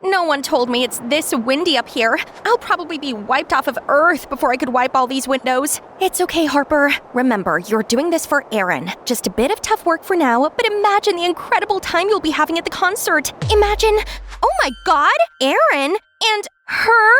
No one told me it's this windy up here. I'll probably be wiped off of Earth before I could wipe all these windows. It's okay, Harper. Remember, you're doing this for Aaron. Just a bit of tough work for now, but imagine the incredible time you'll be having at the concert. Imagine... Oh my god! Aaron? And her?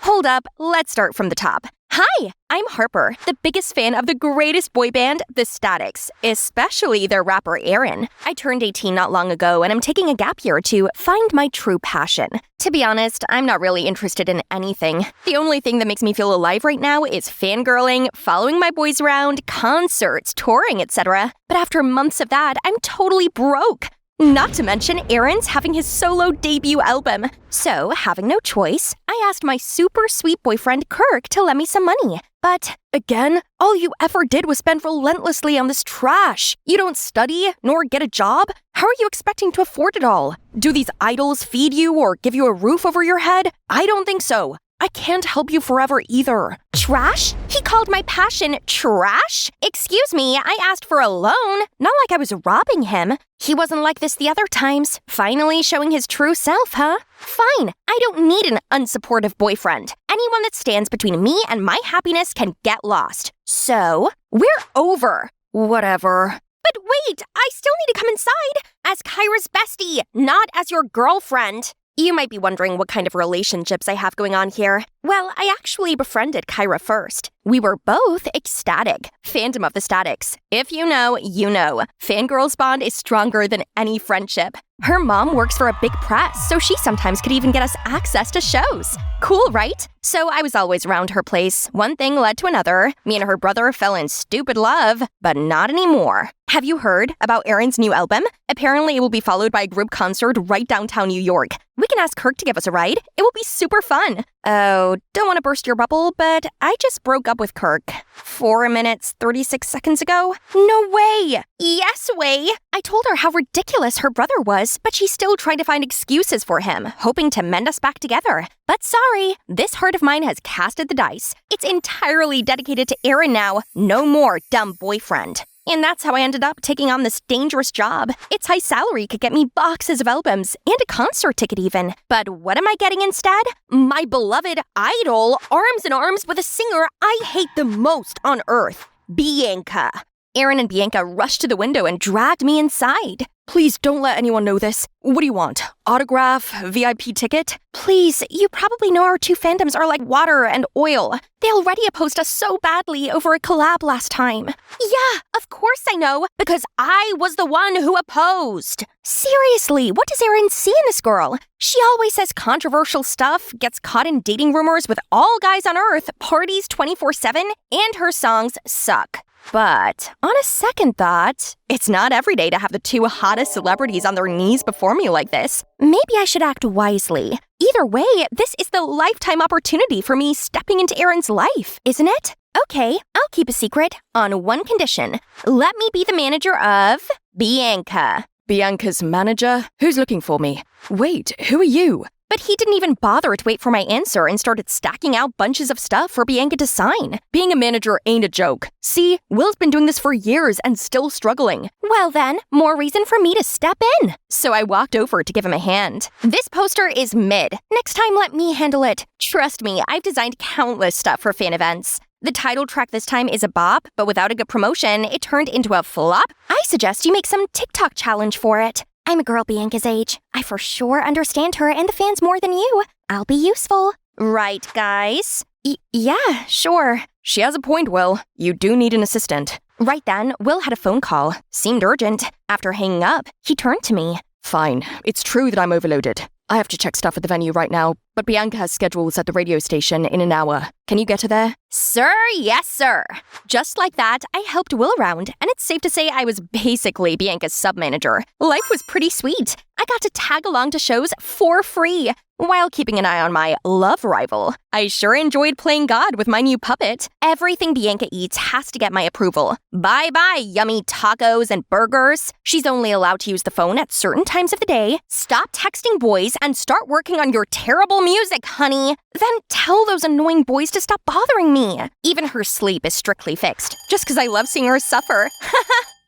Hold up, let's start from the top. Hi, I'm Harper, the biggest fan of the greatest boy band, The Statics, especially their rapper Aaron. I turned 18 not long ago and I'm taking a gap year to find my true passion. To be honest, I'm not really interested in anything. The only thing that makes me feel alive right now is fangirling, following my boys around, concerts, touring, etc. But after months of that, I'm totally broke. Not to mention, Aaron's having his solo debut album. So, having no choice, I asked my super sweet boyfriend Kirk to lend me some money. But, again, all you ever did was spend relentlessly on this trash. You don't study, nor get a job. How are you expecting to afford it all? Do these idols feed you or give you a roof over your head? I don't think so. I can't help you forever either. Trash? He called my passion trash? Excuse me, I asked for a loan. Not like I was robbing him. He wasn't like this the other times. Finally showing his true self, huh? Fine, I don't need an unsupportive boyfriend. Anyone that stands between me and my happiness can get lost. So, we're over. Whatever. But wait, I still need to come inside as Kyra's bestie, not as your girlfriend. You might be wondering what kind of relationships I have going on here. Well, I actually befriended Kyra first. We were both ecstatic. Fandom of the Statics. If you know, you know. Fangirls bond is stronger than any friendship. Her mom works for a big press, so she sometimes could even get us access to shows. Cool, right? So I was always around her place. One thing led to another. Me and her brother fell in stupid love, but not anymore. Have you heard about Aaron's new album? Apparently it will be followed by a group concert right downtown New York. We can ask Kirk to give us a ride. It will be super fun. Oh, don't want to burst your bubble, but I just broke up with Kirk 4 minutes, 36 seconds ago. No way! Yes way! I told her how ridiculous her brother was, but she still tried to find excuses for him, hoping to mend us back together. But sorry, this heart of mine has casted the dice. It's entirely dedicated to Aaron now. No more dumb boyfriend. And that's how I ended up taking on this dangerous job. Its high salary could get me boxes of albums and a concert ticket even. But what am I getting instead? My beloved idol, arms in arms with a singer I hate the most on earth, Bianca. Aaron and Bianca rushed to the window and dragged me inside. Please don't let anyone know this. What do you want? Autograph? VIP ticket? Please, you probably know our two fandoms are like water and oil. They already opposed us so badly over a collab last time. Yeah, of course I know, because I was the one who opposed. Seriously, what does Aaron see in this girl? She always says controversial stuff, gets caught in dating rumors with all guys on Earth, parties 24/7, and her songs suck. But, on a second thought, it's not every day to have the two hottest celebrities on their knees before me like this. Maybe I should act wisely. Either way, this is the lifetime opportunity for me stepping into Aaron's life, isn't it? Okay, I'll keep a secret on one condition. Let me be the manager of Bianca. Bianca's manager? Who's looking for me? Wait, who are you? But he didn't even bother to wait for my answer and started stacking out bunches of stuff for Bianca to sign. Being a manager ain't a joke. See, Will's been doing this for years and still struggling. Well then, more reason for me to step in. So I walked over to give him a hand. This poster is mid. Next time, let me handle it. Trust me, I've designed countless stuff for fan events. The title track this time is a bop, but without a good promotion, it turned into a flop. I suggest you make some TikTok challenge for it. I'm a girl Bianca's age. I for sure understand her and the fans more than you. I'll be useful. Right, guys? Yeah, sure. She has a point, Will. You do need an assistant. Right then, Will had a phone call. Seemed urgent. After hanging up, he turned to me. Fine. It's true that I'm overloaded. I have to check stuff at the venue right now, but Bianca has schedules at the radio station in an hour. Can you get her there? Sir, yes, sir. Just like that, I helped Will around, and it's safe to say I was basically Bianca's sub-manager. Life was pretty sweet. I got to tag along to shows for free, while keeping an eye on my love rival. I sure enjoyed playing God with my new puppet. Everything Bianca eats has to get my approval. Bye-bye, yummy tacos and burgers. She's only allowed to use the phone at certain times of the day. Stop texting boys and start working on your terrible music, honey. Then tell those annoying boys to stop bothering me. Even her sleep is strictly fixed, just because I love seeing her suffer.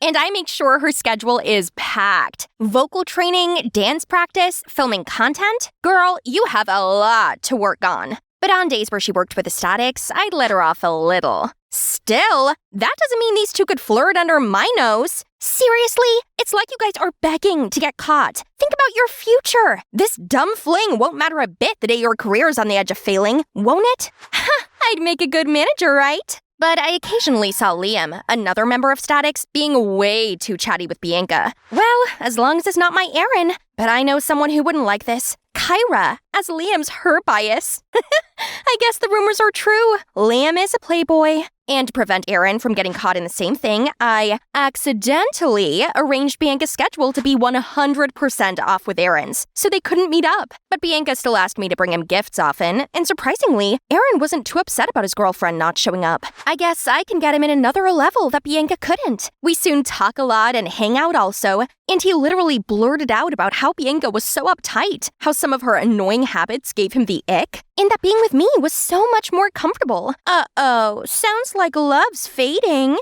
And I make sure her schedule is packed. Vocal training, dance practice, filming content. Girl, you have a lot to work on. But on days where she worked with the statics, I'd let her off a little. Still, that doesn't mean these two could flirt under my nose. Seriously? It's like you guys are begging to get caught. Think about your future. This dumb fling won't matter a bit the day your career's on the edge of failing, won't it? I'd make a good manager, right? But I occasionally saw Liam, another member of Statics, being way too chatty with Bianca. Well, as long as it's not my Aaron. But I know someone who wouldn't like this. Kyra, as Liam's her bias. I guess the rumors are true. Liam is a playboy. And to prevent Aaron from getting caught in the same thing, I accidentally arranged Bianca's schedule to be 100% off with Aaron's, so they couldn't meet up. But Bianca still asked me to bring him gifts often, and surprisingly, Aaron wasn't too upset about his girlfriend not showing up. I guess I can get him in another level that Bianca couldn't. We soon talk a lot and hang out also, and he literally blurted out about how Bianca was so uptight, how some of her annoying habits gave him the ick, and that being with me was so much more comfortable. Uh-oh, sounds like love's fading.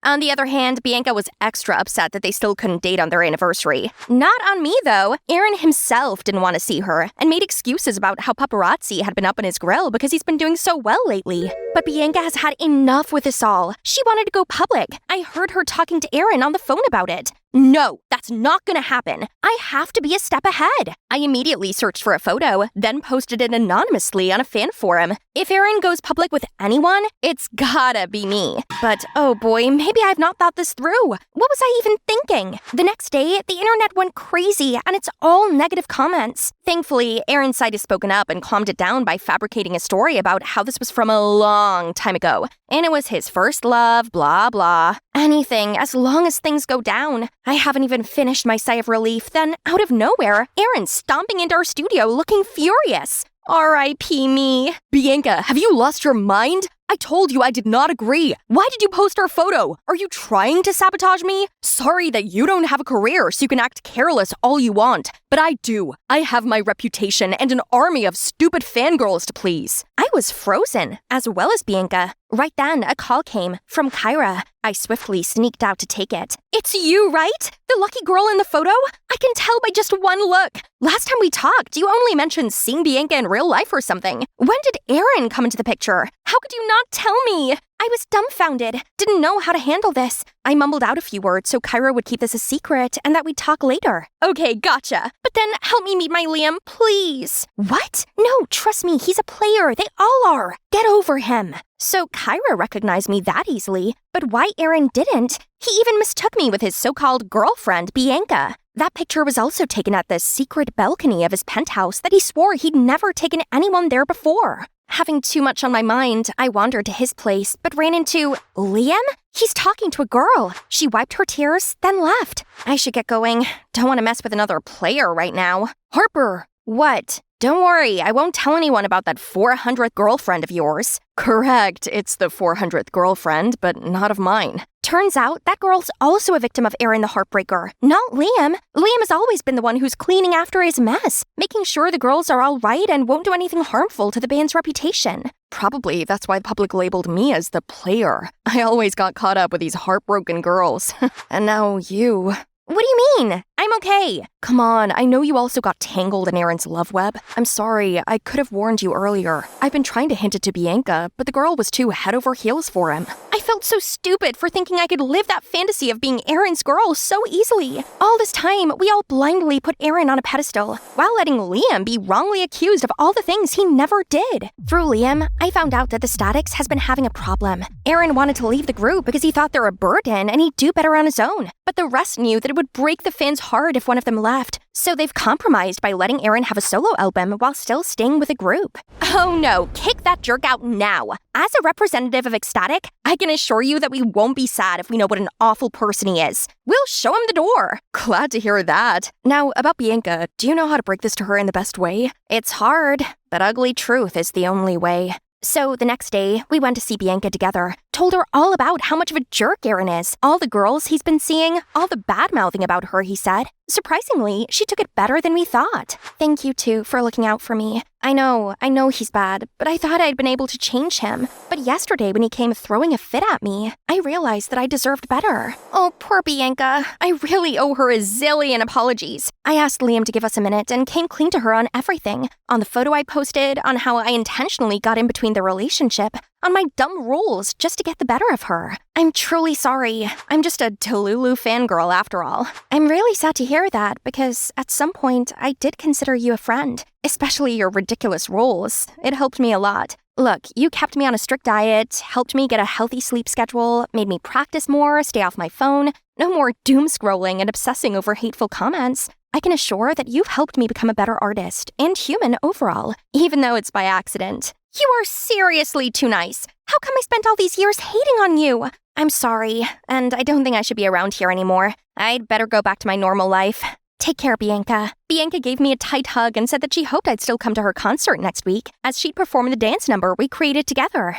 On the other hand, Bianca was extra upset that they still couldn't date on their anniversary. Not on me, though. Aaron himself didn't want to see her and made excuses about how paparazzi had been up on his grill because he's been doing so well lately. But Bianca has had enough with this all. She wanted to go public. I heard her talking to Aaron on the phone about it. No, that's not gonna happen. I have to be a step ahead. I immediately searched for a photo, then posted it anonymously on a fan forum. If Aaron goes public with anyone, it's gotta be me. But oh boy, maybe I've not thought this through. What was I even thinking? The next day, the internet went crazy and it's all negative comments. Thankfully, Aaron's side has spoken up and calmed it down by fabricating a story about how this was from a long time ago. And it was his first love, blah blah. Anything, as long as things go down. I haven't even finished my sigh of relief, then out of nowhere, Aaron's stomping into our studio looking furious. R.I.P. me. Bianca, have you lost your mind? I told you I did not agree. Why did you post our photo? Are you trying to sabotage me? Sorry that you don't have a career so you can act careless all you want. But I do. I have my reputation and an army of stupid fangirls to please. I was frozen, as well as Bianca. Right then, a call came from Kyra. I swiftly sneaked out to take it. It's you, right? The lucky girl in the photo? I can tell by just one look. Last time we talked, you only mentioned seeing Bianca in real life or something. When did Aaron come into the picture? How could you not tell me? I was dumbfounded, didn't know how to handle this. I mumbled out a few words so Kyra would keep this a secret and that we'd talk later. Okay, gotcha. But then help me meet my Liam, please. What? No, trust me, he's a player. They all are. Get over him. So Kyra recognized me that easily, but why Aaron didn't? He even mistook me with his so-called girlfriend, Bianca. That picture was also taken at the secret balcony of his penthouse that he swore he'd never taken anyone there before. Having too much on my mind, I wandered to his place, but ran into Liam? He's talking to a girl. She wiped her tears, then left. I should get going. Don't want to mess with another player right now. Harper! What? Don't worry, I won't tell anyone about that 400th girlfriend of yours. Correct, it's the 400th girlfriend, but not of mine. Turns out that girl's also a victim of Aaron the Heartbreaker, not Liam. Liam has always been the one who's cleaning after his mess, making sure the girls are all right and won't do anything harmful to the band's reputation. Probably that's why the public labeled me as the player. I always got caught up with these heartbroken girls. And now you... What do you mean? I'm okay. Come on, I know you also got tangled in Aaron's love web. I'm sorry, I could have warned you earlier. I've been trying to hint it to Bianca, but the girl was too head over heels for him. I felt so stupid for thinking I could live that fantasy of being Aaron's girl so easily. All this time, we all blindly put Aaron on a pedestal, while letting Liam be wrongly accused of all the things he never did. Through Liam, I found out that the Statics has been having a problem. Aaron wanted to leave the group because he thought they're a burden and he'd do better on his own. But the rest knew that it would break the fans' heart if one of them left. So they've compromised by letting Aaron have a solo album while still staying with the group. Oh no, kick that jerk out now. As a representative of Ecstatic, I can assure you that we won't be sad if we know what an awful person he is. We'll show him the door. Glad to hear that. Now, about Bianca, do you know how to break this to her in the best way? It's hard, but ugly truth is the only way. So the next day, we went to see Bianca together, told her all about how much of a jerk Aaron is, all the girls he's been seeing, all the bad-mouthing about her, he said. Surprisingly, she took it better than we thought. Thank you, too, for looking out for me. I know he's bad, but I thought I'd been able to change him. But yesterday when he came throwing a fit at me, I realized that I deserved better. Oh, poor Bianca. I really owe her a zillion apologies. I asked Liam to give us a minute and came clean to her on everything. On the photo I posted, on how I intentionally got in between the relationship, on my dumb rules just to get the better of her. I'm truly sorry. I'm just a Delulu fangirl after all. I'm really sad to hear that because at some point I did consider you a friend, especially your ridiculous rules. It helped me a lot. Look, you kept me on a strict diet, helped me get a healthy sleep schedule, made me practice more, stay off my phone, no more doom scrolling and obsessing over hateful comments. I can assure that you've helped me become a better artist and human overall, even though it's by accident. You are seriously too nice. How come I spent all these years hating on you? I'm sorry, and I don't think I should be around here anymore. I'd better go back to my normal life. Take care, Bianca. Bianca gave me a tight hug and said that she hoped I'd still come to her concert next week, as she'd perform the dance number we created together.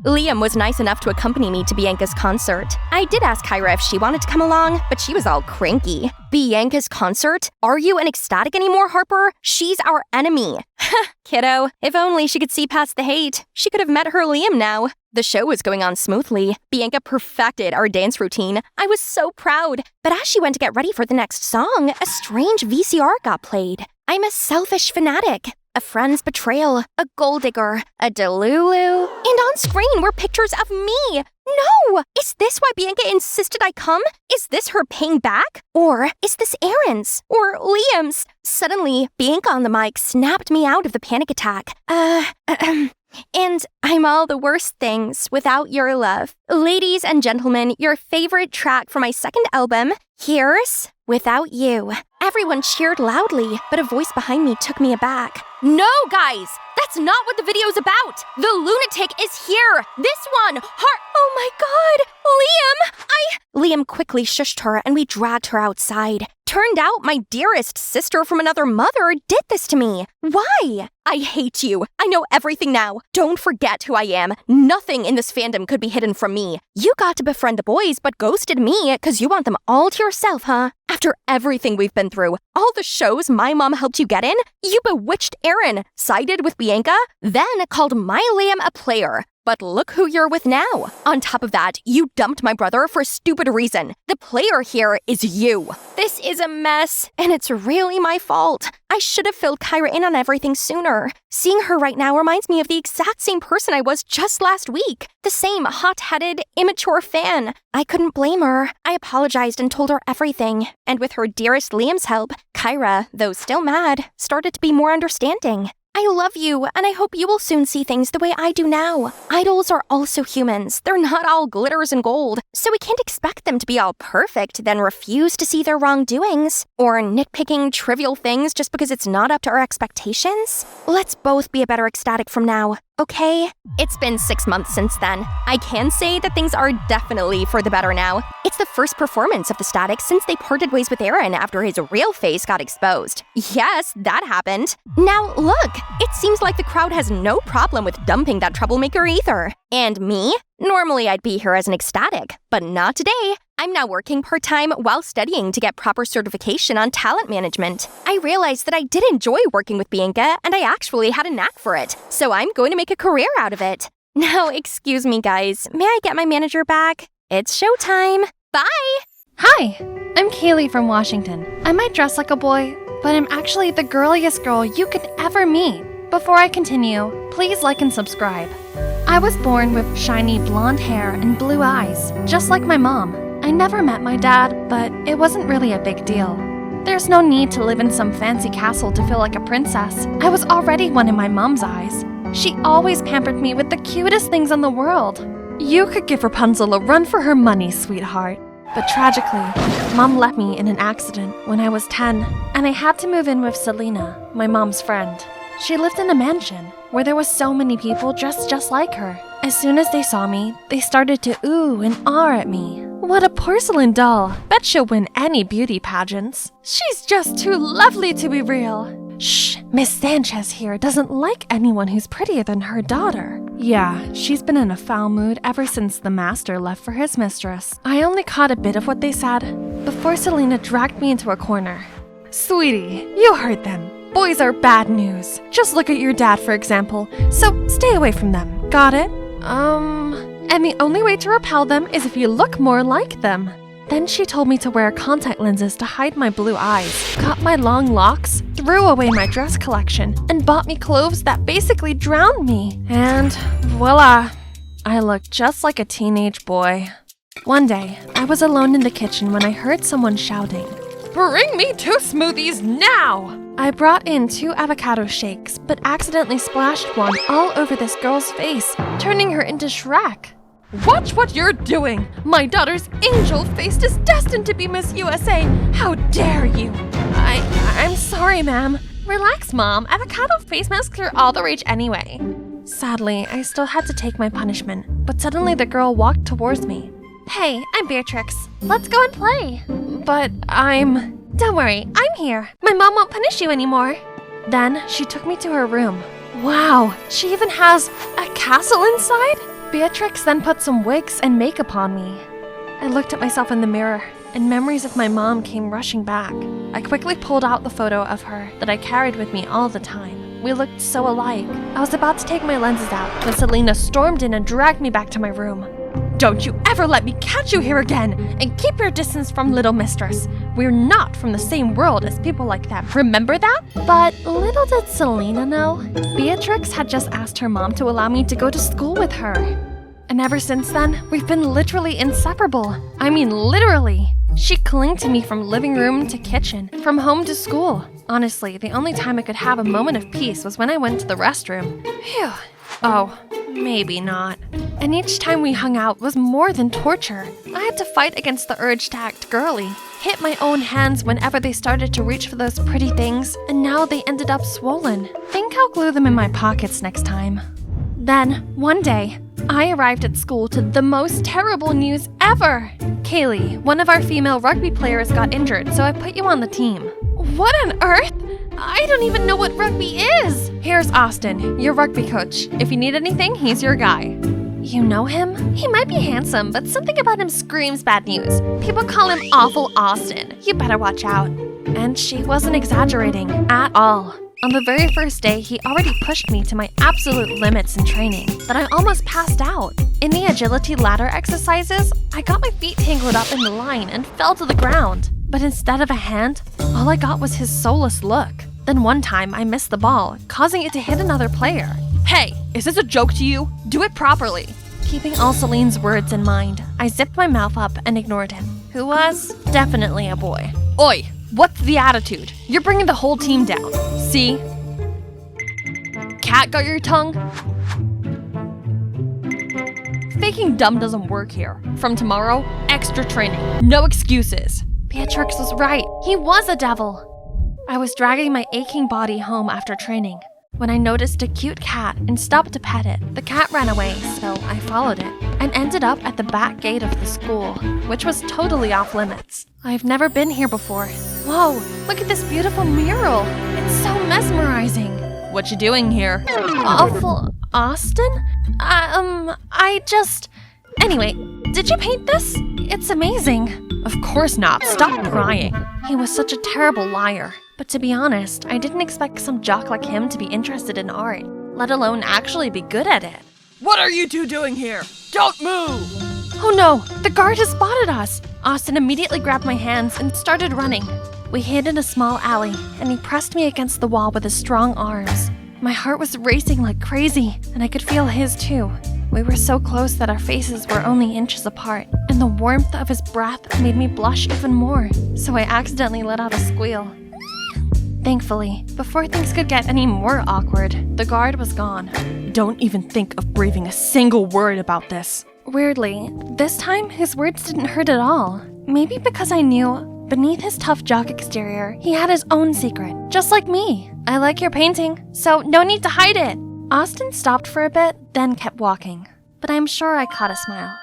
Liam was nice enough to accompany me to Bianca's concert. I did ask Kyra if she wanted to come along, but she was all cranky. Bianca's concert? Are you an ecstatic anymore, Harper? She's our enemy. Kiddo, if only she could see past the hate. She could have met her Liam now. The show was going on smoothly. Bianca perfected our dance routine. I was so proud. But as she went to get ready for the next song, a strange VCR got played. I'm a selfish fanatic. A friend's betrayal, a gold digger, a delulu, and on screen were pictures of me. No! Is this why Bianca insisted I come? Is this her paying back? Or is this Aaron's? Or Liam's? Suddenly, Bianca on the mic snapped me out of the panic attack. And I'm all the worst things without your love. Ladies and gentlemen, your favorite track from my second album, here's Without You. Everyone cheered loudly, but a voice behind me took me aback. No, guys! That's not what the video's about! The lunatic is here! This one! Oh my god! Liam quickly shushed her and we dragged her outside. Turned out my dearest sister from another mother did this to me. Why? I hate you. I know everything now. Don't forget who I am. Nothing in this fandom could be hidden from me. You got to befriend the boys, but ghosted me because you want them all to yourself, huh? After everything we've been through, all the shows my mom helped you get in, you bewitched Aaron, sided with Bianca, then called my Liam a player. But look who you're with now. On top of that, you dumped my brother for a stupid reason. The player here is you. This is a mess, and it's really my fault. I should have filled Kyra in on everything sooner. Seeing her right now reminds me of the exact same person I was just last week. The same hot-headed, immature fan. I couldn't blame her. I apologized and told her everything. And with her dearest Liam's help, Kyra, though still mad, started to be more understanding. I love you, and I hope you will soon see things the way I do now. Idols are also humans. They're not all glitters and gold, so we can't expect them to be all perfect, then refuse to see their wrongdoings, or nitpicking trivial things just because it's not up to our expectations. Let's both be a better ecstatic from now, okay? It's been 6 months since then. I can say that things are definitely for the better now. It's the first performance of the Static since they parted ways with Aaron after his real face got exposed. Yes, that happened. Now look, it seems like the crowd has no problem with dumping that troublemaker either. And me? Normally I'd be here as an ecstatic, but not today. I'm now working part-time while studying to get proper certification on talent management. I realized that I did enjoy working with Bianca, and I actually had a knack for it, so I'm going to make a career out of it. Now, excuse me, guys. May I get my manager back? It's showtime. Bye! Hi, I'm Kaylee from Washington. I might dress like a boy, but I'm actually the girliest girl you could ever meet. Before I continue, please like and subscribe. I was born with shiny blonde hair and blue eyes, just like my mom. I never met my dad, but it wasn't really a big deal. There's no need to live in some fancy castle to feel like a princess. I was already one in my mom's eyes. She always pampered me with the cutest things in the world. You could give Rapunzel a run for her money, sweetheart. But tragically, Mom left me in an accident when I was 10, and I had to move in with Selena, my mom's friend. She lived in a mansion where there was so many people dressed just like her. As soon as they saw me, they started to ooh and ah at me. What a porcelain doll. Bet she'll win any beauty pageants. She's just too lovely to be real. Shh, Miss Sanchez here doesn't like anyone who's prettier than her daughter. Yeah, she's been in a foul mood ever since the master left for his mistress. I only caught a bit of what they said. before Selena dragged me into a corner. Sweetie, you heard them. Boys are bad news. Just look at your dad, for example. So stay away from them. Got it? And the only way to repel them is if you look more like them. Then she told me to wear contact lenses to hide my blue eyes, cut my long locks, threw away my dress collection, and bought me clothes that basically drowned me. And voila, I looked just like a teenage boy. One day, I was alone in the kitchen when I heard someone shouting, "Bring me 2 smoothies now!" I brought in 2 avocado shakes, but accidentally splashed one all over this girl's face, turning her into Shrek. Watch what you're doing! My daughter's angel face is destined to be Miss USA! How dare you! I'm sorry, ma'am. Relax, Mom. Avocado face masks are all the rage anyway. Sadly, I still had to take my punishment, but suddenly the girl walked towards me. Hey, I'm Beatrix. Let's go and play. But Don't worry, I'm here. My mom won't punish you anymore. Then she took me to her room. Wow, she even has a castle inside? Beatrix then put some wigs and makeup on me. I looked at myself in the mirror, and memories of my mom came rushing back. I quickly pulled out the photo of her that I carried with me all the time. We looked so alike. I was about to take my lenses out when Selena stormed in and dragged me back to my room. Don't you ever let me catch you here again, and keep your distance from Little Mistress. We're not from the same world as people like that, remember that? But little did Selena know, Beatrix had just asked her mom to allow me to go to school with her. And ever since then, we've been literally inseparable. I mean literally. She clung to me from living room to kitchen, from home to school. Honestly, the only time I could have a moment of peace was when I went to the restroom. Phew. Oh, maybe not. And each time we hung out was more than torture. I had to fight against the urge to act girly, hit my own hands whenever they started to reach for those pretty things, and now they ended up swollen. Think I'll glue them in my pockets next time. Then, one day, I arrived at school to the most terrible news ever. Kaylee, one of our female rugby players, got injured, so I put you on the team. What on earth? I don't even know what rugby is! Here's Austin, your rugby coach. If you need anything, he's your guy. You know him? He might be handsome, but something about him screams bad news. People call him Awful Austin. You better watch out. And she wasn't exaggerating at all. On the very first day, he already pushed me to my absolute limits in training, that I almost passed out. In the agility ladder exercises, I got my feet tangled up in the line and fell to the ground. But instead of a hand, all I got was his soulless look. Then one time, I missed the ball, causing it to hit another player. Hey, is this a joke to you? Do it properly. Keeping all Celine's words in mind, I zipped my mouth up and ignored him, who was definitely a boy. Oi, what's the attitude? You're bringing the whole team down. See? Cat got your tongue? Faking dumb doesn't work here. From tomorrow, extra training. No excuses. Beatrix was right. He was a devil. I was dragging my aching body home after training when I noticed a cute cat and stopped to pet it. The cat ran away, so I followed it and ended up at the back gate of the school, which was totally off limits. I've never been here before. Whoa, look at this beautiful mural. It's so mesmerizing. What you doing here? Awful Austin? Anyway, did you paint this? It's amazing. Of course not. Stop crying. He was such a terrible liar. But to be honest, I didn't expect some jock like him to be interested in art, let alone actually be good at it. What are you two doing here? Don't move! Oh no, the guard has spotted us! Austin immediately grabbed my hands and started running. We hid in a small alley, and he pressed me against the wall with his strong arms. My heart was racing like crazy, and I could feel his too. We were so close that our faces were only inches apart, and the warmth of his breath made me blush even more, so I accidentally let out a squeal. Thankfully, before things could get any more awkward, the guard was gone. Don't even think of breathing a single word about this. Weirdly, this time his words didn't hurt at all. Maybe because I knew, beneath his tough jock exterior, he had his own secret, just like me. I like your painting, so no need to hide it. Austin stopped for a bit, then kept walking, but I'm sure I caught a smile.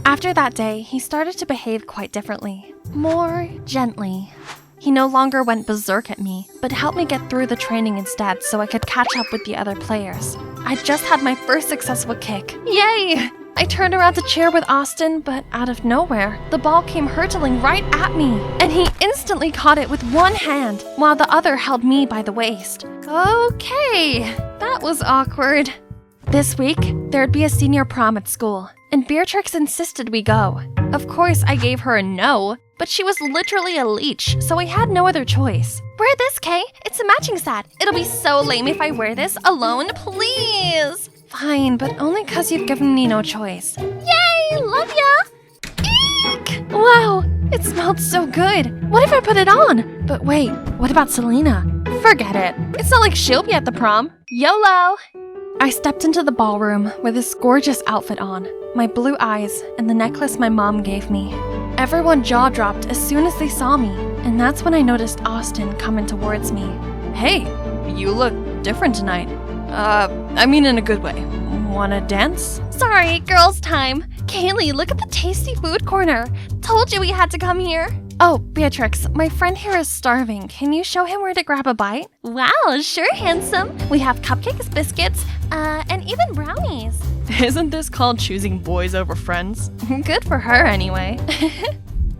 After that day, he started to behave quite differently, more gently. He no longer went berserk at me, but helped me get through the training instead so I could catch up with the other players. I just had my first successful kick. Yay! I turned around to cheer with Austin, but out of nowhere, the ball came hurtling right at me, and he instantly caught it with one hand, while the other held me by the waist. Okay, that was awkward. This week, there'd be a senior prom at school, and Beatrix insisted we go. Of course, I gave her a no, but she was literally a leech, so I had no other choice. Wear this, Kay. It's a matching set. It'll be so lame if I wear this alone, please. Fine, but only 'cause you've given me no choice. Yay! Love ya! Eek! Wow, it smelled so good. What if I put it on? But wait, what about Selena? Forget it. It's not like she'll be at the prom. YOLO! I stepped into the ballroom with this gorgeous outfit on, my blue eyes, and the necklace my mom gave me. Everyone jaw-dropped as soon as they saw me, and that's when I noticed Austin coming towards me. Hey, you look different tonight. I mean in a good way. Wanna dance? Sorry, girls' time. Kaylee, look at the tasty food corner. Told you we had to come here. Oh, Beatrix, my friend here is starving. Can you show him where to grab a bite? Wow, sure, handsome. We have cupcakes, biscuits, and even brownies. Isn't this called choosing boys over friends? Good for her, anyway.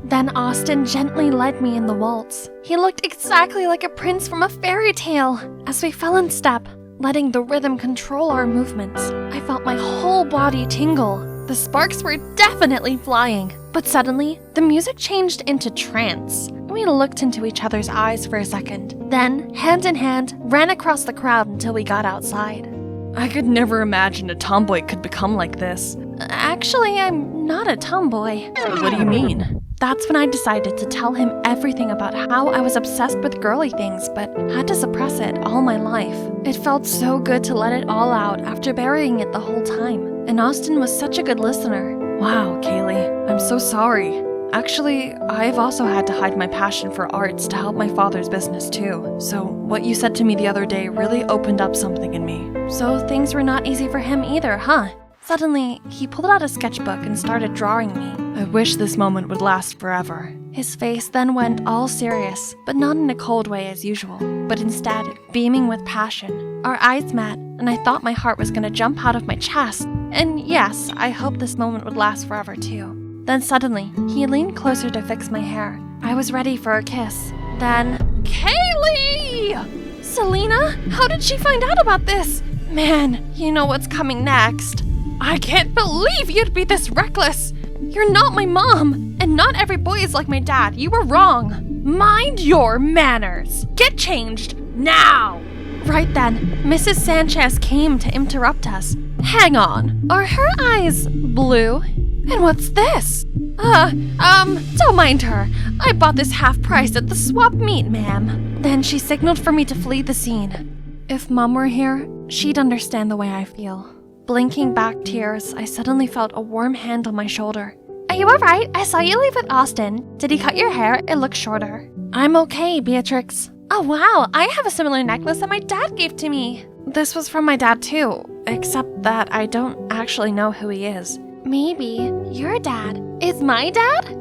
Then Austin gently led me in the waltz. He looked exactly like a prince from a fairy tale. As we fell in step, letting the rhythm control our movements, I felt my whole body tingle. The sparks were definitely flying. But suddenly, the music changed into trance. We looked into each other's eyes for a second. Then, hand in hand, ran across the crowd until we got outside. I could never imagine a tomboy could become like this. Actually, I'm not a tomboy. What do you mean? That's when I decided to tell him everything about how I was obsessed with girly things, but had to suppress it all my life. It felt so good to let it all out after burying it the whole time. And Austin was such a good listener. Wow, Kaylee, I'm so sorry. Actually, I've also had to hide my passion for arts to help my father's business too. So what you said to me the other day really opened up something in me. So things were not easy for him either, huh? Suddenly, he pulled out a sketchbook and started drawing me. I wish this moment would last forever. His face then went all serious, but not in a cold way as usual, but instead beaming with passion. Our eyes met, and I thought my heart was gonna jump out of my chest. And yes, I hoped this moment would last forever too. Then suddenly, he leaned closer to fix my hair. I was ready for a kiss. Then, Kaylee! Selena? How did she find out about this? Man, you know what's coming next. I can't believe you'd be this reckless. You're not my mom, and not every boy is like my dad. You were wrong. Mind your manners. Get changed now. Right then, Mrs. Sanchez came to interrupt us. Hang on, are her eyes blue? And what's this? Don't mind her. I bought this half price at the swap meet, ma'am. Then she signaled for me to flee the scene. If Mom were here, she'd understand the way I feel. Blinking back tears, I suddenly felt a warm hand on my shoulder. Are you alright? I saw you leave with Austin. Did he cut your hair? It looks shorter. I'm okay, Beatrix. Oh wow, I have a similar necklace that my dad gave to me. This was from my dad too, except that I don't actually know who he is. Maybe your dad is my dad?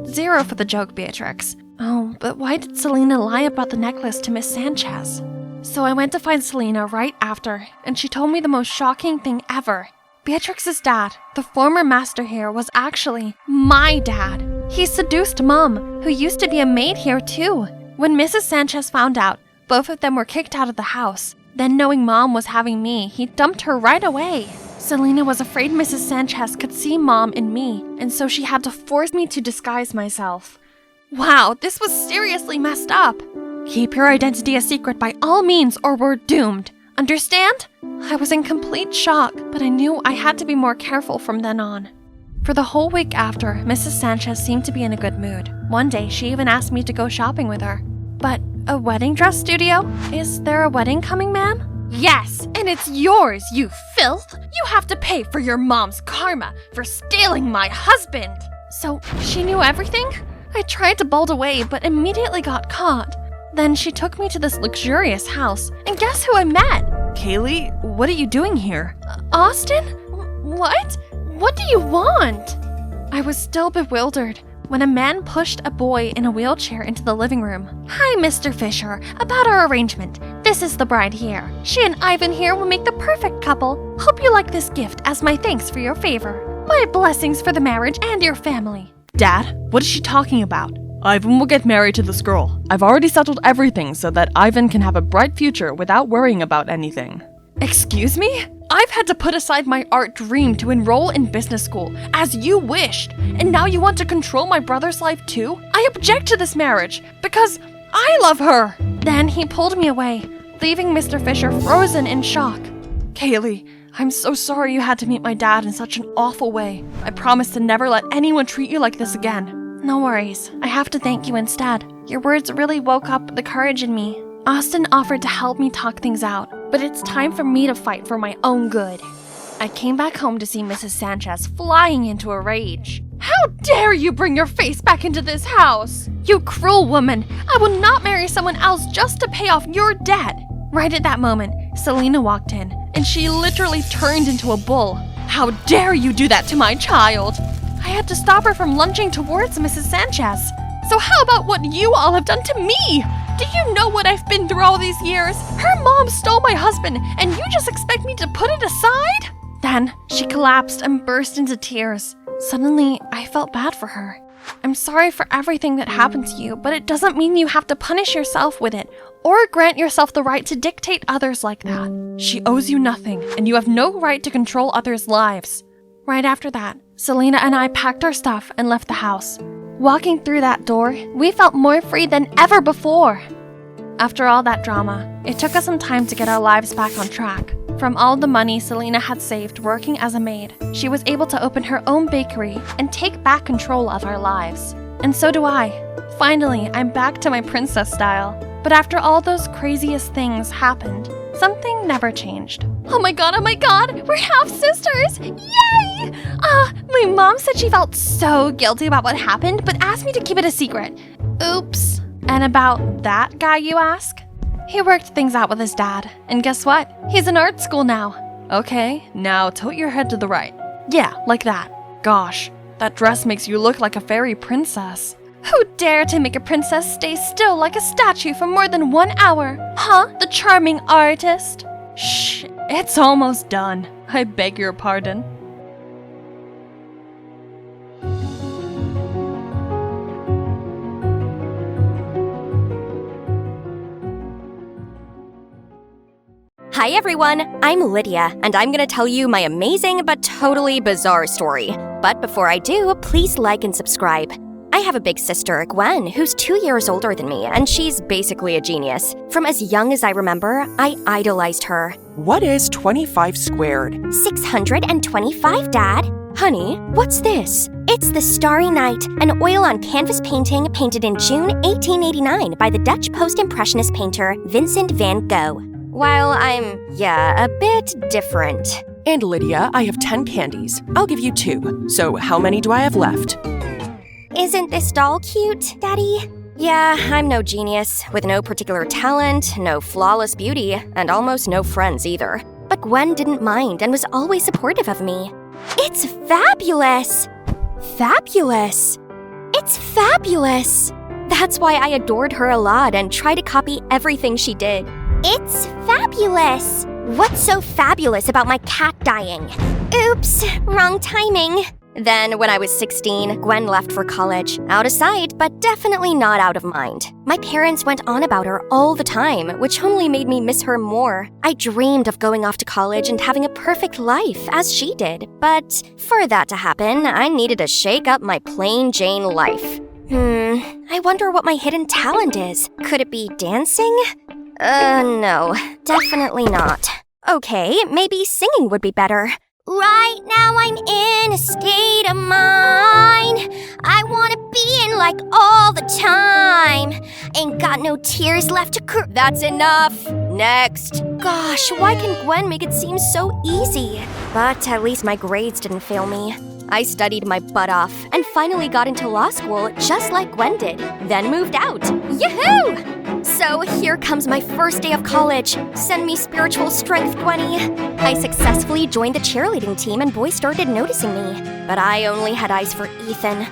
0 for the joke, Beatrix. Oh, but why did Selena lie about the necklace to Miss Sanchez? So I went to find Selena right after, and she told me the most shocking thing ever. Beatrix's dad, the former master here, was actually my dad. He seduced Mom, who used to be a maid here too. When Mrs. Sanchez found out, both of them were kicked out of the house. Then knowing Mom was having me, he dumped her right away. Selena was afraid Mrs. Sanchez could see Mom in me, and so she had to force me to disguise myself. Wow, this was seriously messed up. Keep your identity a secret by all means or we're doomed. Understand? I was in complete shock, but I knew I had to be more careful from then on. For the whole week after, Mrs. Sanchez seemed to be in a good mood. One day, she even asked me to go shopping with her. But a wedding dress studio? Is there a wedding coming, ma'am? Yes, and it's yours, you filth! You have to pay for your mom's karma for stealing my husband! So, she knew everything? I tried to bolt away, but immediately got caught. Then she took me to this luxurious house, and guess who I met? Kaylee, what are you doing here? Austin? What? What do you want? I was still bewildered when a man pushed a boy in a wheelchair into the living room. Hi, Mr. Fisher. About our arrangement. This This is the bride here. She and Ivan here will make the perfect couple. Hope you like this gift as my thanks for your favor. My blessings for the marriage and your family. Dad, what is she talking about? Ivan will get married to this girl. I've already settled everything so that Ivan can have a bright future without worrying about anything. Excuse me? I've had to put aside my art dream to enroll in business school, as you wished, and now you want to control my brother's life too? I object to this marriage, because I love her! Then he pulled me away, leaving Mr. Fisher frozen in shock. Kaylee, I'm so sorry you had to meet my dad in such an awful way. I promise to never let anyone treat you like this again. No worries. I have to thank you instead. Your words really woke up the courage in me. Austin offered to help me talk things out, but it's time for me to fight for my own good. I came back home to see Mrs. Sanchez flying into a rage. How dare you bring your face back into this house? You cruel woman! I will not marry someone else just to pay off your debt! Right at that moment, Selena walked in, and she literally turned into a bull. How dare you do that to my child? I had to stop her from lunging towards Mrs. Sanchez. So how about what you all have done to me? Do you know what I've been through all these years? Her mom stole my husband, and you just expect me to put it aside? Then she collapsed and burst into tears. Suddenly, I felt bad for her. I'm sorry for everything that happened to you, but it doesn't mean you have to punish yourself with it, or grant yourself the right to dictate others like that. She owes you nothing, and you have no right to control others' lives. Right after that, Selena and I packed our stuff and left the house. Walking through that door, we felt more free than ever before. After all that drama, it took us some time to get our lives back on track. From all the money Selena had saved working as a maid, she was able to open her own bakery and take back control of our lives. And so do I. Finally, I'm back to my princess style. But after all those craziest things happened, something never changed. Oh my god, we're half-sisters! Yay! My mom said she felt so guilty about what happened, but asked me to keep it a secret. Oops. And about that guy, you ask? He worked things out with his dad, and guess what? He's in art school now. Okay, now tilt your head to the right. Yeah, like that. Gosh, that dress makes you look like a fairy princess. Who dare to make a princess stay still like a statue for more than 1 hour? Huh? The charming artist? Shh, it's almost done. I beg your pardon. Hi everyone, I'm Lydia, and I'm gonna tell you my amazing but totally bizarre story. But before I do, please like and subscribe. I have a big sister, Gwen, who's 2 years older than me, and she's basically a genius. From as young as I remember, I idolized her. What is 25 squared? 625, Dad. Honey, what's this? It's The Starry Night, an oil-on-canvas painting painted in June 1889 by the Dutch post-impressionist painter Vincent van Gogh. While I'm, a bit different. And Lydia, I have 10 candies. I'll give you 2. So how many do I have left? Isn't this doll cute, Daddy? Yeah, I'm no genius, with no particular talent, no flawless beauty, and almost no friends either. But Gwen didn't mind and was always supportive of me. It's fabulous! Fabulous! It's fabulous! That's why I adored her a lot and tried to copy everything she did. It's fabulous! What's so fabulous about my cat dying? Oops, wrong timing. Then, when I was 16, Gwen left for college. Out of sight, but definitely not out of mind. My parents went on about her all the time, which only made me miss her more. I dreamed of going off to college and having a perfect life, as she did. But for that to happen, I needed to shake up my plain Jane life. I wonder what my hidden talent is. Could it be dancing? No, definitely not. Okay, maybe singing would be better. Right now I'm in a state of mind I wanna be in like all the time. Ain't got no tears left to cry. That's enough. Next. Gosh, why can Gwen make it seem so easy? But at least my grades didn't fail me. I studied my butt off and finally got into law school just like Gwen did, then moved out. Yahoo! So here comes my first day of college. Send me spiritual strength, Gwenny. I successfully joined the cheerleading team and boys started noticing me. But I only had eyes for Ethan.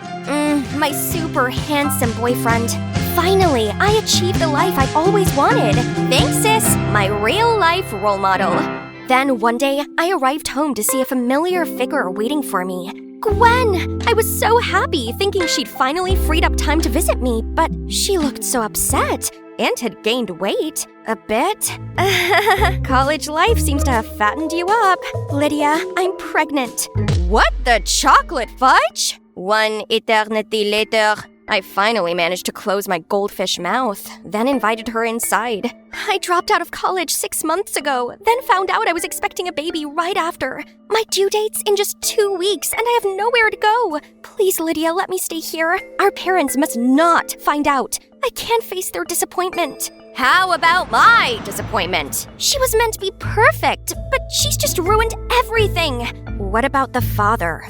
My super handsome boyfriend. Finally, I achieved the life I always wanted. Thanks, sis, my real-life role model. Then one day, I arrived home to see a familiar figure waiting for me. Gwen! I was so happy, thinking she'd finally freed up time to visit me, but she looked so upset and had gained weight. A bit. College life seems to have fattened you up. Lydia, I'm pregnant. What the chocolate fudge? One eternity later, I finally managed to close my goldfish mouth, then invited her inside. I dropped out of college 6 months ago, then found out I was expecting a baby right after. My due date's in just 2 weeks, and I have nowhere to go. Please, Lydia, let me stay here. Our parents must not find out. I can't face their disappointment. How about my disappointment? She was meant to be perfect, but she's just ruined everything. What about the father?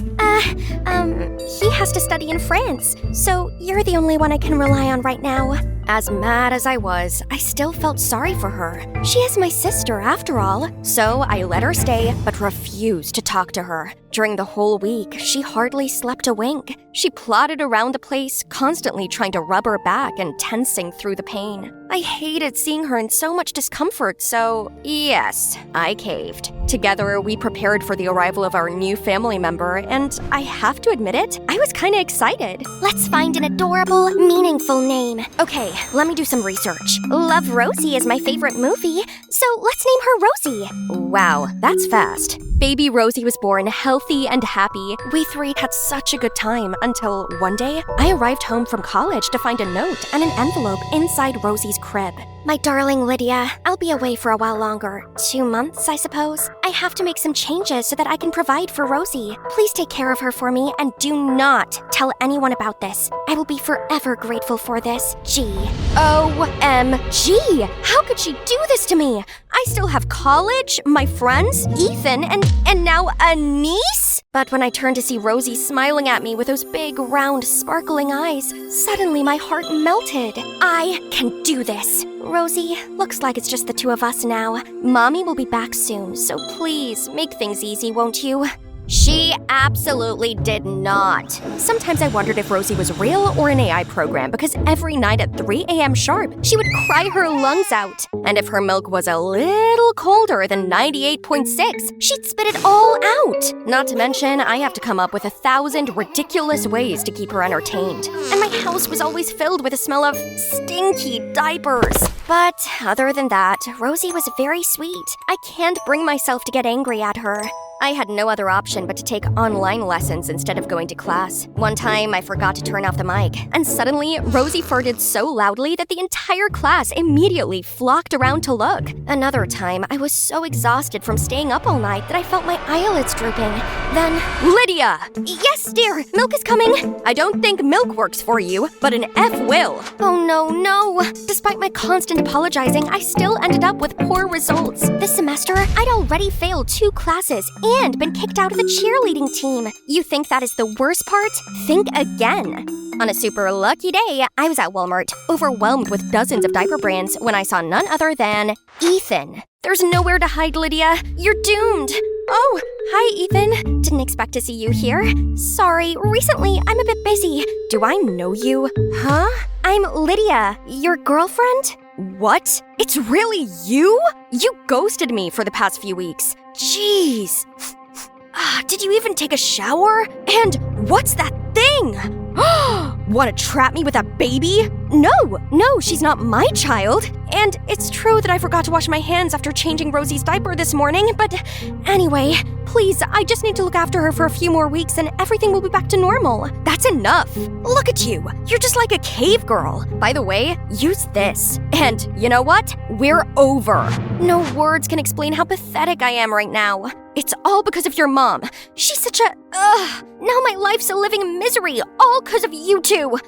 He has to study in France, so you're the only one I can rely on right now. As mad as I was, I still felt sorry for her. She is my sister, after all. So I let her stay, but refused to talk to her. During the whole week, she hardly slept a wink. She plodded around the place, constantly trying to rub her back and tensing through the pain. I hated seeing her in so much discomfort, so yes, I caved. Together, we prepared for the arrival of our new family member, and I have to admit it, I was kinda excited. Let's find an adorable, meaningful name. Okay, let me do some research. Love Rosie is my favorite movie, so let's name her Rosie. Wow, that's fast. Baby Rosie was born healthy and happy. We three had such a good time until one day, I arrived home from college to find a note and an envelope inside Rosie's crib. My darling Lydia, I'll be away for a while longer. 2 months, I suppose. I have to make some changes so that I can provide for Rosie. Please take care of her for me and do not tell anyone about this. I will be forever grateful for this. G. OMG! How could she do this to me? I still have college, my friends, Ethan, and now a niece? But when I turned to see Rosie smiling at me with those big, round, sparkling eyes, suddenly my heart melted. I can do this. Rosie, looks like it's just the two of us now. Mommy will be back soon, so please make things easy, won't you? She absolutely did not. Sometimes I wondered if Rosie was real or an AI program because every night at 3 a.m. sharp, she would cry her lungs out. And if her milk was a little colder than 98.6, she'd spit it all out. Not to mention, I have to come up with 1,000 ridiculous ways to keep her entertained. And my house was always filled with the smell of stinky diapers. But other than that, Rosie was very sweet. I can't bring myself to get angry at her. I had no other option but to take online lessons instead of going to class. One time, I forgot to turn off the mic, and suddenly, Rosie farted so loudly that the entire class immediately flocked around to look. Another time, I was so exhausted from staying up all night that I felt my eyelids drooping. Then, Lydia! Yes, dear, milk is coming! I don't think milk works for you, but an F will. Oh no. Despite my constant apologizing, I still ended up with poor results. This semester, I'd already failed 2 classes and been kicked out of the cheerleading team. You think that is the worst part? Think again. On a super lucky day, I was at Walmart, overwhelmed with dozens of diaper brands when I saw none other than Ethan. There's nowhere to hide, Lydia. You're doomed. Oh, hi, Ethan. Didn't expect to see you here. Sorry, recently I'm a bit busy. Do I know you? Huh? I'm Lydia, your girlfriend? What? It's really you? You ghosted me for the past few weeks. Jeez. Did you even take a shower? And what's that thing? Want to trap me with a baby? No, she's not my child. And it's true that I forgot to wash my hands after changing Rosie's diaper this morning, but anyway, please, I just need to look after her for a few more weeks and everything will be back to normal. That's enough. Look at you. You're just like a cave girl. By the way, use this. And you know what? We're over. No words can explain how pathetic I am right now. It's all because of your mom. She's such a... Now my life's a living misery, all because of you two.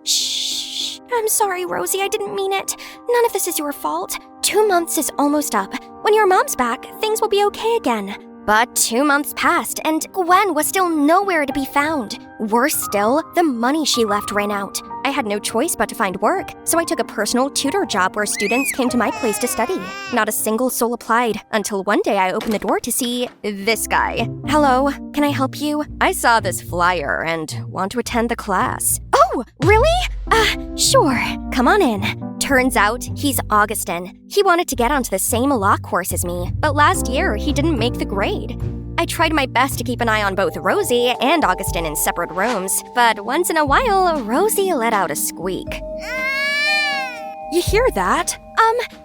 Shh. I'm sorry, Rosie, I didn't mean it. None of this is your fault. 2 months is almost up. When your mom's back, things will be okay again. But 2 months passed, and Gwen was still nowhere to be found. Worse still, the money she left ran out. I had no choice but to find work, so I took a personal tutor job where students came to my place to study. Not a single soul applied, until one day I opened the door to see this guy. Hello, can I help you? I saw this flyer and want to attend the class. Oh, Oh, really? Sure. Come on in. Turns out, he's Augustin. He wanted to get onto the same law course as me, but last year he didn't make the grade. I tried my best to keep an eye on both Rosie and Augustin in separate rooms, but once in a while, Rosie let out a squeak. You hear that?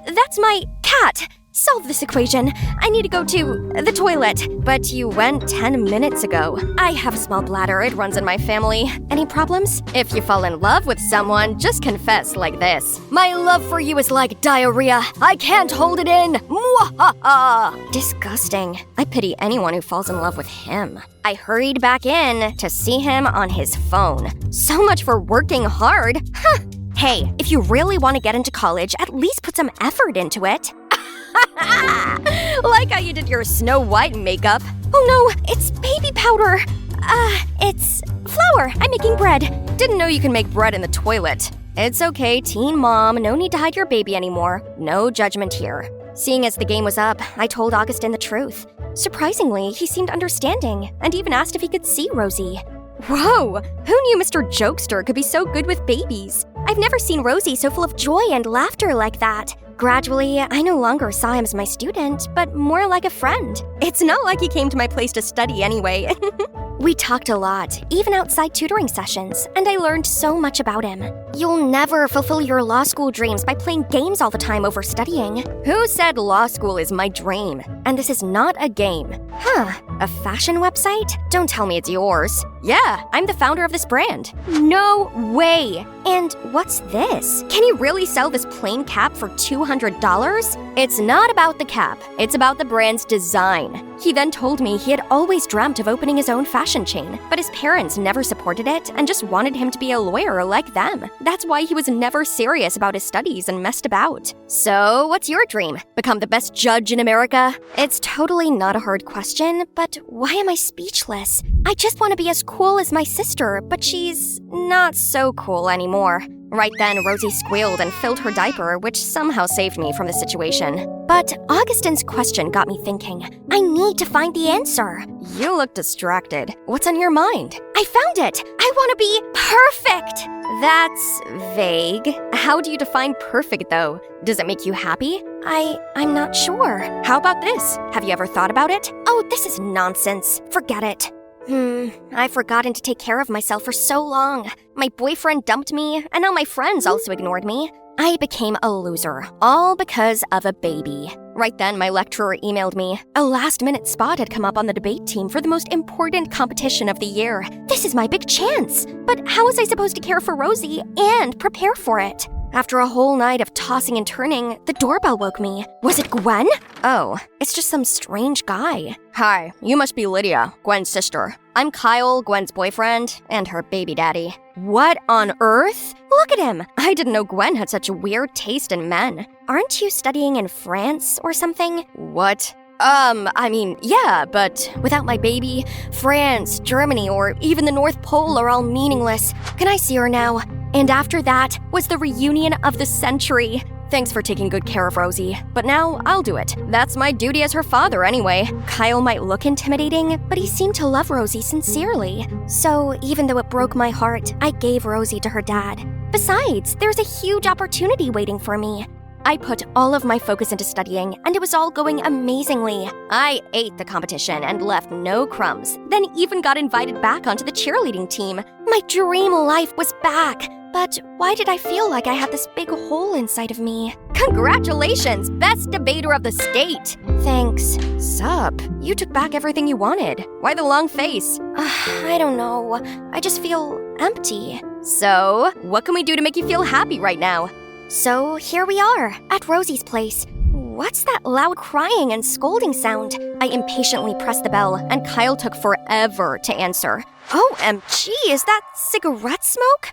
That's my cat. Solve this equation. I need to go to the toilet. But you went 10 minutes ago. I have a small bladder. It runs in my family. Any problems? If you fall in love with someone, just confess like this. My love for you is like diarrhea. I can't hold it in. Mwahaha! Disgusting. I pity anyone who falls in love with him. I hurried back in to see him on his phone. So much for working hard. Huh. Hey, if you really want to get into college, at least put some effort into it. Like how you did your Snow White makeup. Oh no, it's baby powder. It's flour. I'm making bread. Didn't know you can make bread in the toilet. It's okay, teen mom. No need to hide your baby anymore. No judgment here. Seeing as the game was up, I told Augustin the truth. Surprisingly, he seemed understanding and even asked if he could see Rosie. Whoa! Who knew Mr. Jokester could be so good with babies? I've never seen Rosie so full of joy and laughter like that. Gradually, I no longer saw him as my student, but more like a friend. It's not like he came to my place to study anyway. We talked a lot, even outside tutoring sessions, and I learned so much about him. You'll never fulfill your law school dreams by playing games all the time over studying. Who said law school is my dream? And this is not a game. Huh, a fashion website? Don't tell me it's yours. Yeah, I'm the founder of this brand. No way! And what's this? Can you really sell this plain cap for $200? It's not about the cap, it's about the brand's design. He then told me he had always dreamt of opening his own fashion chain, but his parents never supported it and just wanted him to be a lawyer like them. That's why he was never serious about his studies and messed about. So, what's your dream? Become the best judge in America? It's totally not a hard question, but why am I speechless? I just want to be as cool as my sister, but she's not so cool anymore. Right then, Rosie squealed and filled her diaper, which somehow saved me from the situation. But Augustin's question got me thinking. I need to find the answer. You look distracted. What's on your mind? I found it! I want to be perfect! That's vague. How do you define perfect, though? Does it make you happy? I'm not sure. How about this? Have you ever thought about it? Oh, this is nonsense. Forget it. I've forgotten to take care of myself for so long. My boyfriend dumped me, and now my friends also ignored me. I became a loser, all because of a baby. Right then, my lecturer emailed me. A last-minute spot had come up on the debate team for the most important competition of the year. This is my big chance. But how was I supposed to care for Rosie and prepare for it? After a whole night of tossing and turning, the doorbell woke me. Was it Gwen? Oh, it's just some strange guy. Hi, you must be Lydia, Gwen's sister. I'm Kyle, Gwen's boyfriend, and her baby daddy. What on earth? Look at him! I didn't know Gwen had such a weird taste in men. Aren't you studying in France or something? What? Yeah, but without my baby, France, Germany, or even the North Pole are all meaningless. Can I see her now? And after that was the reunion of the century. Thanks for taking good care of Rosie, but now I'll do it. That's my duty as her father anyway. Kyle might look intimidating, but he seemed to love Rosie sincerely. So even though it broke my heart, I gave Rosie to her dad. Besides, there's a huge opportunity waiting for me. I put all of my focus into studying, and it was all going amazingly. I ate the competition and left no crumbs, then even got invited back onto the cheerleading team. My dream life was back. But why did I feel like I had this big hole inside of me? Congratulations, best debater of the state! Thanks. Sup? You took back everything you wanted. Why the long face? I don't know. I just feel empty. So, what can we do to make you feel happy right now? So, here we are, at Rosie's place. What's that loud crying and scolding sound? I impatiently pressed the bell, and Kyle took forever to answer. OMG, is that cigarette smoke?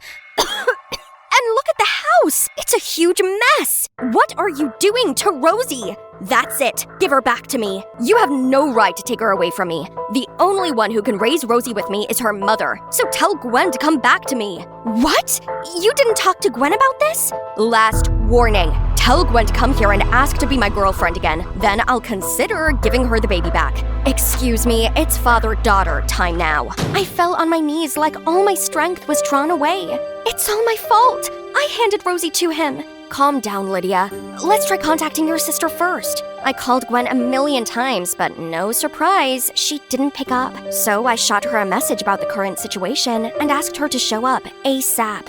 And look at the house! It's a huge mess! What are you doing to Rosie? That's it. Give her back to me. You have no right to take her away from me. The only one who can raise Rosie with me is her mother. So tell Gwen to come back to me. What? You didn't talk to Gwen about this? Last warning. Tell Gwen to come here and ask to be my girlfriend again. Then I'll consider giving her the baby back. Excuse me, it's father-daughter time now. I fell on my knees like all my strength was drawn away. It's all my fault. I handed Rosie to him. Calm down, Lydia. Let's try contacting your sister first. I called Gwen a million times, but no surprise, she didn't pick up. So I shot her a message about the current situation and asked her to show up ASAP.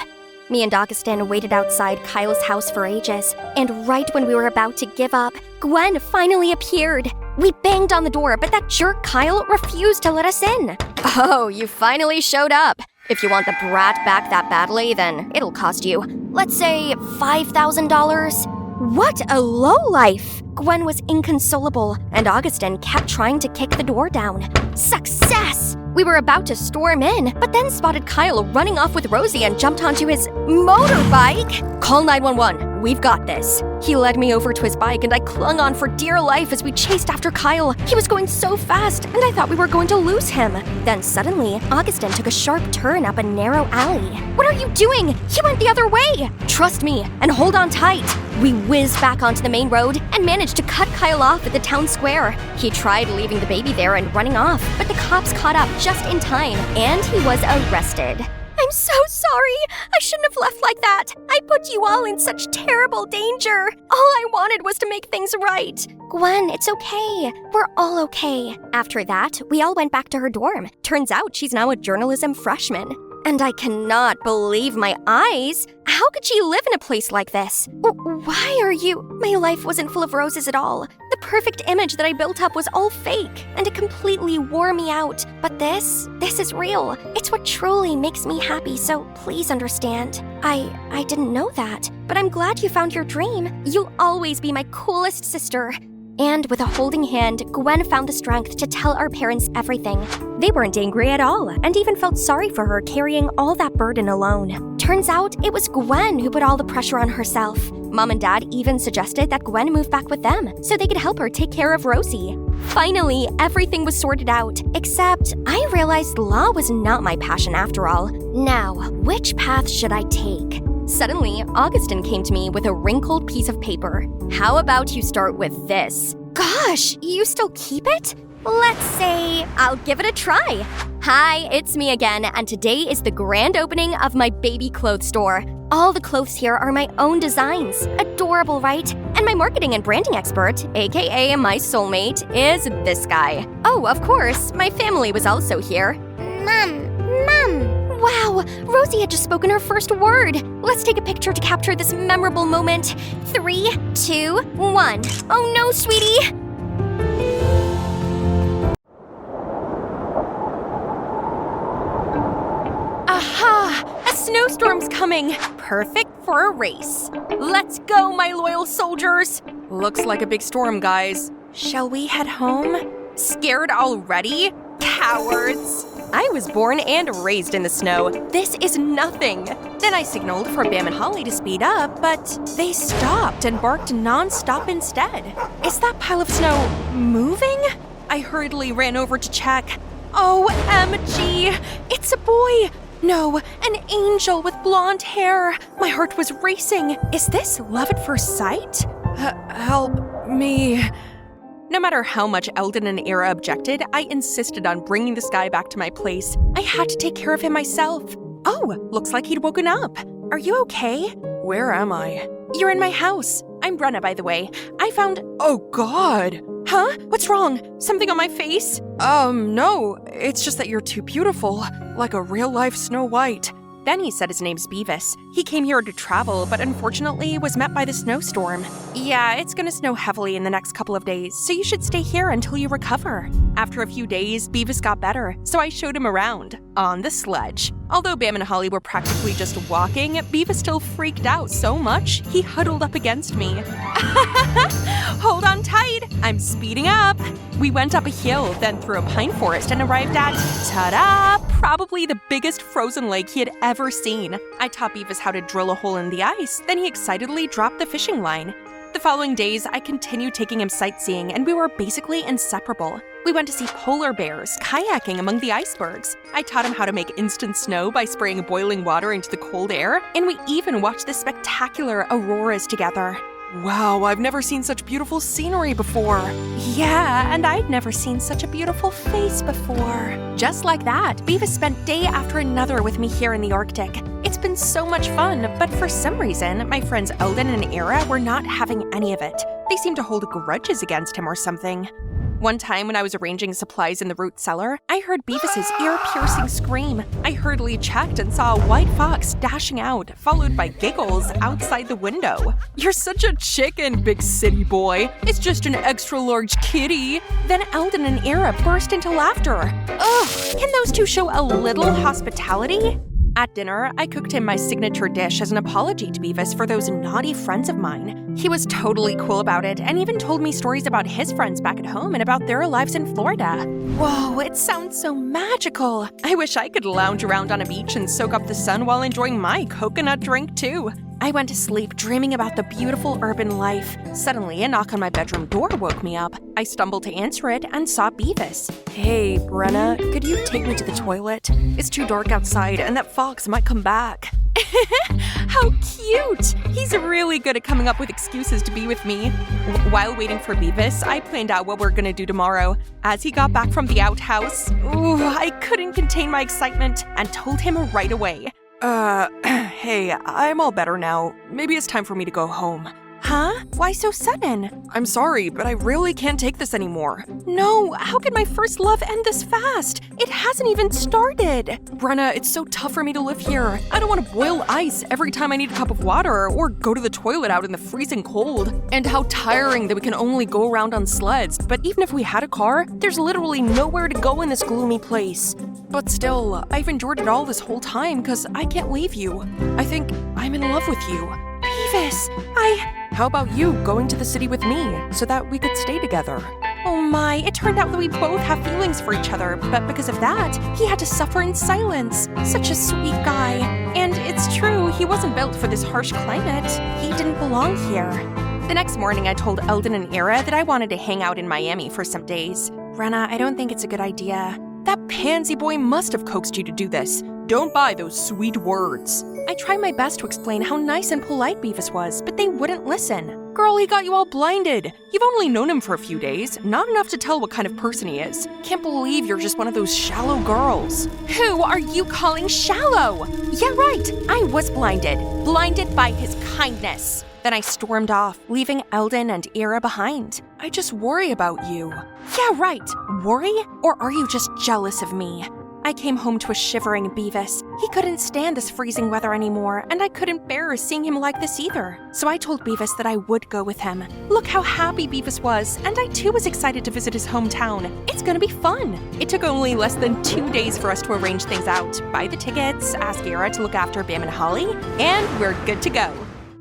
Me and Augustin waited outside Kyle's house for ages, and right when we were about to give up, Gwen finally appeared. We banged on the door, but that jerk Kyle refused to let us in. Oh, you finally showed up. If you want the brat back that badly, then it'll cost you, let's say, $5,000. What a lowlife! Gwen was inconsolable, and Augustin kept trying to kick the door down. Success! We were about to storm in, but then spotted Kyle running off with Rosie and jumped onto his motorbike. Call 911. We've got this. He led me over to his bike, and I clung on for dear life as we chased after Kyle. He was going so fast, and I thought we were going to lose him. Then suddenly, Augustin took a sharp turn up a narrow alley. What are you doing? He went the other way. Trust me, and hold on tight. We whizzed back onto the main road and managed to cut Kyle off at the town square. He tried leaving the baby there and running off, but the cops caught up just in time, and he was arrested. I'm so sorry. I shouldn't have left like that. I put you all in such terrible danger. All I wanted was to make things right. Gwen, it's okay. We're all okay. After that, we all went back to her dorm. Turns out she's now a journalism freshman. And I cannot believe my eyes. How could she live in a place like this? Why are you? My life wasn't full of roses at all. The perfect image that I built up was all fake, and it completely wore me out. But this is real. It's what truly makes me happy, so please understand. I didn't know that, but I'm glad you found your dream. You'll always be my coolest sister. And with a holding hand, Gwen found the strength to tell our parents everything. They weren't angry at all, and even felt sorry for her carrying all that burden alone. Turns out it was Gwen who put all the pressure on herself. Mom and Dad even suggested that Gwen move back with them, so they could help her take care of Rosie. Finally, everything was sorted out, except I realized law was not my passion after all. Now, which path should I take? Suddenly, Augustin came to me with a wrinkled piece of paper. How about you start with this? Gosh, you still keep it? Let's say I'll give it a try. Hi, it's me again, and today is the grand opening of my baby clothes store. All the clothes here are my own designs. Adorable, right? And my marketing and branding expert, aka my soulmate, is this guy. Oh, of course, my family was also here. Mom. Wow, Rosie had just spoken her first word. Let's take a picture to capture this memorable moment. 3, 2, 1. Oh no, sweetie! Aha! A snowstorm's coming. Perfect for a race. Let's go, my loyal soldiers. Looks like a big storm, guys. Shall we head home? Scared already? Cowards! I was born and raised in the snow. This is nothing. Then I signaled for Bam and Holly to speed up, but they stopped and barked non-stop instead. Is that pile of snow moving? I hurriedly ran over to check. OMG! It's a boy! No, an angel with blonde hair. My heart was racing. Is this love at first sight? Help me. No matter how much Eldon and Era objected, I insisted on bringing this guy back to my place. I had to take care of him myself. Oh, looks like he'd woken up. Are you okay? Where am I? You're in my house. I'm Brenna, by the way. I found... Oh, God! Huh? What's wrong? Something on my face? No. It's just that you're too beautiful. Like a real-life Snow White. Then he said his name's Beavis. He came here to travel, but unfortunately was met by the snowstorm. Yeah, it's gonna snow heavily in the next couple of days, so you should stay here until you recover. After a few days, Beavis got better, so I showed him around. On the sledge. Although Bam and Holly were practically just walking, Beavis still freaked out so much, he huddled up against me. Hold on tight, I'm speeding up. We went up a hill, then through a pine forest and arrived at, ta-da, probably the biggest frozen lake he had ever seen. I taught Beavis how to drill a hole in the ice, then he excitedly dropped the fishing line. The following days, I continued taking him sightseeing, and we were basically inseparable. We went to see polar bears, kayaking among the icebergs. I taught him how to make instant snow by spraying boiling water into the cold air, and we even watched the spectacular auroras together. Wow, I've never seen such beautiful scenery before. Yeah, and I'd never seen such a beautiful face before. Just like that, Beavis spent day after another with me here in the Arctic. It's been so much fun, but for some reason, my friends Eldon and Era were not having any of it. They seemed to hold grudges against him or something. One time when I was arranging supplies in the root cellar, I heard Beavis's ear-piercing scream. I hurriedly checked and saw a white fox dashing out, followed by giggles outside the window. You're such a chicken, big city boy. It's just an extra-large kitty. Then Eldon and Era burst into laughter. Ugh, can those two show a little hospitality? At dinner, I cooked him my signature dish as an apology to Beavis for those naughty friends of mine. He was totally cool about it and even told me stories about his friends back at home and about their lives in Florida. Whoa, it sounds so magical. I wish I could lounge around on a beach and soak up the sun while enjoying my coconut drink too. I went to sleep dreaming about the beautiful urban life. Suddenly, a knock on my bedroom door woke me up. I stumbled to answer it and saw Beavis. Hey, Brenna, could you take me to the toilet? It's too dark outside and that fox might come back. How cute! He's really good at coming up with excuses to be with me. While waiting for Beavis, I planned out what we're gonna do tomorrow. As he got back from the outhouse, I couldn't contain my excitement and told him right away. Hey, I'm all better now. Maybe it's time for me to go home. Huh? Why so sudden? I'm sorry, but I really can't take this anymore. No, how could my first love end this fast? It hasn't even started. Brenna, it's so tough for me to live here. I don't want to boil ice every time I need a cup of water or go to the toilet out in the freezing cold. And how tiring that we can only go around on sleds. But even if we had a car, there's literally nowhere to go in this gloomy place. But still, I've endured it all this whole time because I can't leave you. I think I'm in love with you. Beavis, How about you going to the city with me so that we could stay together? Oh my, it turned out that we both have feelings for each other, but because of that, he had to suffer in silence. Such a sweet guy. And it's true, he wasn't built for this harsh climate. He didn't belong here. The next morning, I told Eldon and Era that I wanted to hang out in Miami for some days. Brenna, I don't think it's a good idea. That pansy boy must have coaxed you to do this. Don't buy those sweet words. I tried my best to explain how nice and polite Beavis was, but they wouldn't listen. Girl, he got you all blinded. You've only known him for a few days, not enough to tell what kind of person he is. Can't believe you're just one of those shallow girls. Who are you calling shallow? Yeah, right. I was blinded. Blinded by his kindness. Then I stormed off, leaving Eldon and Era behind. I just worry about you. Yeah, right. Worry? Or are you just jealous of me? I came home to a shivering Beavis. He couldn't stand this freezing weather anymore, and I couldn't bear seeing him like this either. So I told Beavis that I would go with him. Look how happy Beavis was, and I too was excited to visit his hometown. It's gonna be fun. It took only less than 2 days for us to arrange things out, buy the tickets, ask Era to look after Bam and Holly, and we're good to go.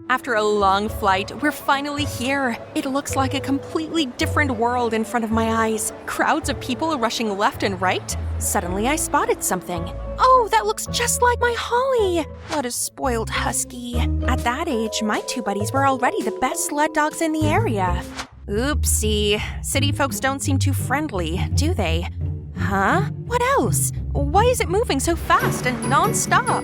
After a long flight, we're finally here. It looks like a completely different world in front of my eyes. Crowds of people rushing left and right. Suddenly, I spotted something. Oh, that looks just like my Holly. What a spoiled husky. At that age, my two buddies were already the best sled dogs in the area. Oopsie. City folks don't seem too friendly, do they? Huh? What else? Why is it moving so fast and non-stop?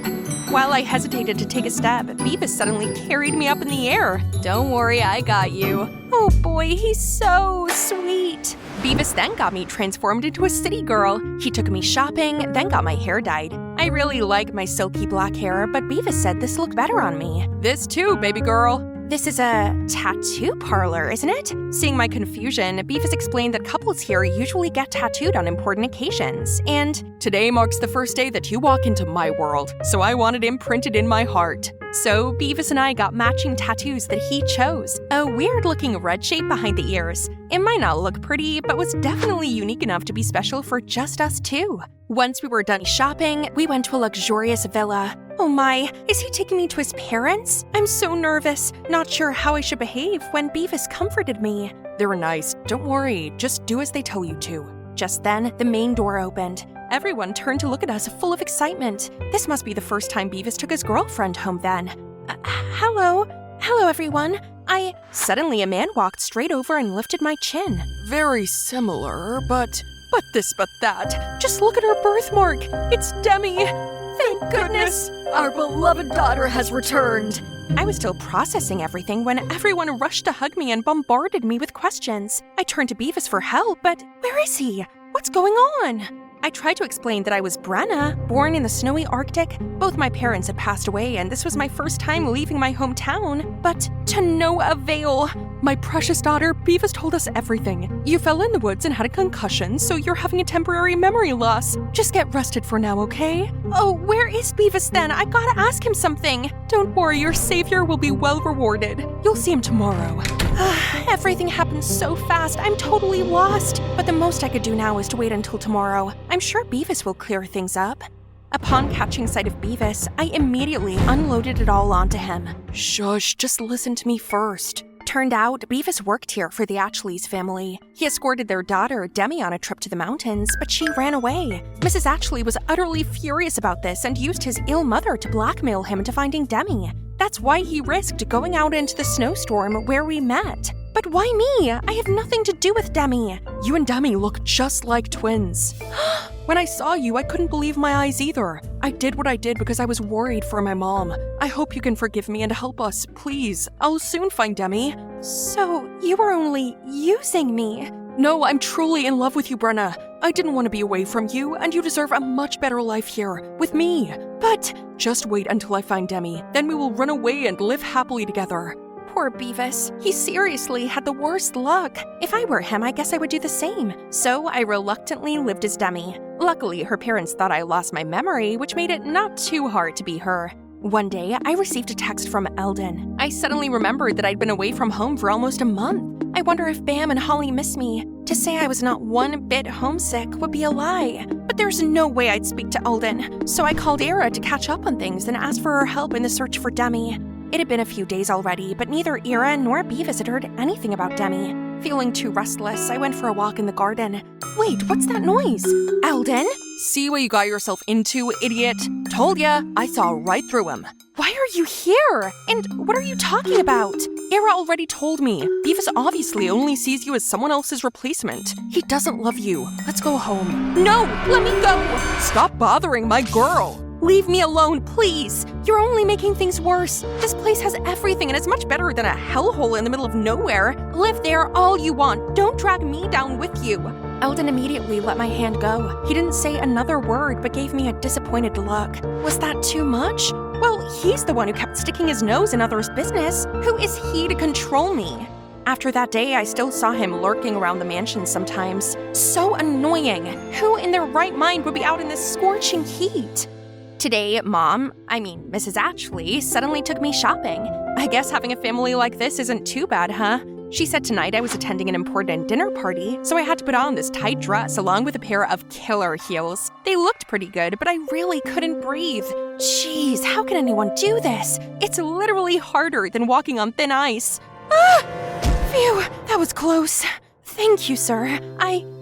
While I hesitated to take a step, Beavis suddenly carried me up in the air. Don't worry, I got you. Oh boy, he's so sweet. Beavis then got me transformed into a city girl. He took me shopping, then got my hair dyed. I really like my silky black hair, but Beavis said this looked better on me. This too, baby girl. This is a tattoo parlor, isn't it? Seeing my confusion, Beavis explained that couples here usually get tattooed on important occasions, and today marks the first day that you walk into my world, so I want it imprinted in my heart. So Beavis and I got matching tattoos that he chose. A weird-looking red shape behind the ears. It might not look pretty, but was definitely unique enough to be special for just us two. Once we were done shopping, we went to a luxurious villa. Oh my, is he taking me to his parents? I'm so nervous, not sure how I should behave when Beavis comforted me. They were nice. Don't worry, just do as they tell you to. Just then, the main door opened. Everyone turned to look at us full of excitement. This must be the first time Beavis took his girlfriend home then. Hello everyone. Suddenly a man walked straight over and lifted my chin. Very similar, but this, but that. Just look at her birthmark. It's Demi. Thank goodness, our beloved daughter has returned. I was still processing everything when everyone rushed to hug me and bombarded me with questions. I turned to Beavis for help, but where is he? What's going on? I tried to explain that I was Brenna, born in the snowy Arctic. Both my parents had passed away, and this was my first time leaving my hometown, but to no avail. My precious daughter, Beavis told us everything. You fell in the woods and had a concussion, so you're having a temporary memory loss. Just get rested for now, okay? Oh, where is Beavis then? I gotta ask him something. Don't worry, your savior will be well rewarded. You'll see him tomorrow. Everything happened so fast, I'm totally lost. But the most I could do now is to wait until tomorrow. I'm sure Beavis will clear things up. Upon catching sight of Beavis, I immediately unloaded it all onto him. Shush, just listen to me first. Turned out, Beavis worked here for the Atchleys family. He escorted their daughter, Demi, on a trip to the mountains, but she ran away. Mrs. Atchley was utterly furious about this and used his ill mother to blackmail him into finding Demi. That's why he risked going out into the snowstorm where we met. But why me? I have nothing to do with Demi. You and Demi look just like twins. When I saw you, I couldn't believe my eyes either. I did what I did because I was worried for my mom. I hope you can forgive me and help us, please. I'll soon find Demi. So, you were only using me? No, I'm truly in love with you, Brenna. I didn't want to be away from you, and you deserve a much better life here, with me. But just wait until I find Demi. Then we will run away and live happily together. Poor Beavis. He seriously had the worst luck. If I were him, I guess I would do the same. So I reluctantly lived as Demi. Luckily, her parents thought I lost my memory, which made it not too hard to be her. One day, I received a text from Eldon. I suddenly remembered that I'd been away from home for almost a month. I wonder if Bam and Holly miss me. To say I was not one bit homesick would be a lie. But there's no way I'd speak to Eldon. So I called Era to catch up on things and asked for her help in the search for Demi. It had been a few days already, but neither Era nor Beavis had heard anything about Demi. Feeling too restless, I went for a walk in the garden. Wait, what's that noise? Eldon? See what you got yourself into, idiot? Told ya, I saw right through him. Why are you here? And what are you talking about? Era already told me. Beavis obviously only sees you as someone else's replacement. He doesn't love you. Let's go home. No, let me go! Stop bothering my girl! Leave me alone, please! You're only making things worse. This place has everything and it's much better than a hellhole in the middle of nowhere. Live there all you want. Don't drag me down with you. Eldon immediately let my hand go. He didn't say another word but gave me a disappointed look. Was that too much? Well, he's the one who kept sticking his nose in others' business. Who is he to control me? After that day, I still saw him lurking around the mansion sometimes. So annoying. Who in their right mind would be out in this scorching heat? Today, Mrs. Atchley, suddenly took me shopping. I guess having a family like this isn't too bad, huh? She said tonight I was attending an important dinner party, so I had to put on this tight dress along with a pair of killer heels. They looked pretty good, but I really couldn't breathe. Jeez, how can anyone do this? It's literally harder than walking on thin ice. Phew, that was close. Thank you, sir.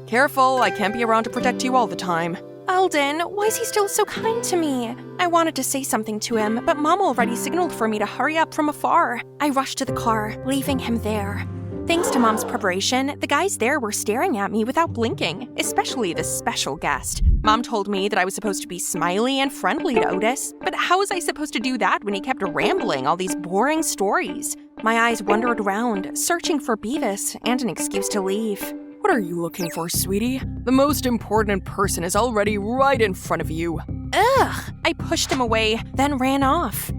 Careful, I can't be around to protect you all the time. Eldon, why is he still so kind to me? I wanted to say something to him, but Mom already signaled for me to hurry up from afar. I rushed to the car, leaving him there. Thanks to Mom's preparation, the guys there were staring at me without blinking, especially this special guest. Mom told me that I was supposed to be smiley and friendly to Otis, but how was I supposed to do that when he kept rambling all these boring stories? My eyes wandered around, searching for Beavis and an excuse to leave. What are you looking for, sweetie? The most important person is already right in front of you. Ugh! I pushed him away, then ran off.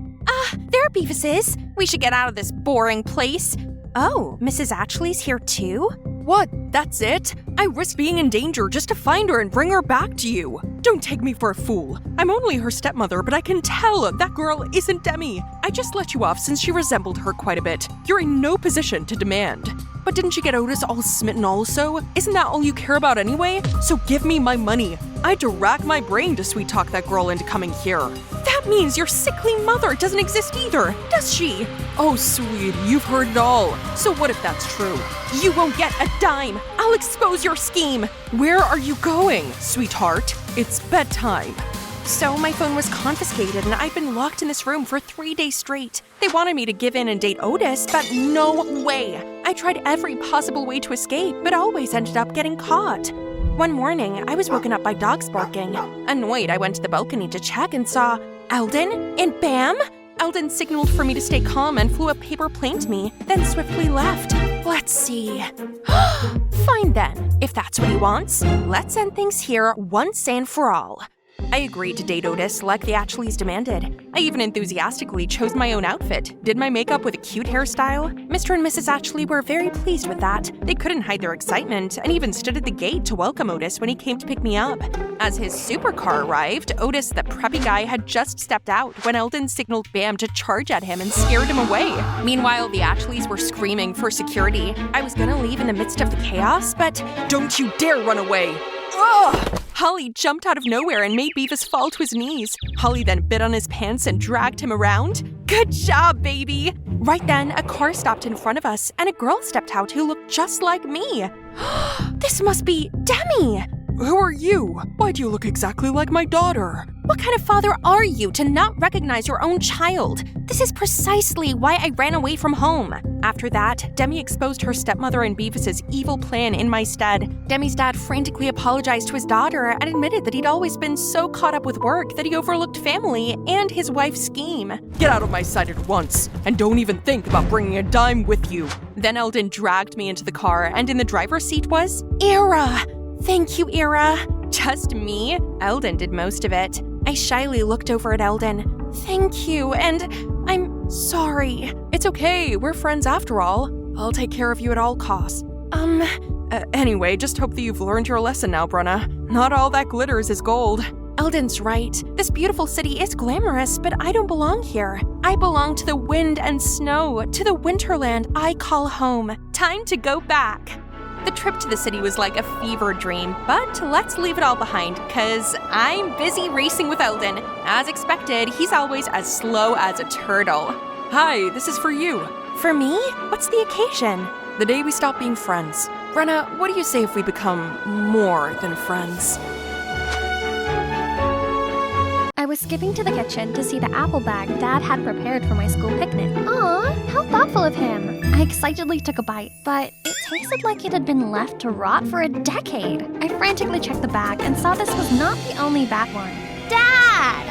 There Beavis is. We should get out of this boring place. Oh, Mrs. Atchley's here too? What? That's it? I risk being in danger just to find her and bring her back to you. Don't take me for a fool. I'm only her stepmother, but I can tell that girl isn't Demi. I just let you off since she resembled her quite a bit. You're in no position to demand. But didn't you get Otis all smitten also? Isn't that all you care about anyway? So give me my money. I had to rack my brain to sweet-talk that girl into coming here. That means your sickly mother doesn't exist either, does she? Oh, sweet, you've heard it all. So what if that's true? You won't get a dime. I'll expose your scheme. Where are you going, sweetheart? It's bedtime. So my phone was confiscated and I've been locked in this room for 3 days straight. They wanted me to give in and date Otis, but no way. I tried every possible way to escape, but always ended up getting caught. One morning, I was woken up by dogs barking. Annoyed, I went to the balcony to check and saw Eldon and Bam. Eldon signaled for me to stay calm and flew a paper plane to me, then swiftly left. Let's see. Fine then, if that's what he wants. Let's end things here once and for all. I agreed to date Otis like the Ashleys demanded. I even enthusiastically chose my own outfit, did my makeup with a cute hairstyle. Mr. and Mrs. Ashley were very pleased with that. They couldn't hide their excitement and even stood at the gate to welcome Otis when he came to pick me up. As his supercar arrived, Otis, the preppy guy, had just stepped out when Eldon signaled Bam to charge at him and scared him away. Meanwhile, the Ashleys were screaming for security. I was gonna leave in the midst of the chaos, but don't you dare run away! Ugh! Holly jumped out of nowhere and made Beavis fall to his knees. Holly then bit on his pants and dragged him around. Good job, baby! Right then, a car stopped in front of us, and a girl stepped out who looked just like me. This must be Demi! Who are you? Why do you look exactly like my daughter? What kind of father are you to not recognize your own child? This is precisely why I ran away from home. After that, Demi exposed her stepmother and Beavis's evil plan in my stead. Demi's dad frantically apologized to his daughter and admitted that he'd always been so caught up with work that he overlooked family and his wife's scheme. Get out of my sight at once, and don't even think about bringing a dime with you. Then Eldon dragged me into the car, and in the driver's seat was Ira! Thank you, Ira. just me. Eldon did most of it. I shyly looked over at Eldon. Thank you, and I'm sorry. It's okay, we're friends after all. I'll take care of you at all costs. Anyway, just hope that you've learned your lesson now, Brenna. Not all that glitters is gold. Eldon's right. This beautiful city is glamorous, but I don't belong here. I belong to the wind and snow, to the winterland I call home. Time to go back. The trip to the city was like a fever dream, but let's leave it all behind, cause I'm busy racing with Eldon. As expected, he's always as slow as a turtle. Hi, this is for you. For me? What's the occasion? The day we stop being friends. Brenna, what do you say if we become more than friends? I was skipping to the kitchen to see the apple bag Dad had prepared for my school picnic. Aw, how thoughtful of him. I excitedly took a bite, but it tasted like it had been left to rot for a decade. I frantically checked the bag and saw this was not the only bad one. Dad!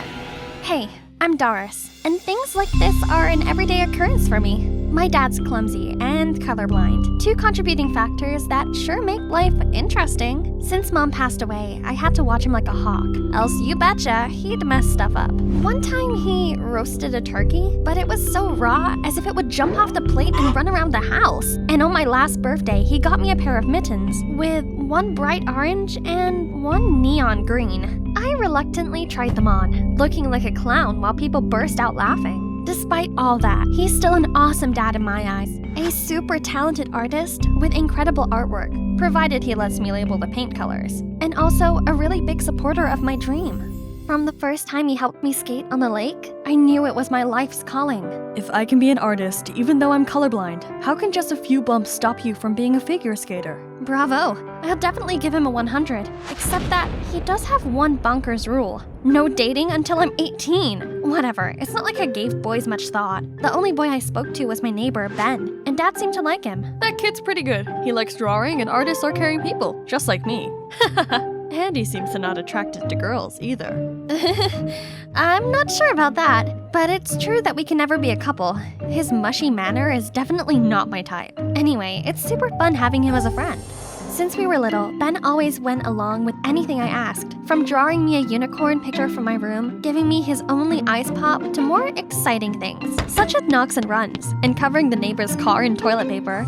Hey, I'm Doris, and things like this are an everyday occurrence for me. My dad's clumsy and colorblind, two contributing factors that sure make life interesting. Since Mom passed away, I had to watch him like a hawk, else you betcha he'd mess stuff up. One time he roasted a turkey, but it was so raw as if it would jump off the plate and run around the house. And on my last birthday, he got me a pair of mittens with one bright orange and one neon green. I reluctantly tried them on, looking like a clown while people burst out laughing. Despite all that, he's still an awesome dad in my eyes. A super talented artist with incredible artwork, provided he lets me label the paint colors. And also a really big supporter of my dream. From the first time he helped me skate on the lake, I knew it was my life's calling. If I can be an artist, even though I'm colorblind, how can just a few bumps stop you from being a figure skater? Bravo. I'll definitely give him a 100. Except that he does have one bonkers rule. No dating until I'm 18. Whatever, it's not like I gave boys much thought. The only boy I spoke to was my neighbor, Ben, and Dad seemed to like him. That kid's pretty good. He likes drawing, and artists are caring people, just like me. And he seems to not attracted to girls either. I'm not sure about that, but it's true that we can never be a couple. His mushy manner is definitely not my type. Anyway, it's super fun having him as a friend. Since we were little, Ben always went along with anything I asked, from drawing me a unicorn picture from my room, giving me his only ice pop, to more exciting things, such as knocks and runs, and covering the neighbor's car in toilet paper.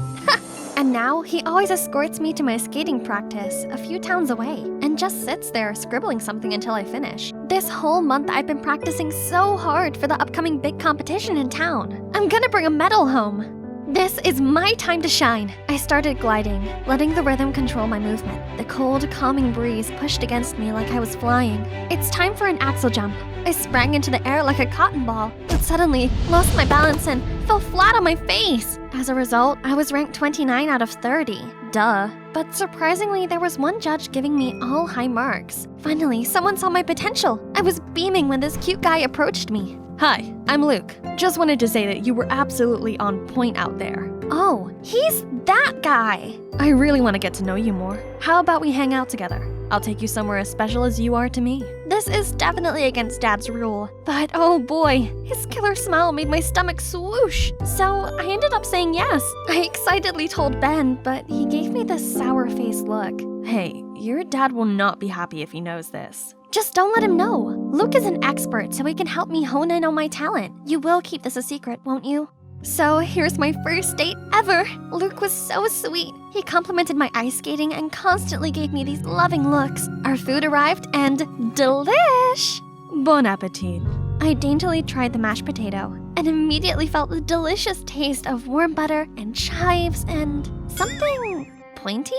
And now, he always escorts me to my skating practice a few towns away, and just sits there scribbling something until I finish. This whole month I've been practicing so hard for the upcoming big competition in town. I'm gonna bring a medal home. This is my time to shine. I started gliding, letting the rhythm control my movement. The cold, calming breeze pushed against me like I was flying. It's time for an axel jump. I sprang into the air like a cotton ball, but suddenly lost my balance and fell flat on my face. As a result, I was ranked 29 out of 30. Duh. But surprisingly, there was one judge giving me all high marks. Finally, someone saw my potential. I was beaming when this cute guy approached me. Hi, I'm Luke. Just wanted to say that you were absolutely on point out there. Oh, he's that guy. I really want to get to know you more. How about we hang out together? I'll take you somewhere as special as you are to me. This is definitely against Dad's rule, but oh boy, his killer smile made my stomach swoosh. So I ended up saying yes. I excitedly told Ben, but he gave me this sour-faced look. Hey, your dad will not be happy if he knows this. Just don't let him know. Luke is an expert, so he can help me hone in on my talent. You will keep this a secret, won't you? So here's my first date ever. Luke was so sweet. He complimented my ice skating and constantly gave me these loving looks. Our food arrived and delish! Bon appetit. I daintily tried the mashed potato and immediately felt the delicious taste of warm butter and chives and something pointy?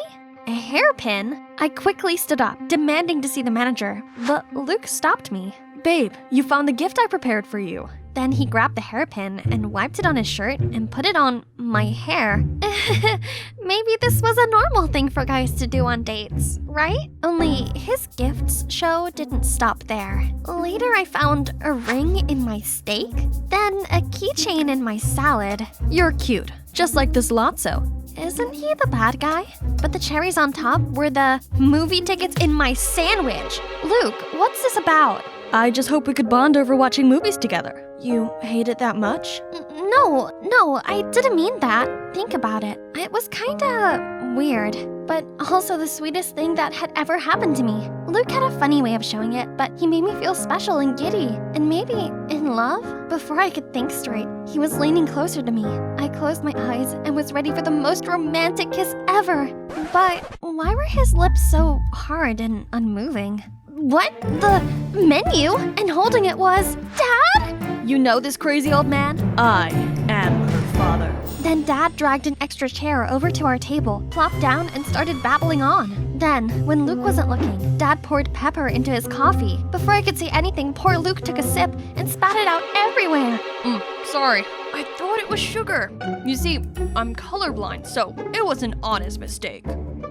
A hairpin? I quickly stood up, demanding to see the manager, but Luke stopped me. Babe, you found the gift I prepared for you. Then he grabbed the hairpin and wiped it on his shirt and put it on my hair. Maybe this was a normal thing for guys to do on dates, right? Only his gifts show didn't stop there. Later I found a ring in my steak, then a keychain in my salad. You're cute, just like this Lotso. Isn't he the bad guy? But the cherries on top were the movie tickets in my sandwich. Luke, what's this about? I just hope we could bond over watching movies together. You hate it that much? No, I didn't mean that. Think about it. It was kinda weird, but also the sweetest thing that had ever happened to me. Luke had a funny way of showing it, but he made me feel special and giddy, and maybe in love? Before I could think straight, he was leaning closer to me. I closed my eyes and was ready for the most romantic kiss ever. But why were his lips so hard and unmoving? What? The menu? And holding it was Dad? You know this crazy old man? I am her father. Then Dad dragged an extra chair over to our table, plopped down, and started babbling on. Then, when Luke wasn't looking, Dad poured pepper into his coffee. Before I could say anything, poor Luke took a sip and spat it out everywhere. Sorry, I thought it was sugar. You see, I'm colorblind, so it was an honest mistake.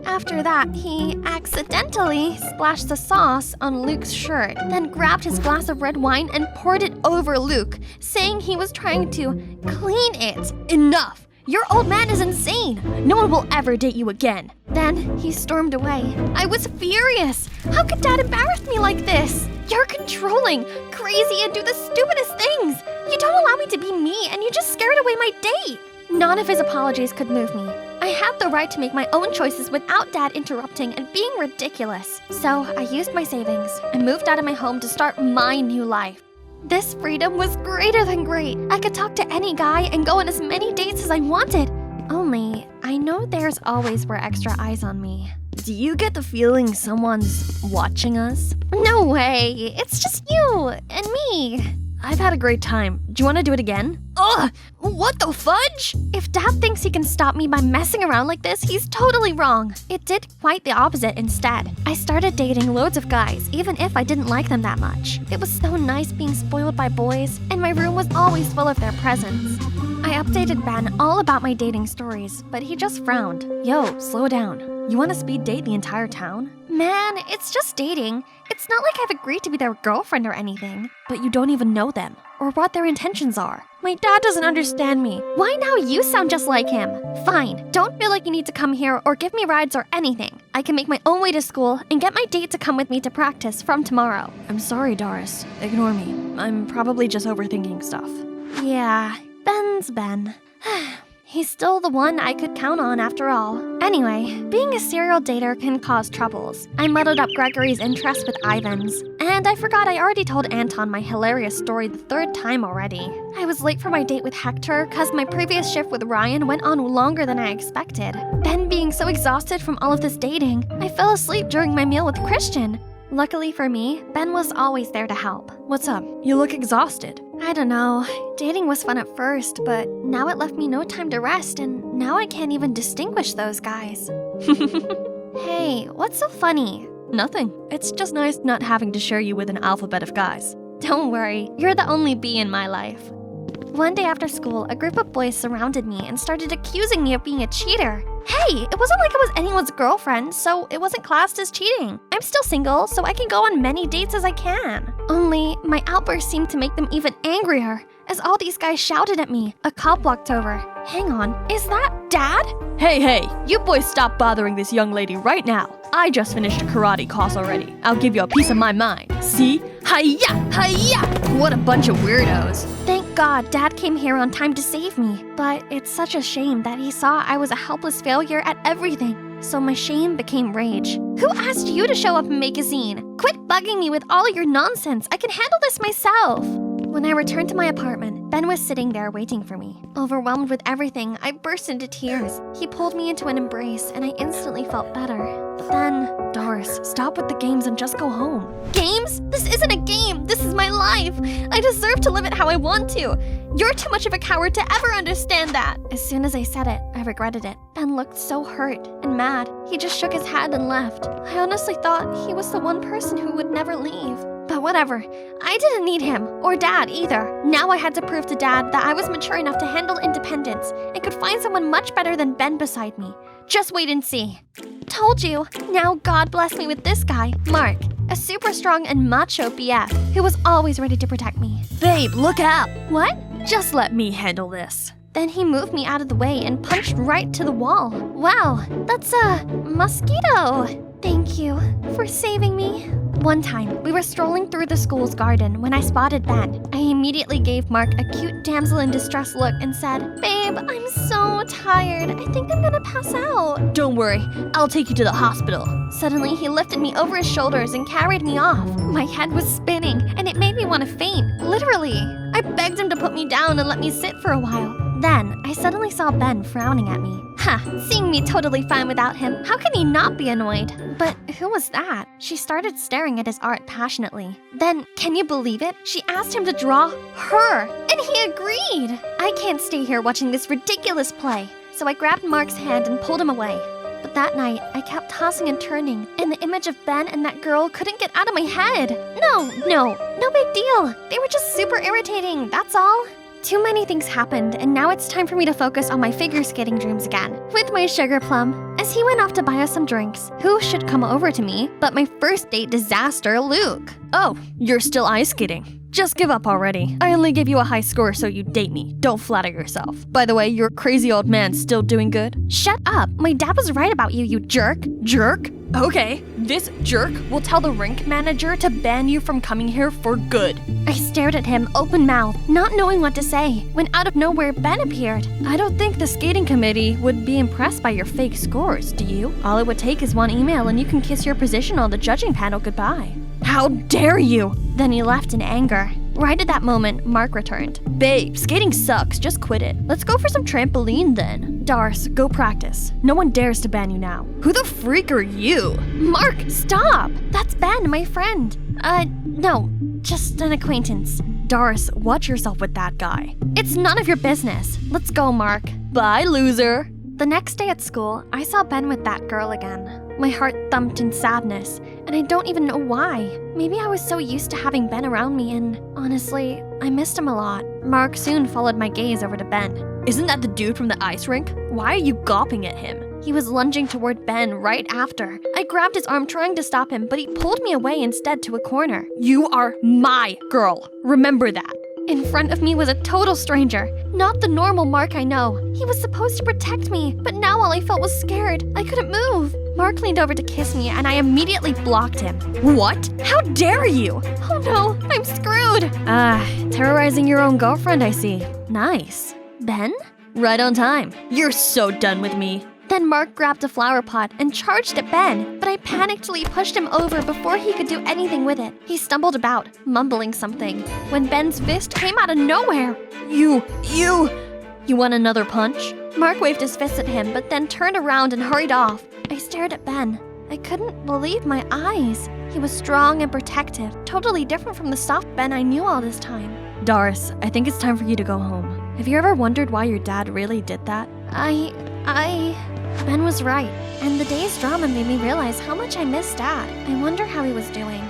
After that, he accidentally splashed the sauce on Luke's shirt, then grabbed his glass of red wine and poured it over Luke, saying he was trying to clean it. Enough! Your old man is insane! No one will ever date you again. Then he stormed away. I was furious. How could Dad embarrass me like this? You're controlling, crazy, and do the stupidest things. You don't allow me to be me, and you just scared away my date. None of his apologies could move me. I had the right to make my own choices without Dad interrupting and being ridiculous. So I used my savings and moved out of my home to start my new life. This freedom was greater than great. I could talk to any guy and go on as many dates as I wanted. Only, I know there's always were extra eyes on me. Do you get the feeling someone's watching us? No way! It's just you and me. I've had a great time. Do you want to do it again? Ugh! What the fudge? If Dad thinks he can stop me by messing around like this, he's totally wrong. It did quite the opposite instead. I started dating loads of guys, even if I didn't like them that much. It was so nice being spoiled by boys, and my room was always full of their presents. I updated Ben all about my dating stories, but he just frowned. Yo, slow down. You want to speed date the entire town? Man, it's just dating. It's not like I've agreed to be their girlfriend or anything. But you don't even know them, or what their intentions are. My dad doesn't understand me. Why now you sound just like him? Fine, don't feel like you need to come here or give me rides or anything. I can make my own way to school and get my date to come with me to practice from tomorrow. I'm sorry, Doris. Ignore me. I'm probably just overthinking stuff. Yeah, Ben's Ben. He's still the one I could count on after all. Anyway, being a serial dater can cause troubles. I muddled up Gregory's interest with Ivan's. And I forgot I already told Anton my hilarious story the third time already. I was late for my date with Hector because my previous shift with Ryan went on longer than I expected. Then being so exhausted from all of this dating, I fell asleep during my meal with Christian. Luckily for me, Ben was always there to help. What's up? You look exhausted. I don't know. Dating was fun at first, but now it left me no time to rest, and now I can't even distinguish those guys. Hey, what's so funny? Nothing. It's just nice not having to share you with an alphabet of guys. Don't worry, you're the only bee in my life. One day after school, a group of boys surrounded me and started accusing me of being a cheater. Hey, it wasn't like I was anyone's girlfriend, so it wasn't classed as cheating. I I'm still single, so I can go on many dates as I can. Only, my outburst seemed to make them even angrier, as all these guys shouted at me. A cop walked over. Hang on, is that Dad? Hey, you boys stop bothering this young lady right now. I just finished a karate class already. I'll give you a piece of my mind. See? Hi-ya! Hi-ya! What a bunch of weirdos. Thank God Dad came here on time to save me. But it's such a shame that he saw I was a helpless failure at everything. So my shame became rage. Who asked you to show up and make a scene? Quit bugging me with all your nonsense. I can handle this myself. When I returned to my apartment, Ben was sitting there waiting for me. Overwhelmed with everything, I burst into tears. He pulled me into an embrace, and I instantly felt better. But then, Doris, stop with the games and just go home. Games? This isn't a game. This is my life. I deserve to live it how I want to. You're too much of a coward to ever understand that. As soon as I said it, I regretted it. Ben looked so hurt and mad. He just shook his head and left. I honestly thought he was the one person who would never leave. But whatever, I didn't need him, or Dad either. Now I had to prove to Dad that I was mature enough to handle independence and could find someone much better than Ben beside me. Just wait and see. Told you. Now God bless me with this guy, Mark, a super strong and macho BF who was always ready to protect me. Babe, look out. What? Just let me handle this. Then he moved me out of the way and punched right to the wall. Wow, that's a mosquito. Thank you for saving me. One time, we were strolling through the school's garden when I spotted Ben. I immediately gave Mark a cute damsel in distress look and said, Babe, I'm so tired. I think I'm gonna pass out. Don't worry, I'll take you to the hospital. Suddenly, he lifted me over his shoulders and carried me off. My head was spinning, and it made me want to faint, literally. I begged him to put me down and let me sit for a while. Then, I suddenly saw Ben frowning at me. Seeing me totally fine without him, how can he not be annoyed? But who was that? She started staring at his art passionately. Then, can you believe it? She asked him to draw her, and he agreed! I can't stay here watching this ridiculous play, so I grabbed Mark's hand and pulled him away. But that night, I kept tossing and turning, and the image of Ben and that girl couldn't get out of my head. No big deal. They were just super irritating, that's all. Too many things happened, and now it's time for me to focus on my figure skating dreams again, with my sugar plum. As he went off to buy us some drinks, who should come over to me but my first date disaster, Luke? Oh, you're still ice skating. Just give up already. I only gave you a high score so you date me. Don't flatter yourself. By the way, your crazy old man's still doing good? Shut up. My dad was right about you, you jerk. Jerk? Okay, this jerk will tell the rink manager to ban you from coming here for good. I stared at him open-mouthed, not knowing what to say, when out of nowhere Ben appeared. I don't think the skating committee would be impressed by your fake scores, do you? All it would take is one email and you can kiss your position on the judging panel goodbye. How dare you! Then he left in anger. Right at that moment, Mark returned. Babe, skating sucks. Just quit it. Let's go for some trampoline then. Doris, go practice. No one dares to ban you now. Who the freak are you? Mark, stop! That's Ben, my friend. No, just an acquaintance. Doris, watch yourself with that guy. It's none of your business. Let's go, Mark. Bye, loser. The next day at school, I saw Ben with that girl again. My heart thumped in sadness, and I don't even know why. Maybe I was so used to having Ben around me, and honestly, I missed him a lot. Mark soon followed my gaze over to Ben. Isn't that the dude from the ice rink? Why are you gawping at him? He was lunging toward Ben right after. I grabbed his arm trying to stop him, but he pulled me away instead to a corner. You are my girl. Remember that. In front of me was a total stranger, not the normal Mark I know. He was supposed to protect me, but now all I felt was scared. I couldn't move. Mark leaned over to kiss me, and I immediately blocked him. What? How dare you? Oh no, I'm screwed. Terrorizing your own girlfriend, I see. Nice. Ben? Right on time. You're so done with me. Then Mark grabbed a flower pot and charged at Ben, but I panickedly pushed him over before he could do anything with it. He stumbled about, mumbling something, when Ben's fist came out of nowhere. You want another punch? Mark waved his fist at him, but then turned around and hurried off. I stared at Ben. I couldn't believe my eyes. He was strong and protective, totally different from the soft Ben I knew all this time. Doris, I think it's time for you to go home. Have you ever wondered why your dad really did that? Ben was right, and the day's drama made me realize how much I missed Dad. I wonder how he was doing.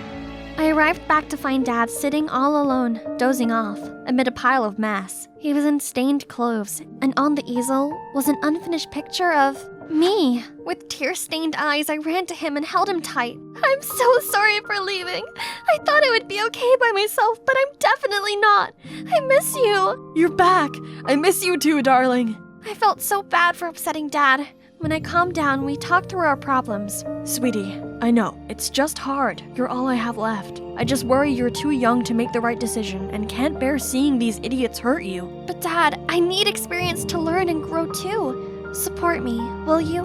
I arrived back to find Dad sitting all alone, dozing off, amid a pile of mess. He was in stained clothes, and on the easel was an unfinished picture of Me. With tear-stained eyes, I ran to him and held him tight. I'm so sorry for leaving. I thought I would be okay by myself, but I'm definitely not. I miss you. You're back. I miss you too, darling. I felt so bad for upsetting Dad. When I calmed down, we talked through our problems. Sweetie, I know, it's just hard. You're all I have left. I just worry you're too young to make the right decision and can't bear seeing these idiots hurt you. But Dad, I need experience to learn and grow too. Support me, will you?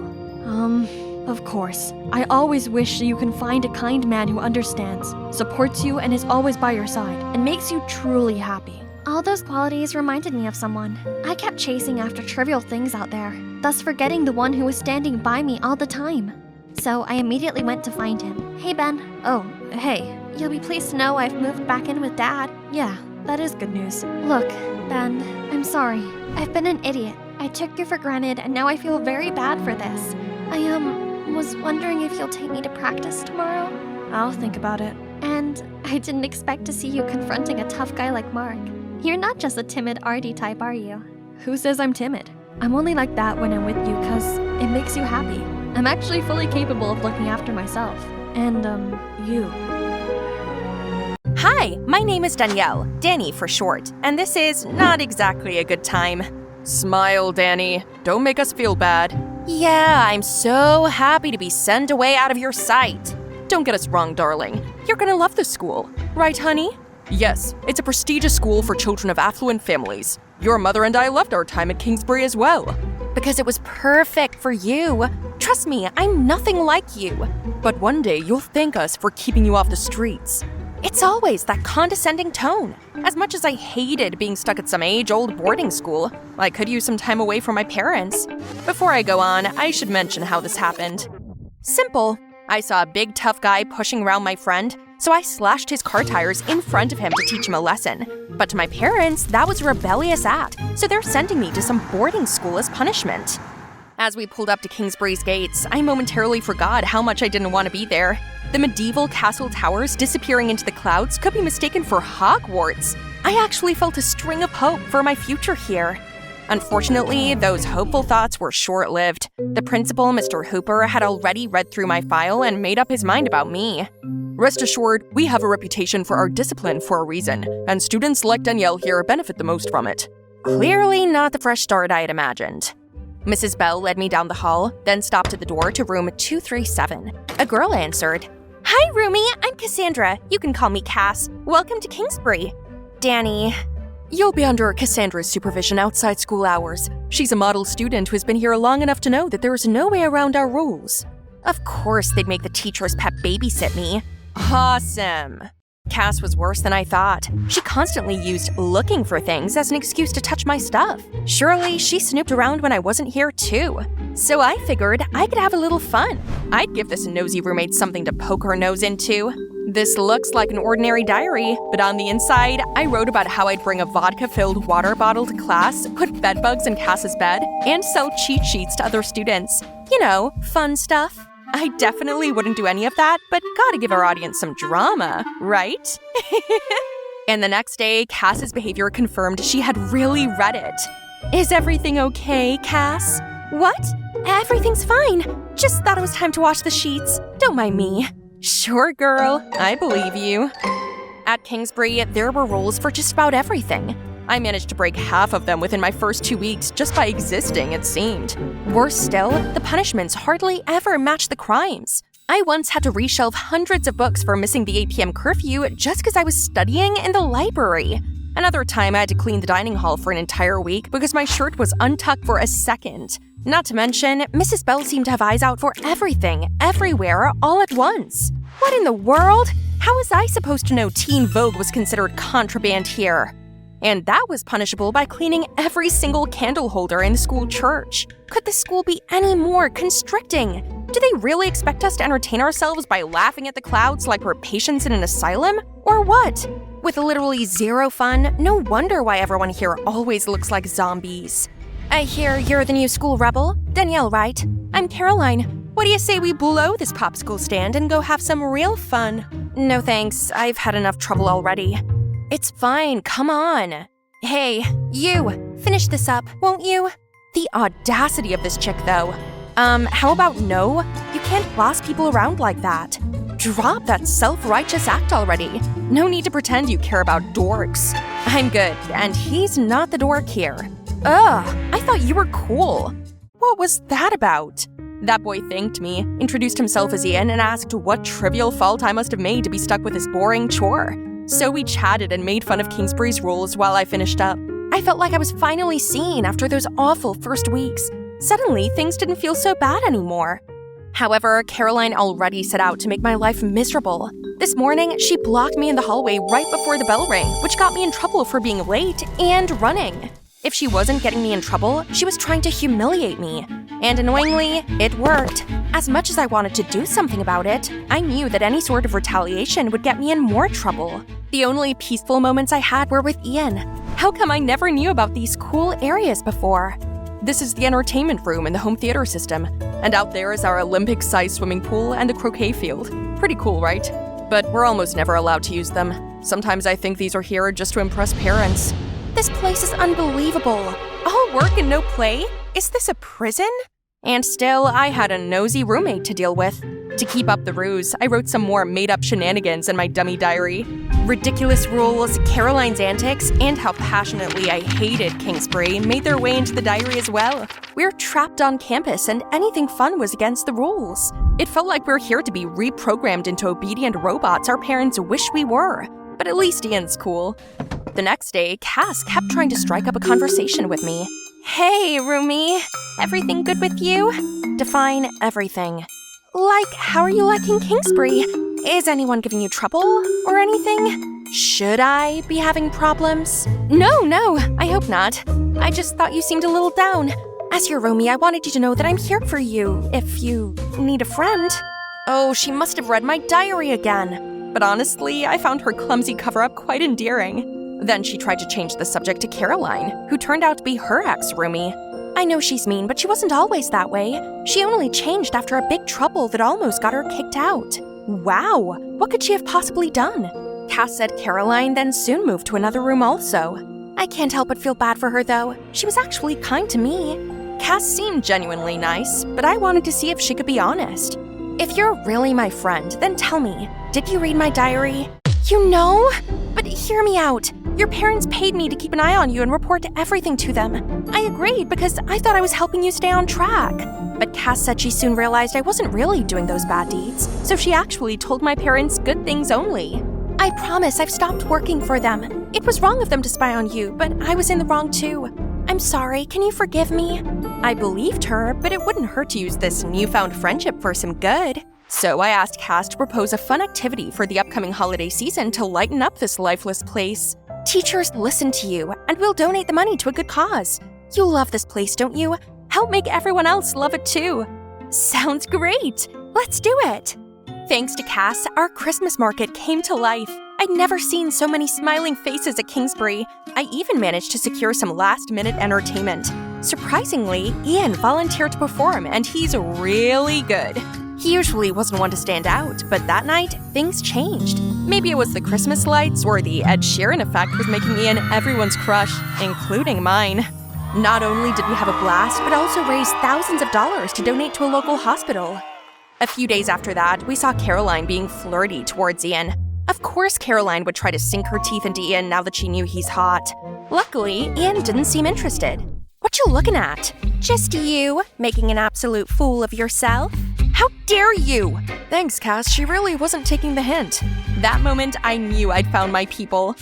Of course. I always wish you can find a kind man who understands, supports you, and is always by your side, and makes you truly happy. All those qualities reminded me of someone. I kept chasing after trivial things out there, thus forgetting the one who was standing by me all the time. So I immediately went to find him. Hey, Ben. Oh, hey. You'll be pleased to know I've moved back in with Dad. Yeah, that is good news. Look, Ben, I'm sorry. I've been an idiot. I took you for granted, and now I feel very bad for this. I, was wondering if you'll take me to practice tomorrow? I'll think about it. And I didn't expect to see you confronting a tough guy like Mark. You're not just a timid arty type, are you? Who says I'm timid? I'm only like that when I'm with you because it makes you happy. I'm actually fully capable of looking after myself. And, you. Hi, my name is Danielle, Danny for short, and this is not exactly a good time. Smile, Danny. Don't make us feel bad. Yeah, I'm so happy to be sent away out of your sight. Don't get us wrong, darling. You're gonna love this school. Right, honey? Yes, it's a prestigious school for children of affluent families. Your mother and I loved our time at Kingsbury as well. Because it was perfect for you. Trust me, I'm nothing like you. But one day you'll thank us for keeping you off the streets. It's always that condescending tone. As much as I hated being stuck at some age-old boarding school, I could use some time away from my parents. Before I go on, I should mention how this happened. Simple. I saw a big tough guy pushing around my friend, so I slashed his car tires in front of him to teach him a lesson. But to my parents, that was a rebellious act, so they're sending me to some boarding school as punishment. As we pulled up to Kingsbury's gates, I momentarily forgot how much I didn't want to be there. The medieval castle towers disappearing into the clouds could be mistaken for Hogwarts. I actually felt a string of hope for my future here. Unfortunately, those hopeful thoughts were short-lived. The principal, Mr. Hooper, had already read through my file and made up his mind about me. Rest assured, we have a reputation for our discipline for a reason, and students like Danielle here benefit the most from it. Clearly not the fresh start I had imagined. Mrs. Bell led me down the hall, then stopped at the door to room 237. A girl answered. Hi, roomie. I'm Cassandra. You can call me Cass. Welcome to Kingsbury. Danny. You'll be under Cassandra's supervision outside school hours. She's a model student who's been here long enough to know that there is no way around our rules. Of course they'd make the teacher's pet babysit me. Awesome. Cass was worse than I thought. She constantly used looking for things as an excuse to touch my stuff. Surely she snooped around when I wasn't here too. So I figured I could have a little fun. I'd give this nosy roommate something to poke her nose into. This looks like an ordinary diary, but on the inside, I wrote about how I'd bring a vodka-filled water bottle to class, put bedbugs in Cass's bed, and sell cheat sheets to other students. You know, fun stuff. I definitely wouldn't do any of that, but gotta give our audience some drama, right? And the next day, Cass's behavior confirmed she had really read it. Is everything okay, Cass? What? Everything's fine. Just thought it was time to wash the sheets. Don't mind me. Sure, girl. I believe you. At Kingsbury, there were rules for just about everything. I managed to break half of them within my first 2 weeks just by existing, it seemed. Worse still, the punishments hardly ever matched the crimes. I once had to reshelve hundreds of books for missing the 8 p.m. curfew just because I was studying in the library. Another time, I had to clean the dining hall for an entire week because my shirt was untucked for a second. Not to mention, Mrs. Bell seemed to have eyes out for everything, everywhere, all at once. What in the world? How was I supposed to know Teen Vogue was considered contraband here? And that was punishable by cleaning every single candle holder in the school church. Could the school be any more constricting? Do they really expect us to entertain ourselves by laughing at the clouds like we're patients in an asylum? Or what? With literally zero fun, no wonder why everyone here always looks like zombies. I hear you're the new school rebel. Danielle, right? I'm Caroline. What do you say we blow this popsicle stand and go have some real fun? No thanks, I've had enough trouble already. It's fine, come on. Hey, you, finish this up, won't you? The audacity of this chick, though. How about no? You can't boss people around like that. Drop that self-righteous act already. No need to pretend you care about dorks. I'm good, and he's not the dork here. Ugh, I thought you were cool. What was that about? That boy thanked me, introduced himself as Ian, and asked what trivial fault I must have made to be stuck with his boring chore. So we chatted and made fun of Kingsbury's rules while I finished up. I felt like I was finally seen after those awful first weeks. Suddenly, things didn't feel so bad anymore. However, Caroline already set out to make my life miserable. This morning, she blocked me in the hallway right before the bell rang, which got me in trouble for being late and running. If she wasn't getting me in trouble, she was trying to humiliate me. And annoyingly, it worked. As much as I wanted to do something about it, I knew that any sort of retaliation would get me in more trouble. The only peaceful moments I had were with Ian. How come I never knew about these cool areas before? This is the entertainment room in the home theater system, and out there is our Olympic-sized swimming pool and the croquet field. Pretty cool, right? But we're almost never allowed to use them. Sometimes I think these are here just to impress parents. This place is unbelievable. All work and no play? Is this a prison? And still, I had a nosy roommate to deal with. To keep up the ruse, I wrote some more made-up shenanigans in my dummy diary. Ridiculous rules, Caroline's antics, and how passionately I hated Kingsbury made their way into the diary as well. We were trapped on campus, and anything fun was against the rules. It felt like we were here to be reprogrammed into obedient robots our parents wish we were. But at least Ian's cool. The next day, Cass kept trying to strike up a conversation with me. Hey, roomie. Everything good with you? Define everything. Like, how are you liking Kingsbury? Is anyone giving you trouble or anything? Should I be having problems? No, I hope not. I just thought you seemed a little down. As your roomie, I wanted you to know that I'm here for you if you need a friend. Oh, she must have read my diary again. But honestly, I found her clumsy cover-up quite endearing. Then she tried to change the subject to Caroline, who turned out to be her ex-roomie. I know she's mean, but she wasn't always that way. She only changed after a big trouble that almost got her kicked out. Wow, what could she have possibly done? Cass said Caroline then soon moved to another room also. I can't help but feel bad for her though. She was actually kind to me. Cass seemed genuinely nice, but I wanted to see if she could be honest. If you're really my friend, then tell me, did you read my diary? You know? But hear me out. Your parents paid me to keep an eye on you and report everything to them. I agreed because I thought I was helping you stay on track. But Cass said she soon realized I wasn't really doing those bad deeds, so she actually told my parents good things only. I promise I've stopped working for them. It was wrong of them to spy on you, but I was in the wrong too. I'm sorry, can you forgive me? I believed her, but it wouldn't hurt to use this newfound friendship for some good. So I asked Cass to propose a fun activity for the upcoming holiday season to lighten up this lifeless place. Teachers listen to you, and we'll donate the money to a good cause. You love this place, don't you? Help make everyone else love it too. Sounds great! Let's do it! Thanks to Cass, our Christmas market came to life. I'd never seen so many smiling faces at Kingsbury. I even managed to secure some last-minute entertainment. Surprisingly, Ian volunteered to perform, and he's really good. He usually wasn't one to stand out, but that night, things changed. Maybe it was the Christmas lights or the Ed Sheeran effect was making Ian everyone's crush, including mine. Not only did we have a blast, but also raised thousands of dollars to donate to a local hospital. A few days after that, we saw Caroline being flirty towards Ian. Of course Caroline would try to sink her teeth into Ian now that she knew he's hot. Luckily, Ian didn't seem interested. What you looking at? Just you, making an absolute fool of yourself? How dare you! Thanks, Cass, she really wasn't taking the hint. That moment, I knew I'd found my people.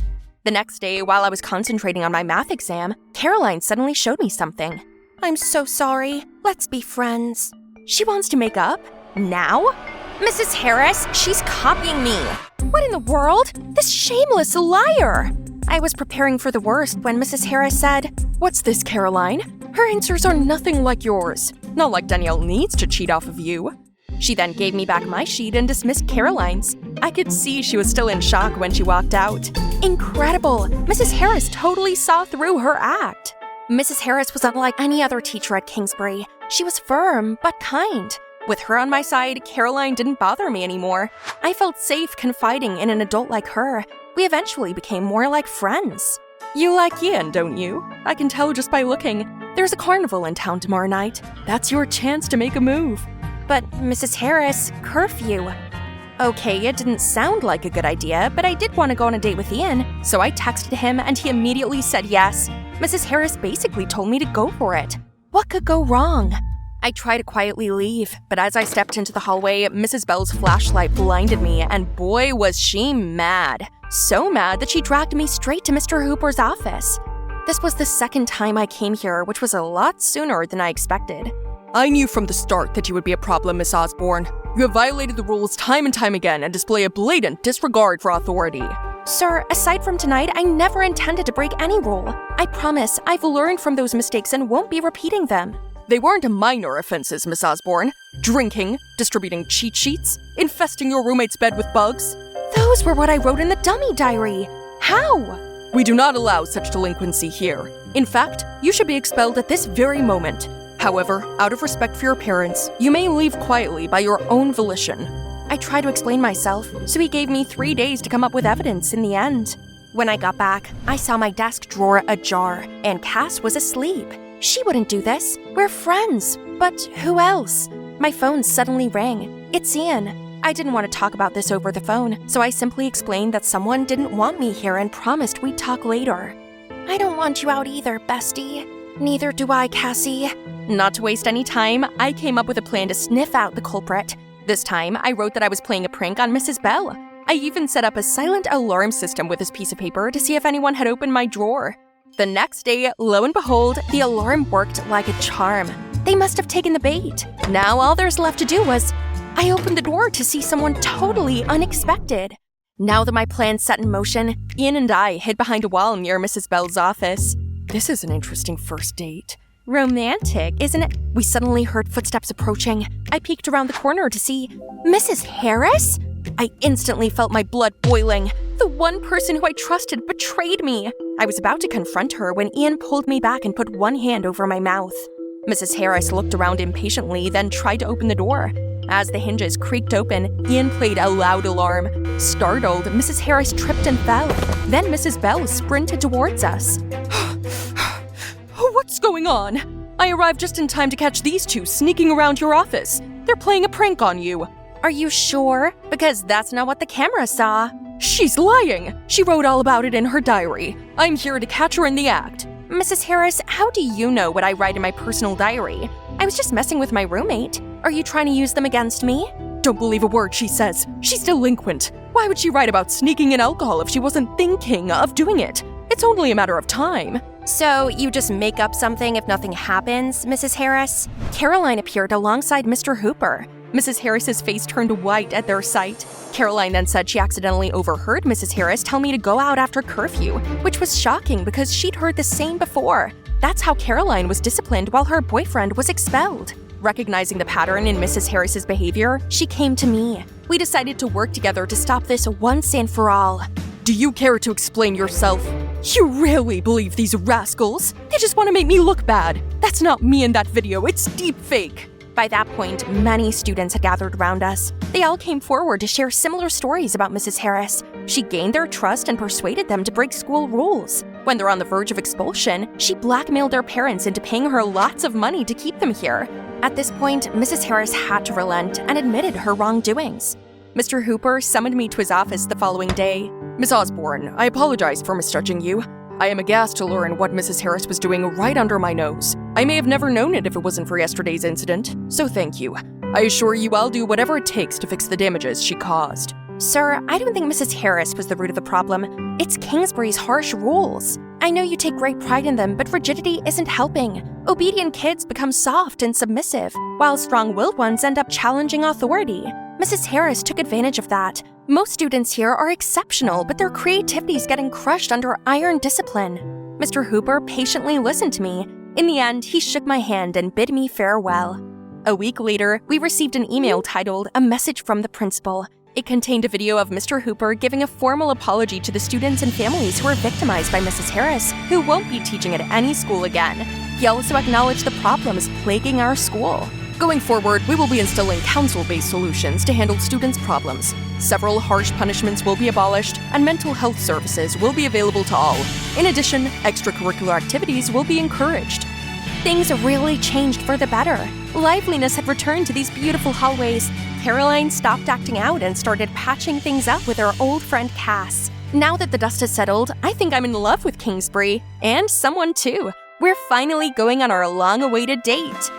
The next day, while I was concentrating on my math exam, Caroline suddenly showed me something. I'm so sorry. Let's be friends. She wants to make up? Now? Mrs. Harris, she's copying me. What in the world? This shameless liar! I was preparing for the worst when Mrs. Harris said, "What's this, Caroline? Her answers are nothing like yours. Not like Danielle needs to cheat off of you." She then gave me back my sheet and dismissed Caroline's. I could see she was still in shock when she walked out. Incredible! Mrs. Harris totally saw through her act. Mrs. Harris was unlike any other teacher at Kingsbury. She was firm, but kind. With her on my side, Caroline didn't bother me anymore. I felt safe confiding in an adult like her. We eventually became more like friends. You like Ian, don't you? I can tell just by looking. There's a carnival in town tomorrow night. That's your chance to make a move. But, Mrs. Harris, curfew. Okay, it didn't sound like a good idea, but I did want to go on a date with Ian, so I texted him and he immediately said yes. Mrs. Harris basically told me to go for it. What could go wrong? I tried to quietly leave, but as I stepped into the hallway, Mrs. Bell's flashlight blinded me, and boy was she mad. So mad that she dragged me straight to Mr. Hooper's office. This was the second time I came here, which was a lot sooner than I expected. I knew from the start that you would be a problem, Miss Osborne. You have violated the rules time and time again and display a blatant disregard for authority. Sir, aside from tonight, I never intended to break any rule. I promise I've learned from those mistakes and won't be repeating them. They weren't minor offenses, Miss Osborne. Drinking, distributing cheat sheets, infesting your roommate's bed with bugs. Those were what I wrote in the dummy diary. How? We do not allow such delinquency here. In fact, you should be expelled at this very moment. However, out of respect for your parents, you may leave quietly by your own volition. I tried to explain myself, so he gave me 3 days to come up with evidence in the end. When I got back, I saw my desk drawer ajar, and Cass was asleep. She wouldn't do this. We're friends. But who else? My phone suddenly rang. It's Ian. I didn't want to talk about this over the phone, so I simply explained that someone didn't want me here and promised we'd talk later. I don't want you out either, bestie. Neither do I, Cassie. Not to waste any time, I came up with a plan to sniff out the culprit. This time, I wrote that I was playing a prank on Mrs. Bell. I even set up a silent alarm system with this piece of paper to see if anyone had opened my drawer. The next day, lo and behold, the alarm worked like a charm. They must have taken the bait. Now all there's left to do was, I opened the door to see someone totally unexpected. Now that my plan's set in motion, Ian and I hid behind a wall near Mrs. Bell's office. This is an interesting first date. Romantic, isn't it? We suddenly heard footsteps approaching. I peeked around the corner to see Mrs. Harris? I instantly felt my blood boiling. The one person who I trusted betrayed me. I was about to confront her when Ian pulled me back and put one hand over my mouth. Mrs. Harris looked around impatiently, then tried to open the door. As the hinges creaked open, Ian played a loud alarm. Startled, Mrs. Harris tripped and fell. Then Mrs. Bell sprinted towards us. What's going on? I arrived just in time to catch these two sneaking around your office. They're playing a prank on you. Are you sure? Because that's not what the camera saw. She's lying. She wrote all about it in her diary. I'm here to catch her in the act. Mrs. Harris, how do you know what I write in my personal diary? I was just messing with my roommate. Are you trying to use them against me? Don't believe a word she says. She's delinquent. Why would she write about sneaking in alcohol if she wasn't thinking of doing it? It's only a matter of time. So you just make up something if nothing happens, Mrs. Harris? Caroline appeared alongside Mr. Hooper. Mrs. Harris's face turned white at their sight. Caroline then said she accidentally overheard Mrs. Harris tell me to go out after curfew, which was shocking because she'd heard the same before. That's how Caroline was disciplined while her boyfriend was expelled. Recognizing the pattern in Mrs. Harris's behavior, she came to me. We decided to work together to stop this once and for all. Do you care to explain yourself? You really believe these rascals? They just want to make me look bad. That's not me in that video, it's deep fake. By that point, many students had gathered around us. They all came forward to share similar stories about Mrs. Harris. She gained their trust and persuaded them to break school rules. When they're on the verge of expulsion, she blackmailed their parents into paying her lots of money to keep them here. At this point, Mrs. Harris had to relent and admitted her wrongdoings. Mr. Hooper summoned me to his office the following day. Miss Osborne, I apologize for misjudging you. I am aghast to learn what Mrs. Harris was doing right under my nose. I may have never known it if it wasn't for yesterday's incident, so thank you. I assure you I'll do whatever it takes to fix the damages she caused. Sir, I don't think Mrs. Harris was the root of the problem. It's Kingsbury's harsh rules. I know you take great pride in them, but rigidity isn't helping. Obedient kids become soft and submissive, while strong-willed ones end up challenging authority. Mrs. Harris took advantage of that. Most students here are exceptional, but their creativity is getting crushed under iron discipline. Mr. Hooper patiently listened to me. In the end, he shook my hand and bid me farewell. A week later, we received an email titled "A Message from the Principal." It contained a video of Mr. Hooper giving a formal apology to the students and families who were victimized by Mrs. Harris, who won't be teaching at any school again. He also acknowledged the problems plaguing our school. Going forward, we will be instilling counsel-based solutions to handle students' problems. Several harsh punishments will be abolished, and mental health services will be available to all. In addition, extracurricular activities will be encouraged. Things really changed for the better. Liveliness had returned to these beautiful hallways. Caroline stopped acting out and started patching things up with her old friend Cass. Now that the dust has settled, I think I'm in love with Kingsbury. And someone too. We're finally going on our long-awaited date.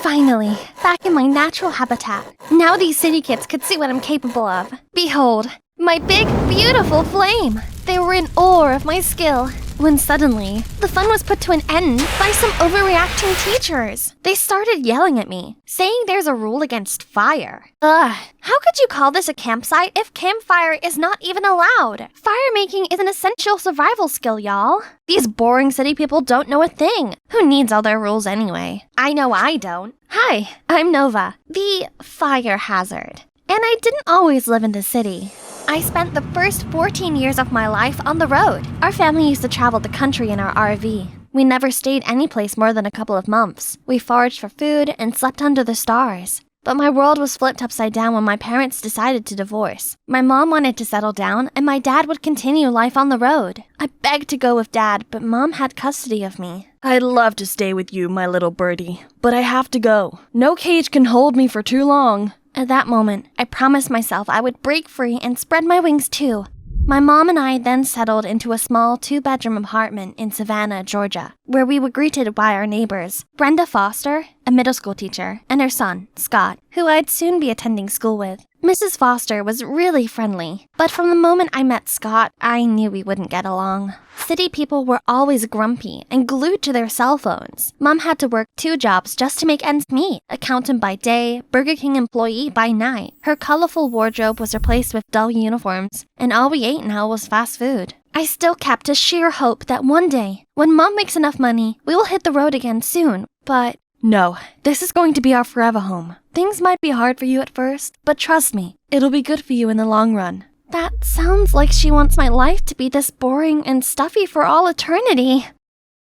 Finally, back in my natural habitat. Now these city kids could see what I'm capable of. Behold, my big, beautiful flame. They were in awe of my skill. When suddenly, the fun was put to an end by some overreacting teachers. They started yelling at me, saying there's a rule against fire. Ugh, how could you call this a campsite if campfire is not even allowed? Fire making is an essential survival skill, y'all. These boring city people don't know a thing. Who needs all their rules anyway? I know I don't. Hi, I'm Nova, the fire hazard. And I didn't always live in the city. I spent the first 14 years of my life on the road. Our family used to travel the country in our RV. We never stayed any place more than a couple of months. We foraged for food and slept under the stars. But my world was flipped upside down when my parents decided to divorce. My mom wanted to settle down, and my dad would continue life on the road. I begged to go with Dad, but Mom had custody of me. I'd love to stay with you, my little birdie, but I have to go. No cage can hold me for too long. At that moment, I promised myself I would break free and spread my wings too. My mom and I then settled into a small 2-bedroom apartment in Savannah, Georgia, where we were greeted by our neighbors, Brenda Foster, a middle school teacher, and her son, Scott, who I'd soon be attending school with. Mrs. Foster was really friendly, but from the moment I met Scott, I knew we wouldn't get along. City people were always grumpy and glued to their cell phones. Mom had to work 2 jobs just to make ends meet, accountant by day, Burger King employee by night. Her colorful wardrobe was replaced with dull uniforms, and all we ate now was fast food. I still kept a sheer hope that one day, when Mom makes enough money, we will hit the road again soon, but no, this is going to be our forever home. Things might be hard for you at first, but trust me, it'll be good for you in the long run. That sounds like she wants my life to be this boring and stuffy for all eternity.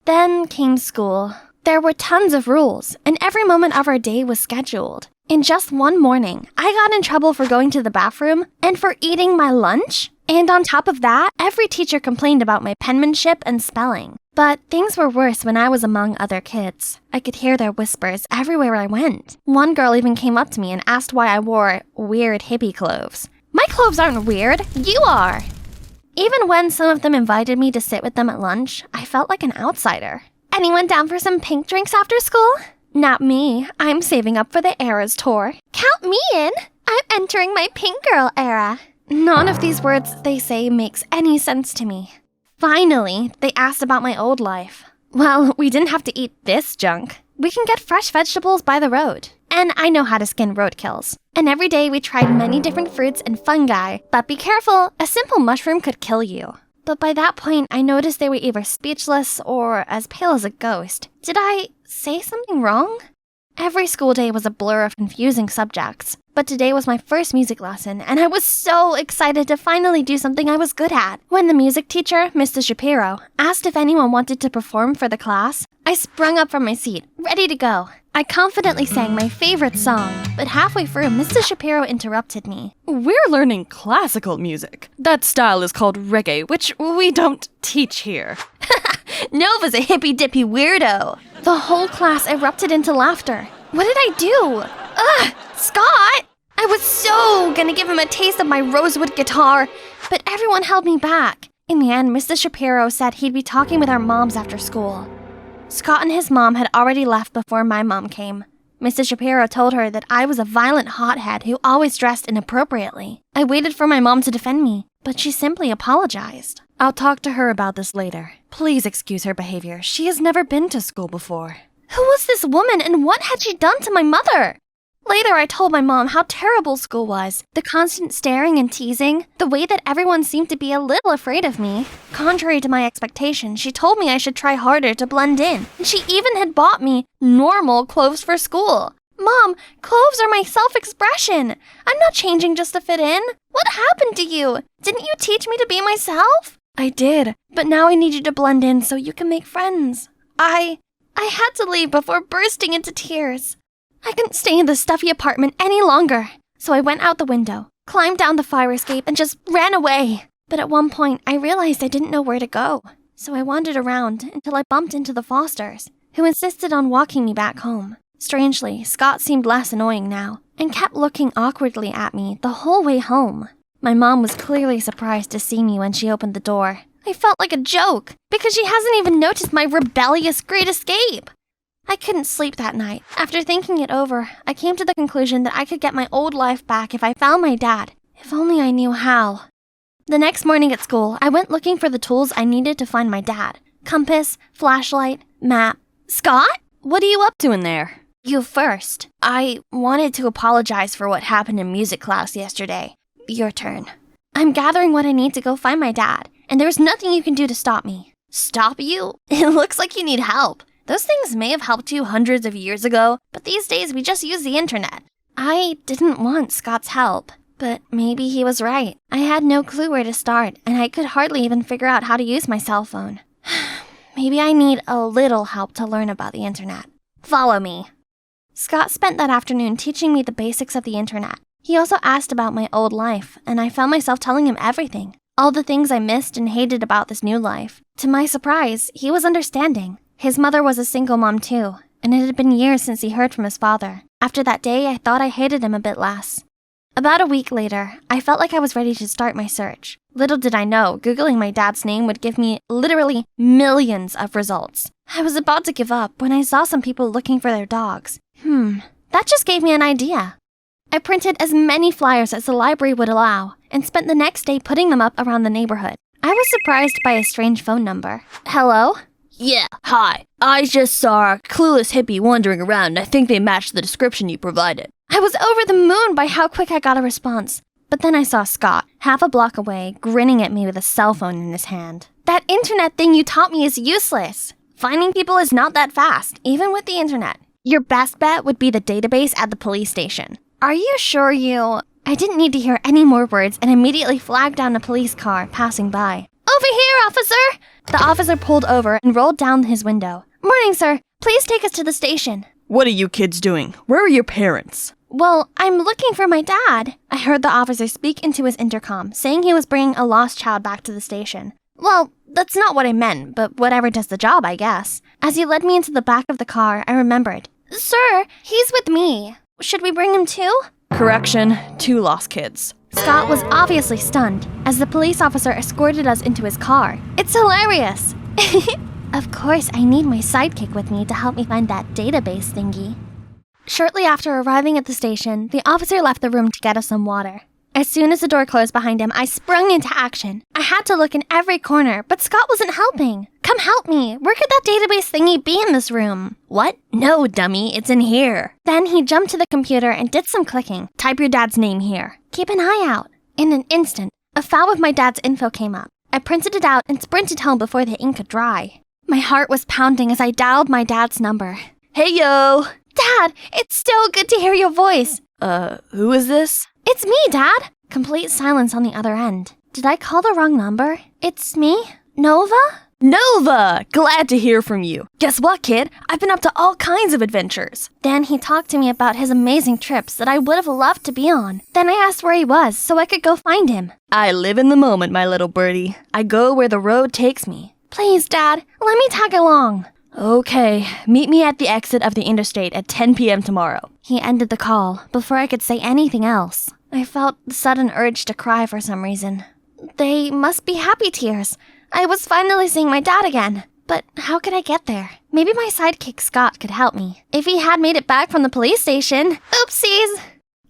Then came school. There were tons of rules, and every moment of our day was scheduled. In just one morning, I got in trouble for going to the bathroom and for eating my lunch. And on top of that, every teacher complained about my penmanship and spelling. But things were worse when I was among other kids. I could hear their whispers everywhere I went. One girl even came up to me and asked why I wore weird hippie clothes. My clothes aren't weird, you are! Even when some of them invited me to sit with them at lunch, I felt like an outsider. Anyone down for some pink drinks after school? Not me. I'm saving up for the Eras tour. Count me in! I'm entering my pink girl era. None of these words they say makes any sense to me. Finally, they asked about my old life. Well, we didn't have to eat this junk. We can get fresh vegetables by the road. And I know how to skin roadkills. And every day we tried many different fruits and fungi. But be careful, a simple mushroom could kill you. But by that point, I noticed they were either speechless or as pale as a ghost. Did I say something wrong? Every school day was a blur of confusing subjects, but today was my first music lesson, and I was so excited to finally do something I was good at. When the music teacher, Mr. Shapiro, asked if anyone wanted to perform for the class, I sprung up from my seat, ready to go. I confidently sang my favorite song, but halfway through, Mr. Shapiro interrupted me. We're learning classical music. That style is called reggae, which we don't teach here. Nova's a hippy-dippy weirdo. The whole class erupted into laughter. What did I do? Ugh, Scott! I was so gonna give him a taste of my rosewood guitar, but everyone held me back. In the end, Mr. Shapiro said he'd be talking with our moms after school. Scott and his mom had already left before my mom came. Mr. Shapiro told her that I was a violent hothead who always dressed inappropriately. I waited for my mom to defend me, but she simply apologized. I'll talk to her about this later. Please excuse her behavior. She has never been to school before. Who was this woman and what had she done to my mother? Later, I told my mom how terrible school was. The constant staring and teasing, the way that everyone seemed to be a little afraid of me. Contrary to my expectations, she told me I should try harder to blend in. And she even had bought me normal clothes for school. Mom, clothes are my self-expression. I'm not changing just to fit in. What happened to you? Didn't you teach me to be myself? I did, but now I need you to blend in so you can make friends. I I had to leave before bursting into tears. I couldn't stay in the stuffy apartment any longer, so I went out the window, climbed down the fire escape, and just ran away. But at one point, I realized I didn't know where to go, so I wandered around until I bumped into the Fosters, who insisted on walking me back home. Strangely, Scott seemed less annoying now, and kept looking awkwardly at me the whole way home. My mom was clearly surprised to see me when she opened the door. I felt like a joke, because she hasn't even noticed my rebellious great escape. I couldn't sleep that night. After thinking it over, I came to the conclusion that I could get my old life back if I found my dad, if only I knew how. The next morning at school, I went looking for the tools I needed to find my dad. Compass, flashlight, map. Scott? What are you up to in there? You first. I wanted to apologize for what happened in music class yesterday. Your turn. I'm gathering what I need to go find my dad, and there's nothing you can do to stop me. Stop you? It looks like you need help. Those things may have helped you hundreds of years ago, but these days we just use the internet. I didn't want Scott's help, but maybe he was right. I had no clue where to start, and I could hardly even figure out how to use my cell phone. Maybe I need a little help to learn about the internet. Follow me. Scott spent that afternoon teaching me the basics of the internet. He also asked about my old life, and I found myself telling him everything. All the things I missed and hated about this new life. To my surprise, he was understanding. His mother was a single mom too, and it had been years since he heard from his father. After that day, I thought I hated him a bit less. About a week later, I felt like I was ready to start my search. Little did I know, Googling my dad's name would give me literally millions of results. I was about to give up when I saw some people looking for their dogs. That just gave me an idea. I printed as many flyers as the library would allow and spent the next day putting them up around the neighborhood. I was surprised by a strange phone number. Hello? Yeah, hi. I just saw a clueless hippie wandering around and I think they matched the description you provided. I was over the moon by how quick I got a response. But then I saw Scott, half a block away, grinning at me with a cell phone in his hand. That internet thing you taught me is useless. Finding people is not that fast, even with the internet. Your best bet would be the database at the police station. Are you sure you... I didn't need to hear any more words and immediately flagged down a police car passing by. Over here, officer! The officer pulled over and rolled down his window. Morning, sir. Please take us to the station. What are you kids doing? Where are your parents? Well, I'm looking for my dad. I heard the officer speak into his intercom, saying he was bringing a lost child back to the station. Well, that's not what I meant, but whatever does the job, I guess. As he led me into the back of the car, I remembered. Sir, he's with me. Should we bring him too? Correction, 2 lost kids. Scott was obviously stunned as the police officer escorted us into his car. It's hilarious. Of course, I need my sidekick with me to help me find that database thingy. Shortly after arriving at the station, the officer left the room to get us some water. As soon as the door closed behind him, I sprung into action. I had to look in every corner, but Scott wasn't helping. Come help me. Where could that database thingy be in this room? What? No, dummy, it's in here. Then he jumped to the computer and did some clicking. Type your dad's name here. Keep an eye out. In an instant, a file with my dad's info came up. I printed it out and sprinted home before the ink could dry. My heart was pounding as I dialed my dad's number. Hey, yo! Dad, it's so good to hear your voice. Who is this? It's me, Dad. Complete silence on the other end. Did I call the wrong number? It's me? Nova? Nova! Glad to hear from you. Guess what, kid? I've been up to all kinds of adventures. Then he talked to me about his amazing trips that I would have loved to be on. Then I asked where he was so I could go find him. I live in the moment, my little birdie. I go where the road takes me. Please, Dad, let me tag along. Okay, meet me at the exit of the interstate at 10 p.m. tomorrow. He ended the call before I could say anything else. I felt the sudden urge to cry for some reason. They must be happy tears. I was finally seeing my dad again. But how could I get there? Maybe my sidekick Scott could help me. If he had made it back from the police station. Oopsies!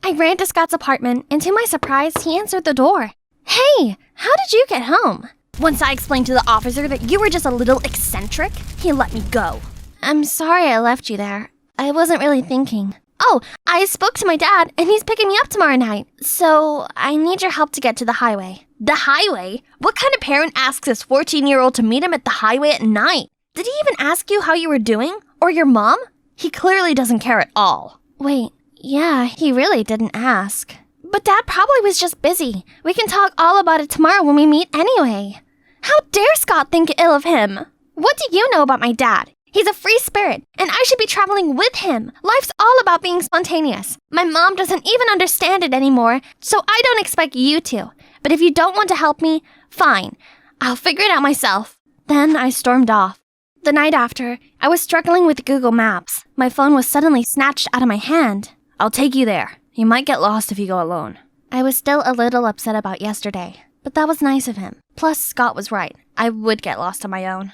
I ran to Scott's apartment, and to my surprise, he answered the door. Hey, how did you get home? Once I explained to the officer that you were just a little eccentric, he let me go. I'm sorry I left you there. I wasn't really thinking. Oh, I spoke to my dad, and he's picking me up tomorrow night. So, I need your help to get to the highway. The highway? What kind of parent asks his 14-year-old to meet him at the highway at night? Did he even ask you how you were doing? Or your mom? He clearly doesn't care at all. Wait, yeah, he really didn't ask. But Dad probably was just busy. We can talk all about it tomorrow when we meet anyway. How dare Scott think ill of him? What do you know about my dad? He's a free spirit, and I should be traveling with him. Life's all about being spontaneous. My mom doesn't even understand it anymore, so I don't expect you to. But if you don't want to help me, fine. I'll figure it out myself. Then I stormed off. The night after, I was struggling with Google Maps. My phone was suddenly snatched out of my hand. I'll take you there. You might get lost if you go alone. I was still a little upset about yesterday, but that was nice of him. Plus, Scott was right. I would get lost on my own.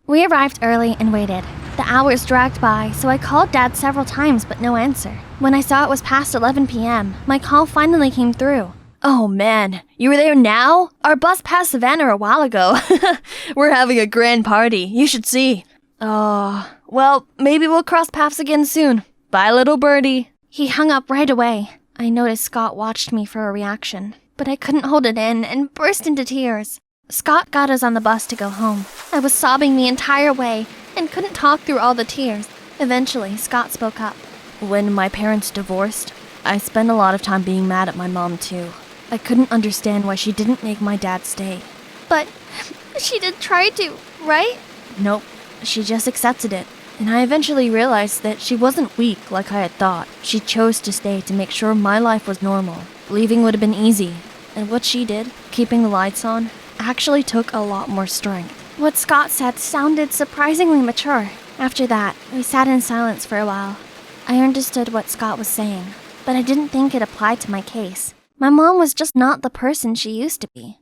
We arrived early and waited. The hours dragged by, so I called Dad several times but no answer. When I saw it was past 11 p.m., my call finally came through. Oh man, you were there now? Our bus passed Savannah a while ago. We're having a grand party. You should see. Oh, well, maybe we'll cross paths again soon. Bye, little birdie. He hung up right away. I noticed Scott watched me for a reaction, but I couldn't hold it in and burst into tears. Scott got us on the bus to go home. I was sobbing the entire way and couldn't talk through all the tears. Eventually, Scott spoke up. When my parents divorced, I spent a lot of time being mad at my mom too. I couldn't understand why she didn't make my dad stay. But she did try to, right? Nope, she just accepted it. And I eventually realized that she wasn't weak like I had thought. She chose to stay to make sure my life was normal. Leaving would have been easy. And what she did, keeping the lights on, actually took a lot more strength. What Scott said sounded surprisingly mature. After that, we sat in silence for a while. I understood what Scott was saying, but I didn't think it applied to my case. My mom was just not the person she used to be.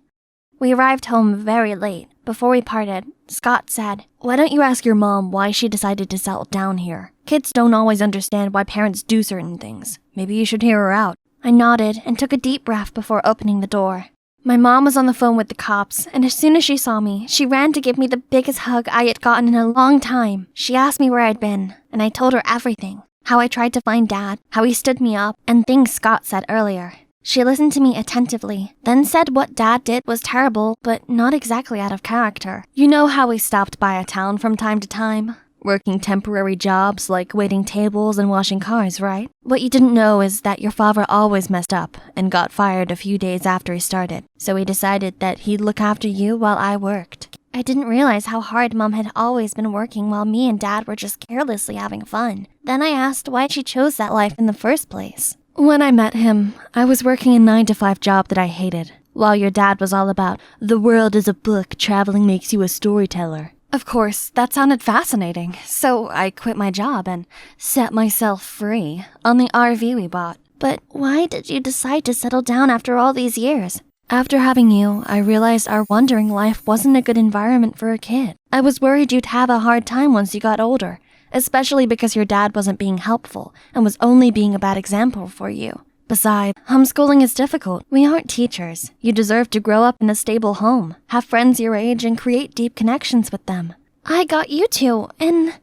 We arrived home very late. Before we parted, Scott said, "Why don't you ask your mom why she decided to settle down here? Kids don't always understand why parents do certain things. Maybe you should hear her out." I nodded and took a deep breath before opening the door. My mom was on the phone with the cops, and as soon as she saw me, she ran to give me the biggest hug I had gotten in a long time. She asked me where I'd been, and I told her everything. How I tried to find Dad, how he stood me up, and things Scott said earlier. She listened to me attentively, then said what Dad did was terrible, but not exactly out of character. You know how we stopped by a town from time to time? Working temporary jobs like waiting tables and washing cars, right? What you didn't know is that your father always messed up and got fired a few days after he started. So he decided that he'd look after you while I worked. I didn't realize how hard Mom had always been working while me and Dad were just carelessly having fun. Then I asked why she chose that life in the first place. When I met him, I was working a 9-to-5 job that I hated, while your dad was all about, the world is a book, traveling makes you a storyteller. Of course, that sounded fascinating, so I quit my job and set myself free on the RV we bought. But why did you decide to settle down after all these years? After having you, I realized our wandering life wasn't a good environment for a kid. I was worried you'd have a hard time once you got older, especially because your dad wasn't being helpful and was only being a bad example for you. Besides, homeschooling is difficult. We aren't teachers. You deserve to grow up in a stable home, have friends your age, and create deep connections with them. I got you two, and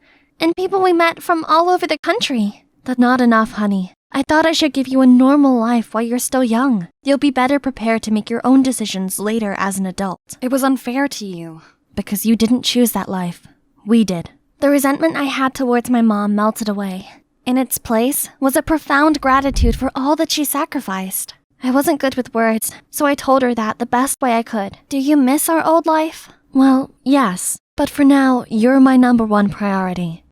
people we met from all over the country. That's not enough, honey. I thought I should give you a normal life while you're still young. You'll be better prepared to make your own decisions later as an adult. It was unfair to you, because you didn't choose that life. We did. The resentment I had towards my mom melted away. In its place was a profound gratitude for all that she sacrificed. I wasn't good with words, so I told her that the best way I could. Do you miss our old life? Well, yes, but for now, you're my #1 priority.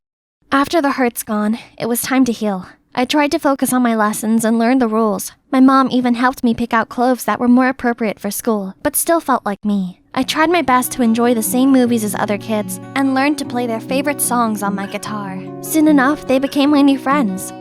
After the hurt's gone, it was time to heal. I tried to focus on my lessons and learn the rules. My mom even helped me pick out clothes that were more appropriate for school, but still felt like me. I tried my best to enjoy the same movies as other kids and learned to play their favorite songs on my guitar. Soon enough, they became my new friends.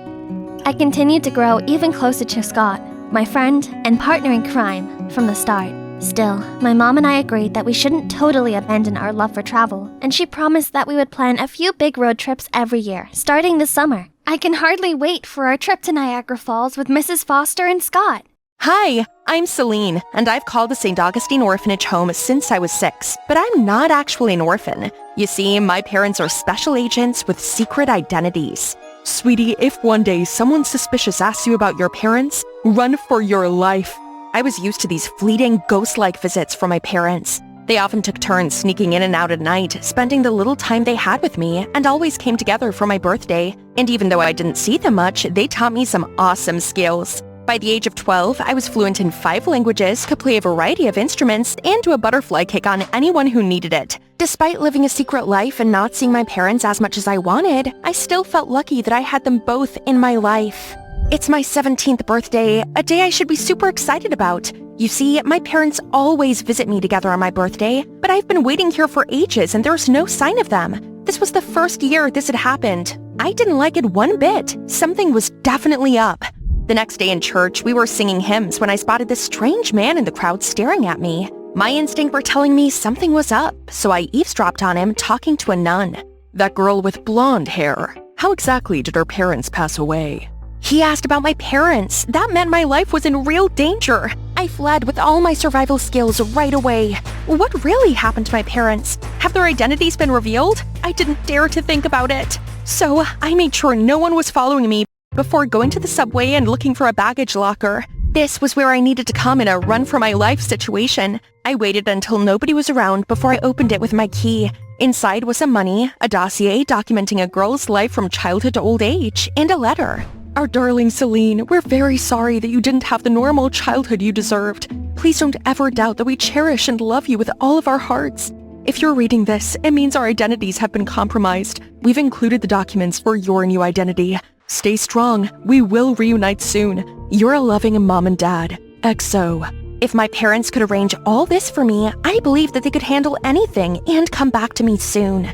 I continued to grow even closer to Scott, my friend and partner in crime, from the start. Still, my mom and I agreed that we shouldn't totally abandon our love for travel, and she promised that we would plan a few big road trips every year, starting this summer. I can hardly wait for our trip to Niagara Falls with Mrs. Foster and Scott. Hi, I'm Celine, and I've called the St. Augustine Orphanage home since I was 6, but I'm not actually an orphan. You see, my parents are special agents with secret identities. Sweetie, if one day someone suspicious asks you about your parents, run for your life. I was used to these fleeting, ghost-like visits from my parents. They often took turns sneaking in and out at night, spending the little time they had with me, and always came together for my birthday. And even though I didn't see them much, they taught me some awesome skills. By the age of 12, I was fluent in 5 languages, could play a variety of instruments, and do a butterfly kick on anyone who needed it. Despite living a secret life and not seeing my parents as much as I wanted, I still felt lucky that I had them both in my life. It's my 17th birthday, a day I should be super excited about. You see, my parents always visit me together on my birthday, but I've been waiting here for ages and there's no sign of them. This was the first year this had happened. I didn't like it one bit. Something was definitely up. The next day in church, we were singing hymns when I spotted this strange man in the crowd staring at me. My instinct were telling me something was up, so I eavesdropped on him talking to a nun. That girl with blonde hair. How exactly did her parents pass away? He asked about my parents. That meant my life was in real danger. I fled with all my survival skills right away. What really happened to my parents? Have their identities been revealed? I didn't dare to think about it. So I made sure no one was following me before going to the subway and looking for a baggage locker. This was where I needed to come in a run-for-my-life situation. I waited until nobody was around before I opened it with my key. Inside was some money, a dossier documenting a girl's life from childhood to old age, and a letter. Our darling Celine, we're very sorry that you didn't have the normal childhood you deserved. Please don't ever doubt that we cherish and love you with all of our hearts. If you're reading this, it means our identities have been compromised. We've included the documents for your new identity. Stay strong. We will reunite soon. You're a loving mom and dad. XO. If my parents could arrange all this for me, I believe that they could handle anything and come back to me soon.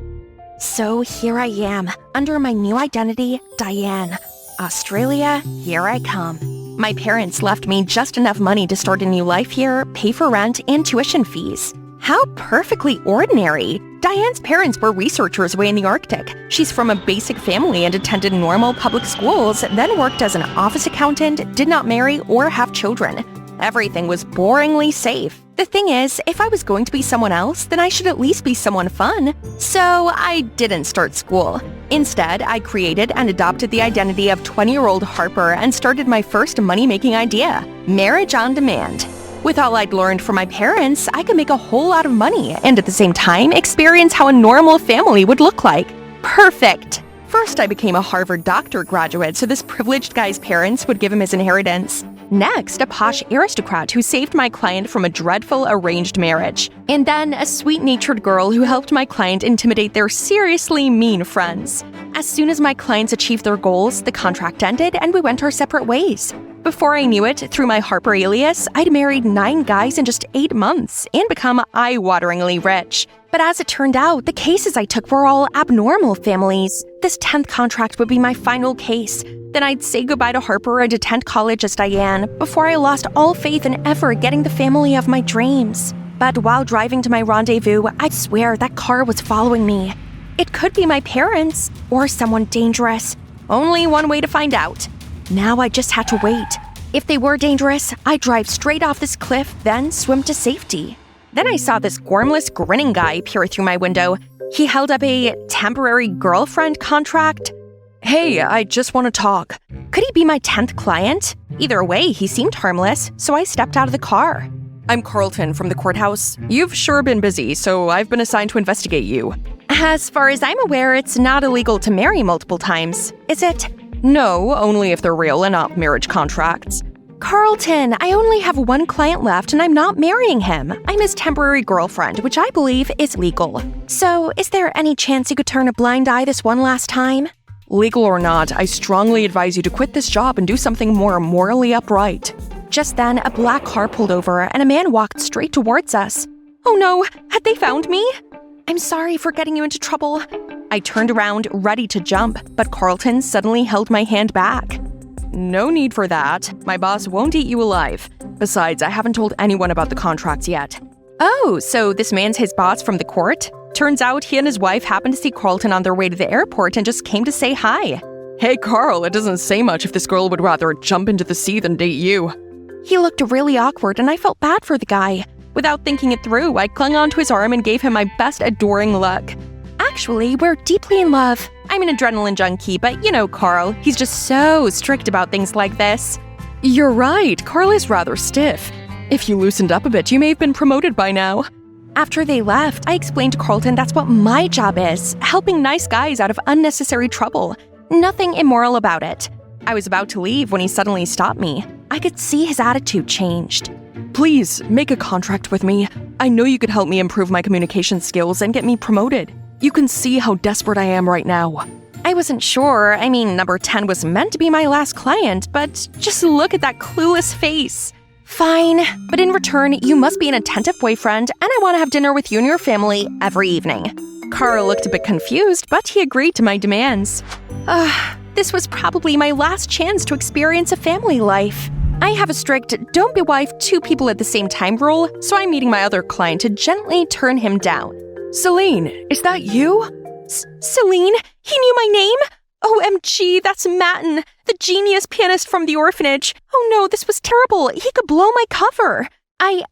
So here I am, under my new identity, Diane. Australia, here I come. My parents left me just enough money to start a new life here, pay for rent, and tuition fees. How perfectly ordinary. Diane's parents were researchers away in the Arctic. She's from a basic family and attended normal public schools, then worked as an office accountant, did not marry or have children. Everything was boringly safe. The thing is, if I was going to be someone else, then I should at least be someone fun. So I didn't start school. Instead, I created and adopted the identity of 20-year-old Harper and started my first money-making idea, marriage on demand. With all I'd learned from my parents, I could make a whole lot of money and at the same time experience how a normal family would look like. Perfect! First, I became a Harvard doctor graduate so this privileged guy's parents would give him his inheritance. Next, a posh aristocrat who saved my client from a dreadful arranged marriage. And then a sweet-natured girl who helped my client intimidate their seriously mean friends. As soon as my clients achieved their goals, the contract ended and we went our separate ways. Before I knew it, through my Harper alias, I'd married 9 guys in just 8 months and become eye-wateringly rich. But as it turned out, the cases I took were all abnormal families. This 10th contract would be my final case. Then I'd say goodbye to Harper and attend college as Diane before I lost all faith in ever getting the family of my dreams. But while driving to my rendezvous, I swear that car was following me. It could be my parents or someone dangerous. Only one way to find out. Now I just had to wait. If they were dangerous, I'd drive straight off this cliff, then swim to safety. Then I saw this gormless, grinning guy peer through my window. He held up a temporary girlfriend contract. Hey, I just want to talk. Could he be my 10th client? Either way, he seemed harmless, so I stepped out of the car. I'm Carlton from the courthouse. You've sure been busy, so I've been assigned to investigate you. As far as I'm aware, it's not illegal to marry multiple times, is it? No, only if they're real and not marriage contracts. Carlton, I only have 1 client left and I'm not marrying him. I'm his temporary girlfriend, which I believe is legal. So, is there any chance you could turn a blind eye this one last time? Legal or not, I strongly advise you to quit this job and do something more morally upright. Just then, a black car pulled over and a man walked straight towards us. Oh no, had they found me? I'm sorry for getting you into trouble. I turned around, ready to jump, but Carlton suddenly held my hand back. No need for that. My boss won't eat you alive. Besides, I haven't told anyone about the contracts yet. Oh, so this man's his boss from the court? Turns out he and his wife happened to see Carlton on their way to the airport and just came to say hi. Hey Carl, it doesn't say much if this girl would rather jump into the sea than date you. He looked really awkward and I felt bad for the guy. Without thinking it through, I clung onto his arm and gave him my best adoring look. Actually, we're deeply in love. I'm an adrenaline junkie, but you know Carl, he's just so strict about things like this. You're right, Carl is rather stiff. If you loosened up a bit, you may have been promoted by now. After they left, I explained to Carlton that's what my job is, helping nice guys out of unnecessary trouble. Nothing immoral about it. I was about to leave when he suddenly stopped me. I could see his attitude changed. Please, make a contract with me. I know you could help me improve my communication skills and get me promoted. You can see how desperate I am right now. I wasn't sure. I mean, number 10 was meant to be my last client, but just look at that clueless face. Fine, but in return, you must be an attentive boyfriend, and I want to have dinner with you and your family every evening. Carl looked a bit confused, but he agreed to my demands. This was probably my last chance to experience a family life. I have a strict don't be wife two people at the same time rule, so I'm meeting my other client to gently turn him down. Celine, is that you? Celine? He knew my name? OMG, that's Matten, the genius pianist from the orphanage. Oh no, this was terrible. He could blow my cover. I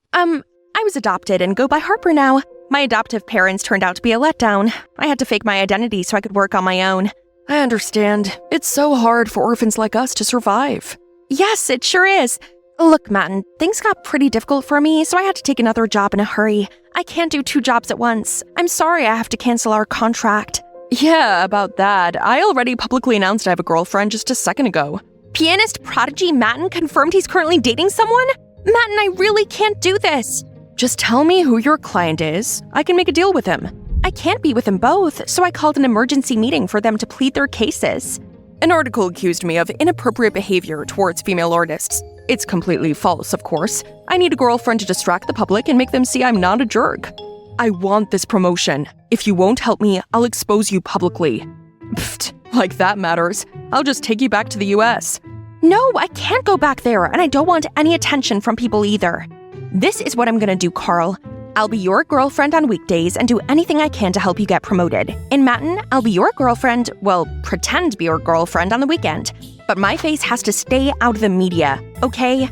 was adopted and go by Harper now. My adoptive parents turned out to be a letdown. I had to fake my identity so I could work on my own. I understand. It's so hard for orphans like us to survive. Yes, it sure is. Look, Matten, things got pretty difficult for me, so I had to take another job in a hurry. I can't do 2 jobs at once. I'm sorry I have to cancel our contract. Yeah, about that. I already publicly announced I have a girlfriend just a second ago. Pianist prodigy Matten confirmed he's currently dating someone? Matten, I really can't do this. Just tell me who your client is. I can make a deal with him. I can't be with them both, so I called an emergency meeting for them to plead their cases. An article accused me of inappropriate behavior towards female artists. It's completely false, of course. I need a girlfriend to distract the public and make them see I'm not a jerk. I want this promotion. If you won't help me, I'll expose you publicly. Pfft, like that matters. I'll just take you back to the US. No, I can't go back there, and I don't want any attention from people either. This is what I'm gonna do, Carl. I'll be your girlfriend on weekdays and do anything I can to help you get promoted. In Matten, I'll be your girlfriend, well, pretend to be your girlfriend on the weekend. But my face has to stay out of the media, okay?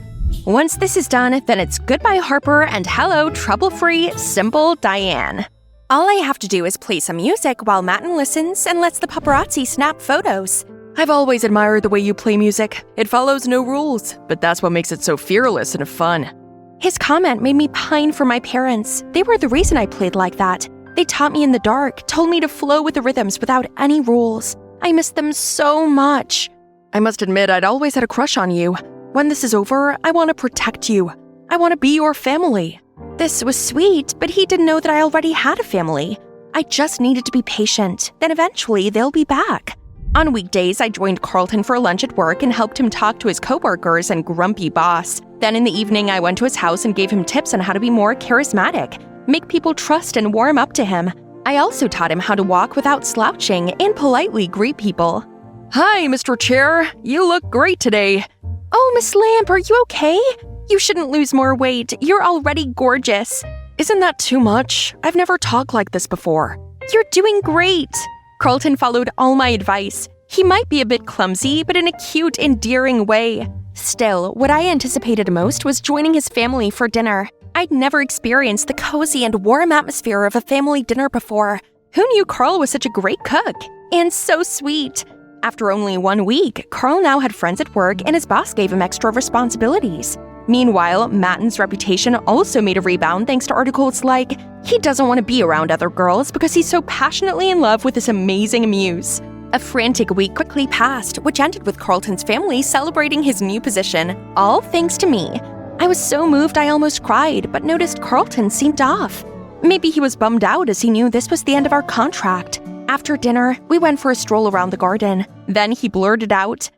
Once this is done, then it's goodbye Harper and hello trouble-free, simple Diane. All I have to do is play some music while Matten listens and lets the paparazzi snap photos. I've always admired the way you play music. It follows no rules, but that's what makes it so fearless and fun. His comment made me pine for my parents. They were the reason I played like that. They taught me in the dark, told me to flow with the rhythms without any rules. I miss them so much. I must admit, I'd always had a crush on you. When this is over, I want to protect you. I want to be your family. This was sweet, but he didn't know that I already had a family. I just needed to be patient, then eventually they'll be back. On weekdays, I joined Carlton for lunch at work and helped him talk to his coworkers and grumpy boss. Then in the evening, I went to his house and gave him tips on how to be more charismatic, make people trust and warm up to him. I also taught him how to walk without slouching and politely greet people. Hi, Mr. Chair. You look great today. Oh, Miss Lamp, are you okay? You shouldn't lose more weight. You're already gorgeous. Isn't that too much? I've never talked like this before. You're doing great. Carlton followed all my advice. He might be a bit clumsy, but in a cute, endearing way. Still, what I anticipated most was joining his family for dinner. I'd never experienced the cozy and warm atmosphere of a family dinner before. Who knew Carl was such a great cook? And so sweet. After only 1 week, Carl now had friends at work and his boss gave him extra responsibilities. Meanwhile, Matten's reputation also made a rebound thanks to articles like, he doesn't want to be around other girls because he's so passionately in love with this amazing muse. A frantic week quickly passed, which ended with Carlton's family celebrating his new position, all thanks to me. I was so moved I almost cried, but noticed Carlton seemed off. Maybe he was bummed out as he knew this was the end of our contract. After dinner, we went for a stroll around the garden. Then he blurted out,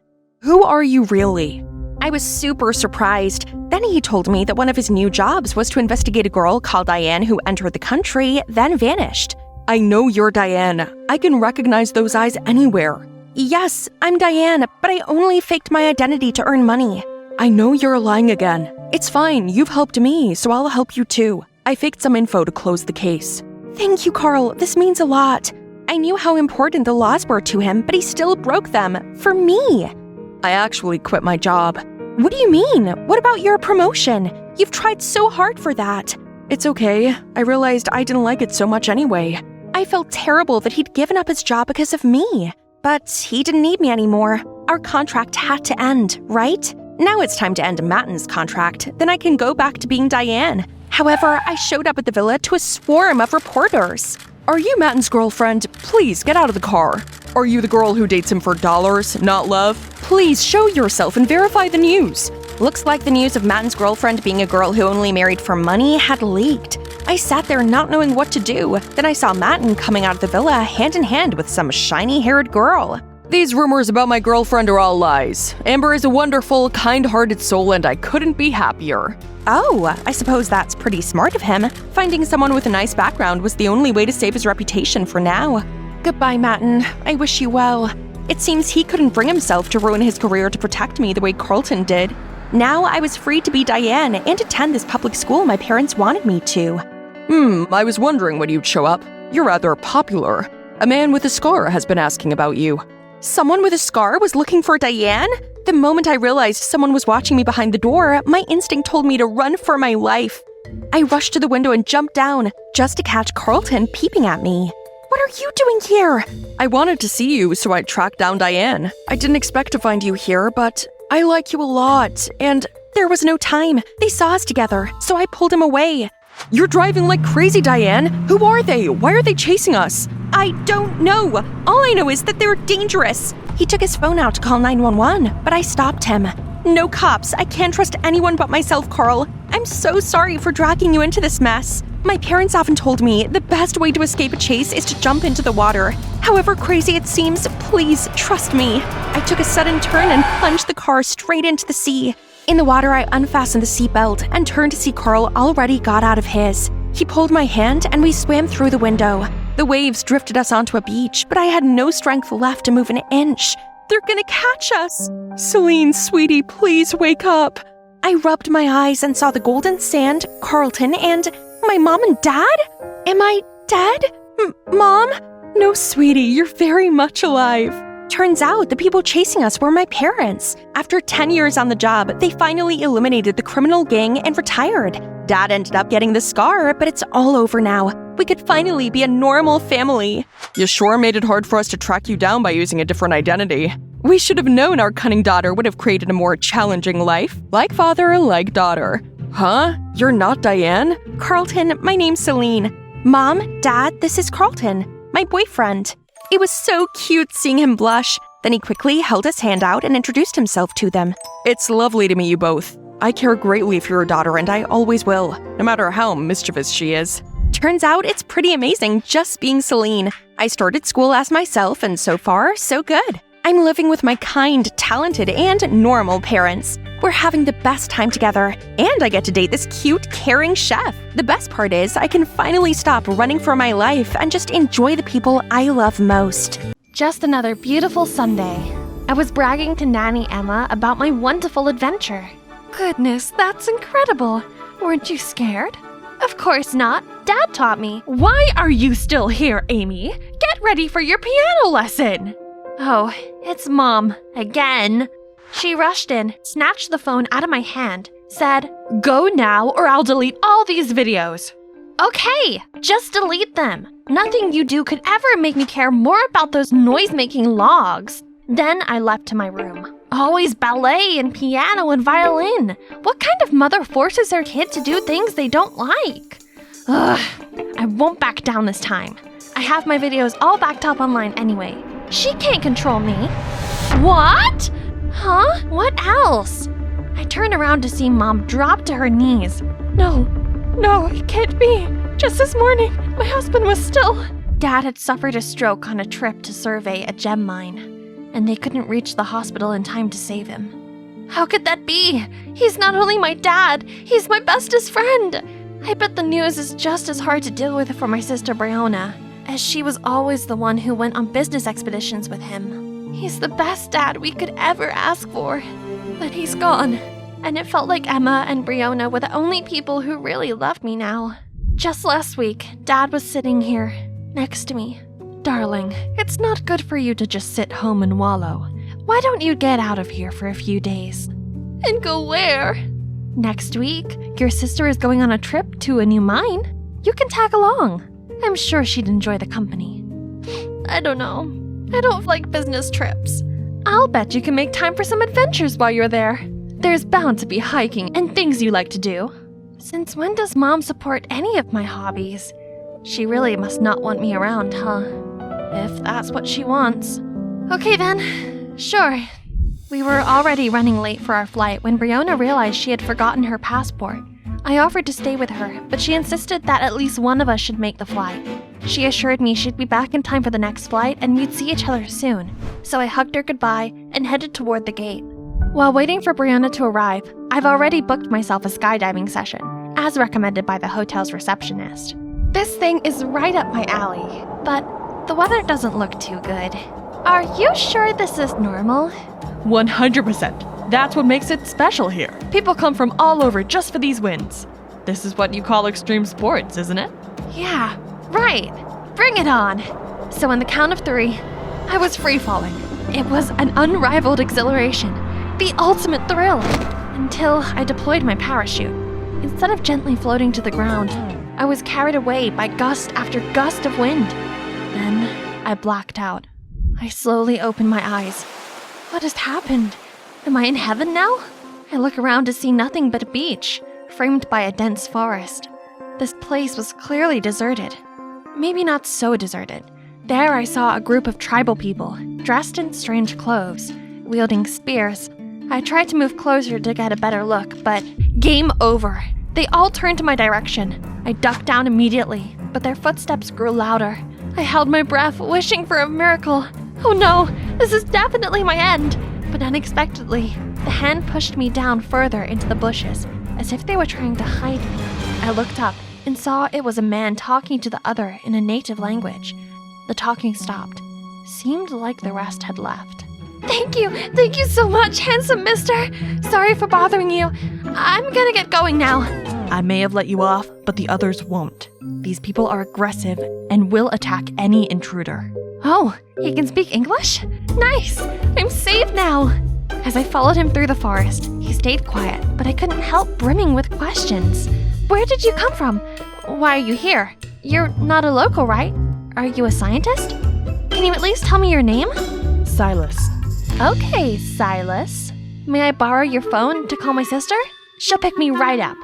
"Who are you really?" I was super surprised. Then he told me that one of his new jobs was to investigate a girl called Diane who entered the country, then vanished. I know you're Diane. I can recognize those eyes anywhere. Yes, I'm Diane, but I only faked my identity to earn money. I know you're lying again. It's fine, you've helped me, so I'll help you too. I faked some info to close the case. Thank you, Carl. This means a lot. I knew how important the laws were to him, but he still broke them. For me. I actually quit my job. What do you mean? What about your promotion? You've tried so hard for that. It's okay. I realized I didn't like it so much anyway. I felt terrible that he'd given up his job because of me. But he didn't need me anymore. Our contract had to end, right? Now it's time to end Matten's contract. Then I can go back to being Diane. However, I showed up at the villa to a swarm of reporters. Are you Matten's girlfriend? Please get out of the car. Are you the girl who dates him for dollars, not love? Please show yourself and verify the news. Looks like the news of Matten's girlfriend being a girl who only married for money had leaked. I sat there not knowing what to do. Then I saw Matten coming out of the villa hand in hand with some shiny-haired girl. These rumors about my girlfriend are all lies. Amber is a wonderful, kind-hearted soul and I couldn't be happier. Oh, I suppose that's pretty smart of him. Finding someone with a nice background was the only way to save his reputation for now. Goodbye, Matten. I wish you well. It seems he couldn't bring himself to ruin his career to protect me the way Carlton did. Now I was free to be Diane and attend this public school my parents wanted me to. I was wondering when you'd show up. You're rather popular. A man with a scar has been asking about you. Someone with a scar was looking for Diane? The moment I realized someone was watching me behind the door, my instinct told me to run for my life. I rushed to the window and jumped down, just to catch Carlton peeping at me. What are you doing here? I wanted to see you, so I tracked down Diane. I didn't expect to find you here, but I like you a lot, and there was no time. They saw us together, so I pulled him away. You're driving like crazy, Diane. Who are they? Why are they chasing us? I don't know. All I know is that they're dangerous. He took his phone out to call 911, but I stopped him. No cops. I can't trust anyone but myself, Carl. I'm so sorry for dragging you into this mess. My parents often told me the best way to escape a chase is to jump into the water. However crazy it seems, please trust me. I took a sudden turn and plunged the car straight into the sea. In the water, I unfastened the seatbelt and turned to see Carl already got out of his. He pulled my hand and we swam through the window. The waves drifted us onto a beach, but I had no strength left to move an inch. They're gonna catch us. Celine, sweetie, please wake up. I rubbed my eyes and saw the golden sand, Carlton, and my mom and dad? Am I dead? Mom? No, sweetie, you're very much alive. Turns out the people chasing us were my parents. After 10 years on the job, they finally eliminated the criminal gang and retired. Dad ended up getting the scar, but it's all over now. We could finally be a normal family. You sure made it hard for us to track you down by using a different identity. We should have known our cunning daughter would have created a more challenging life. Like father, like daughter. Huh? You're not Diane? Carlton, my name's Celine. Mom, Dad, this is Carlton, my boyfriend. It was so cute seeing him blush. Then he quickly held his hand out and introduced himself to them. It's lovely to meet you both. I care greatly for your daughter and I always will, no matter how mischievous she is. Turns out it's pretty amazing just being Celine. I started school as myself and so far, so good. I'm living with my kind, talented, and normal parents. We're having the best time together, and I get to date this cute, caring chef. The best part is I can finally stop running for my life and just enjoy the people I love most. Just another beautiful Sunday. I was bragging to Nanny Emma about my wonderful adventure. Goodness, that's incredible. Weren't you scared? Of course not. Dad taught me. Why are you still here, Amy? Get ready for your piano lesson. Oh, it's Mom. Again. She rushed in, snatched the phone out of my hand, said, "Go now or I'll delete all these videos." "Okay, just delete them. Nothing you do could ever make me care more about those noise-making logs." Then I left to my room. Always ballet and piano and violin. What kind of mother forces her kid to do things they don't like? Ugh, I won't back down this time. I have my videos all backed up online anyway. She can't control me. What? Huh? What else? I turned around to see Mom drop to her knees. No, it can't be. Just this morning, my husband was still... Dad had suffered a stroke on a trip to survey a gem mine, and they couldn't reach the hospital in time to save him. How could that be? He's not only my dad, he's my bestest friend. I bet the news is just as hard to deal with for my sister Brianna, as she was always the one who went on business expeditions with him. He's the best dad we could ever ask for. But he's gone. And it felt like Emma and Brianna were the only people who really loved me now. Just last week, Dad was sitting here, next to me. "Darling, it's not good for you to just sit home and wallow. Why don't you get out of here for a few days?" "And go where?" "Next week, your sister is going on a trip to a new mine. You can tag along. I'm sure she'd enjoy the company." "I don't know. I don't like business trips." "I'll bet you can make time for some adventures while you're there. There's bound to be hiking and things you like to do." Since when does Mom support any of my hobbies? She really must not want me around, huh? If that's what she wants. Okay then, sure. We were already running late for our flight when Brianna realized she had forgotten her passport. I offered to stay with her, but she insisted that at least one of us should make the flight. She assured me she'd be back in time for the next flight and we'd see each other soon, so I hugged her goodbye and headed toward the gate. While waiting for Brianna to arrive, I've already booked myself a skydiving session, as recommended by the hotel's receptionist. This thing is right up my alley, but the weather doesn't look too good. Are you sure this is normal? 100%. That's what makes it special here. People come from all over just for these wins. This is what you call extreme sports, isn't it? Yeah, right. Bring it on. So on the count of 3, I was free-falling. It was an unrivaled exhilaration, the ultimate thrill, until I deployed my parachute. Instead of gently floating to the ground, I was carried away by gust after gust of wind. Then I blacked out. I slowly opened my eyes. What has happened? Am I in heaven now? I look around to see nothing but a beach, framed by a dense forest. This place was clearly deserted. Maybe not so deserted. There I saw a group of tribal people, dressed in strange clothes, wielding spears. I tried to move closer to get a better look, but game over. They all turned to my direction. I ducked down immediately, but their footsteps grew louder. I held my breath, wishing for a miracle. Oh no, this is definitely my end. But unexpectedly, the hand pushed me down further into the bushes, as if they were trying to hide me. I looked up and saw it was a man talking to the other in a native language. The talking stopped. Seemed like the rest had left. Thank you so much, handsome mister. Sorry for bothering you. I'm gonna get going now. I may have let you off, but the others won't. These people are aggressive and will attack any intruder. Oh, he can speak English? Nice! I'm safe now! As I followed him through the forest, he stayed quiet, but I couldn't help brimming with questions. Where did you come from? Why are you here? You're not a local, right? Are you a scientist? Can you at least tell me your name? Silas. Okay, Silas. May I borrow your phone to call my sister? She'll pick me right up.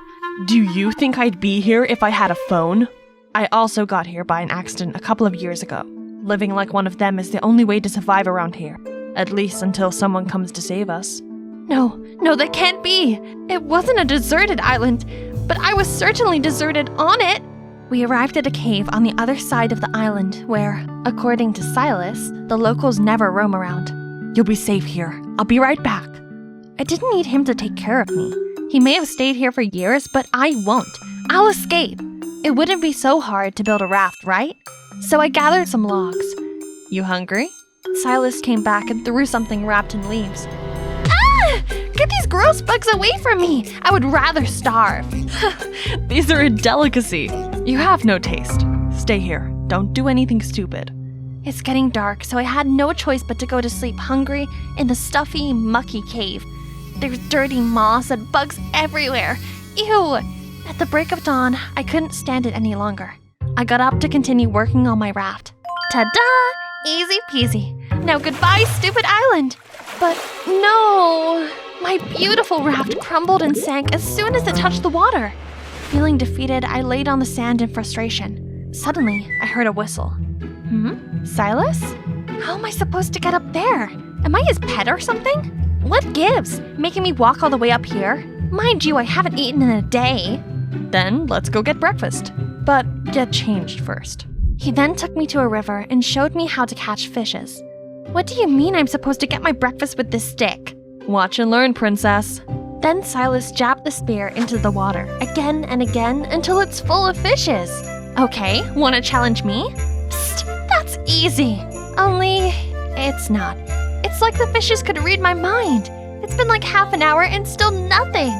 Do you think I'd be here if I had a phone? I also got here by an accident a couple of years ago. Living like one of them is the only way to survive around here. At least until someone comes to save us. No, that can't be. It wasn't a deserted island, but I was certainly deserted on it. We arrived at a cave on the other side of the island where, according to Silas, the locals never roam around. You'll be safe here. I'll be right back. I didn't need him to take care of me. He may have stayed here for years, but I won't. I'll escape. It wouldn't be so hard to build a raft, right? So I gathered some logs. You hungry? Silas came back and threw something wrapped in leaves. Ah! Get these gross bugs away from me! I would rather starve. These are a delicacy. You have no taste. Stay here. Don't do anything stupid. It's getting dark, so I had no choice but to go to sleep hungry in the stuffy, mucky cave. There's dirty moss and bugs everywhere. Ew! At the break of dawn, I couldn't stand it any longer. I got up to continue working on my raft. Ta-da! Easy peasy. Now goodbye, stupid island! But no! My beautiful raft crumbled and sank as soon as it touched the water. Feeling defeated, I laid on the sand in frustration. Suddenly, I heard a whistle. Silas? How am I supposed to get up there? Am I his pet or something? What gives? Making me walk all the way up here? Mind you, I haven't eaten in a day. Then let's go get breakfast. But get changed first. He then took me to a river and showed me how to catch fishes. What do you mean I'm supposed to get my breakfast with this stick? Watch and learn, princess. Then Silas jabbed the spear into the water again and again until it's full of fishes. Okay, wanna challenge me? Psst, that's easy. Only, it's not. It's like the fishes could read my mind. It's been like half an hour and still nothing.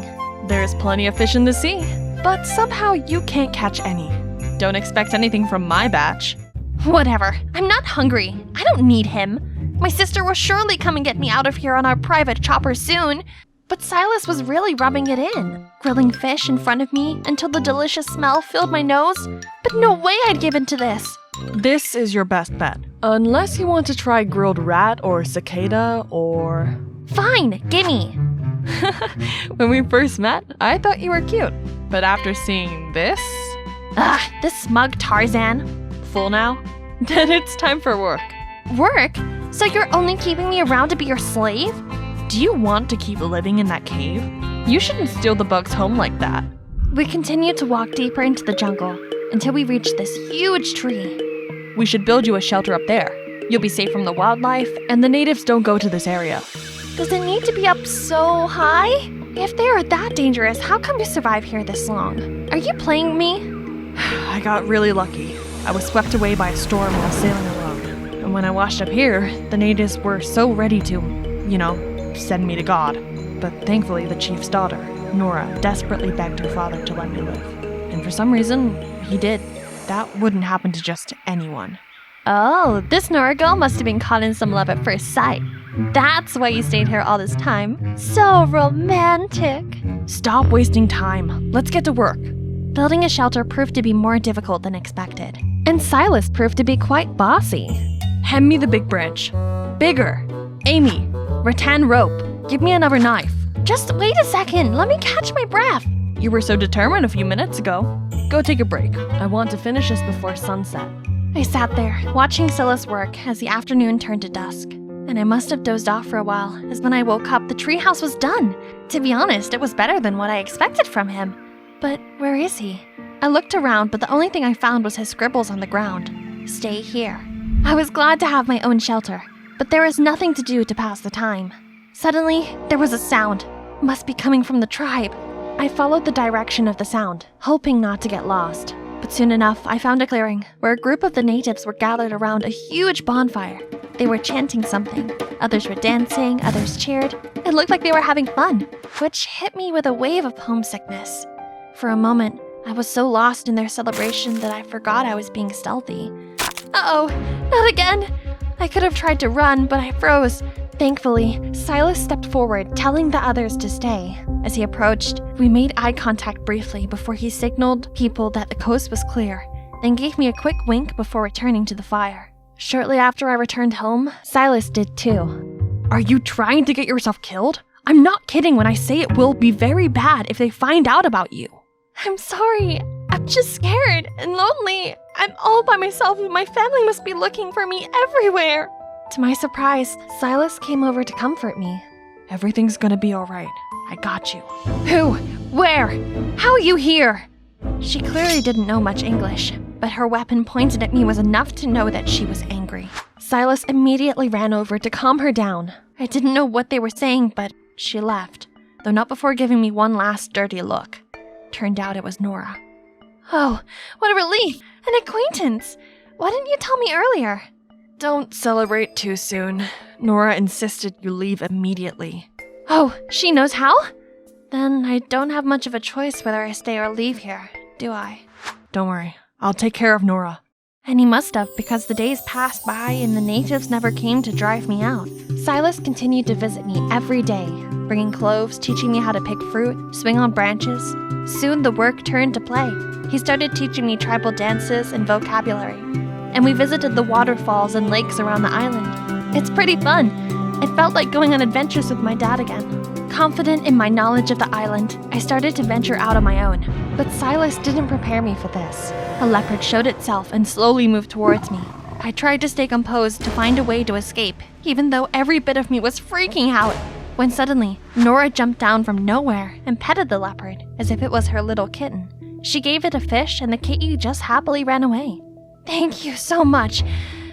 There's plenty of fish in the sea, but somehow you can't catch any. Don't expect anything from my batch. Whatever, I'm not hungry. I don't need him. My sister will surely come and get me out of here on our private chopper soon. But Silas was really rubbing it in, grilling fish in front of me until the delicious smell filled my nose. But no way I'd give in to this. This is your best bet. Unless you want to try grilled rat or cicada or... Fine, gimme. When we first met, I thought you were cute. But after seeing this... Ugh, this smug Tarzan. Full now? Then it's time for work. Work? So you're only keeping me around to be your slave? Do you want to keep living in that cave? You shouldn't steal the bugs home like that. We continued to walk deeper into the jungle until we reached this huge tree. We should build you a shelter up there. You'll be safe from the wildlife, and the natives don't go to this area. Does it need to be up so high? If they are that dangerous, how come you survive here this long? Are you playing me? I got really lucky. I was swept away by a storm while sailing alone. And when I washed up here, the natives were so ready to, send me to God. But thankfully, the chief's daughter, Nora, desperately begged her father to let me live. And for some reason, he did. That wouldn't happen to just anyone. Oh, this Nora girl must have been caught in some love at first sight. That's why you stayed here all this time. So romantic. Stop wasting time. Let's get to work. Building a shelter proved to be more difficult than expected. And Silas proved to be quite bossy. Hand me the big branch. Bigger. Amy, rattan rope. Give me another knife. Just wait a second. Let me catch my breath. You were so determined a few minutes ago. Go take a break. I want to finish this before sunset. I sat there, watching Silas work as the afternoon turned to dusk. And I must have dozed off for a while, as when I woke up, the treehouse was done. To be honest, it was better than what I expected from him. But where is he? I looked around, but the only thing I found was his scribbles on the ground. Stay here. I was glad to have my own shelter, but there was nothing to do to pass the time. Suddenly, there was a sound. Must be coming from the tribe. I followed the direction of the sound, hoping not to get lost. But soon enough, I found a clearing where a group of the natives were gathered around a huge bonfire. They were chanting something. Others were dancing, others cheered. It looked like they were having fun, which hit me with a wave of homesickness. For a moment, I was so lost in their celebration that I forgot I was being stealthy. Uh-oh, not again! I could have tried to run, but I froze. Thankfully, Silas stepped forward, telling the others to stay. As he approached, we made eye contact briefly before he signaled people that the coast was clear, then gave me a quick wink before returning to the fire. Shortly after I returned home, Silas did too. Are you trying to get yourself killed? I'm not kidding when I say it will be very bad if they find out about you. I'm sorry. I'm just scared and lonely. I'm all by myself and my family must be looking for me everywhere. To my surprise, Silas came over to comfort me. Everything's gonna be alright. I got you. Who? Where? How are you here? She clearly didn't know much English, but her weapon pointed at me was enough to know that she was angry. Silas immediately ran over to calm her down. I didn't know what they were saying, but she left, though not before giving me one last dirty look. Turned out it was Nora. Oh, what a relief! An acquaintance! Why didn't you tell me earlier? Don't celebrate too soon. Nora insisted you leave immediately. Oh, she knows how? Then I don't have much of a choice whether I stay or leave here, do I? Don't worry. I'll take care of Nora. And he must have, because the days passed by and the natives never came to drive me out. Silas continued to visit me every day, bringing cloves, teaching me how to pick fruit, swing on branches. Soon the work turned to play. He started teaching me tribal dances and vocabulary. And we visited the waterfalls and lakes around the island. It's pretty fun. It felt like going on adventures with my dad again. Confident in my knowledge of the island, I started to venture out on my own. But Silas didn't prepare me for this. A leopard showed itself and slowly moved towards me. I tried to stay composed to find a way to escape, even though every bit of me was freaking out. When suddenly, Nora jumped down from nowhere and petted the leopard as if it was her little kitten. She gave it a fish and the kitty just happily ran away. Thank you so much.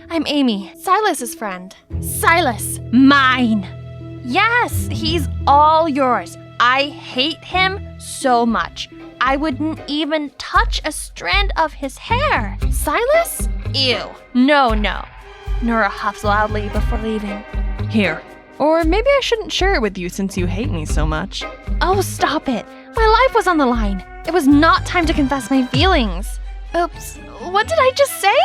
I'm Amy, Silas's friend. Silas, mine! Yes, he's all yours. I hate him so much. I wouldn't even touch a strand of his hair. Silas? Ew. No. Nora huffs loudly before leaving. Here. Or maybe I shouldn't share it with you since you hate me so much. Oh, stop it. My life was on the line. It was not time to confess my feelings. Oops, what did I just say?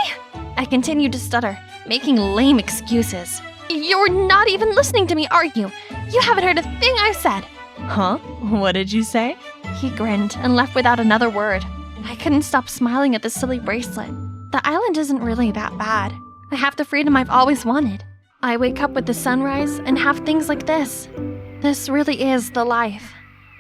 I continued to stutter, making lame excuses. You're not even listening to me, are you? You haven't heard a thing I've said. Huh? What did you say? He grinned and left without another word. I couldn't stop smiling at the silly bracelet. The island isn't really that bad. I have the freedom I've always wanted. I wake up with the sunrise and have things like this. This really is the life.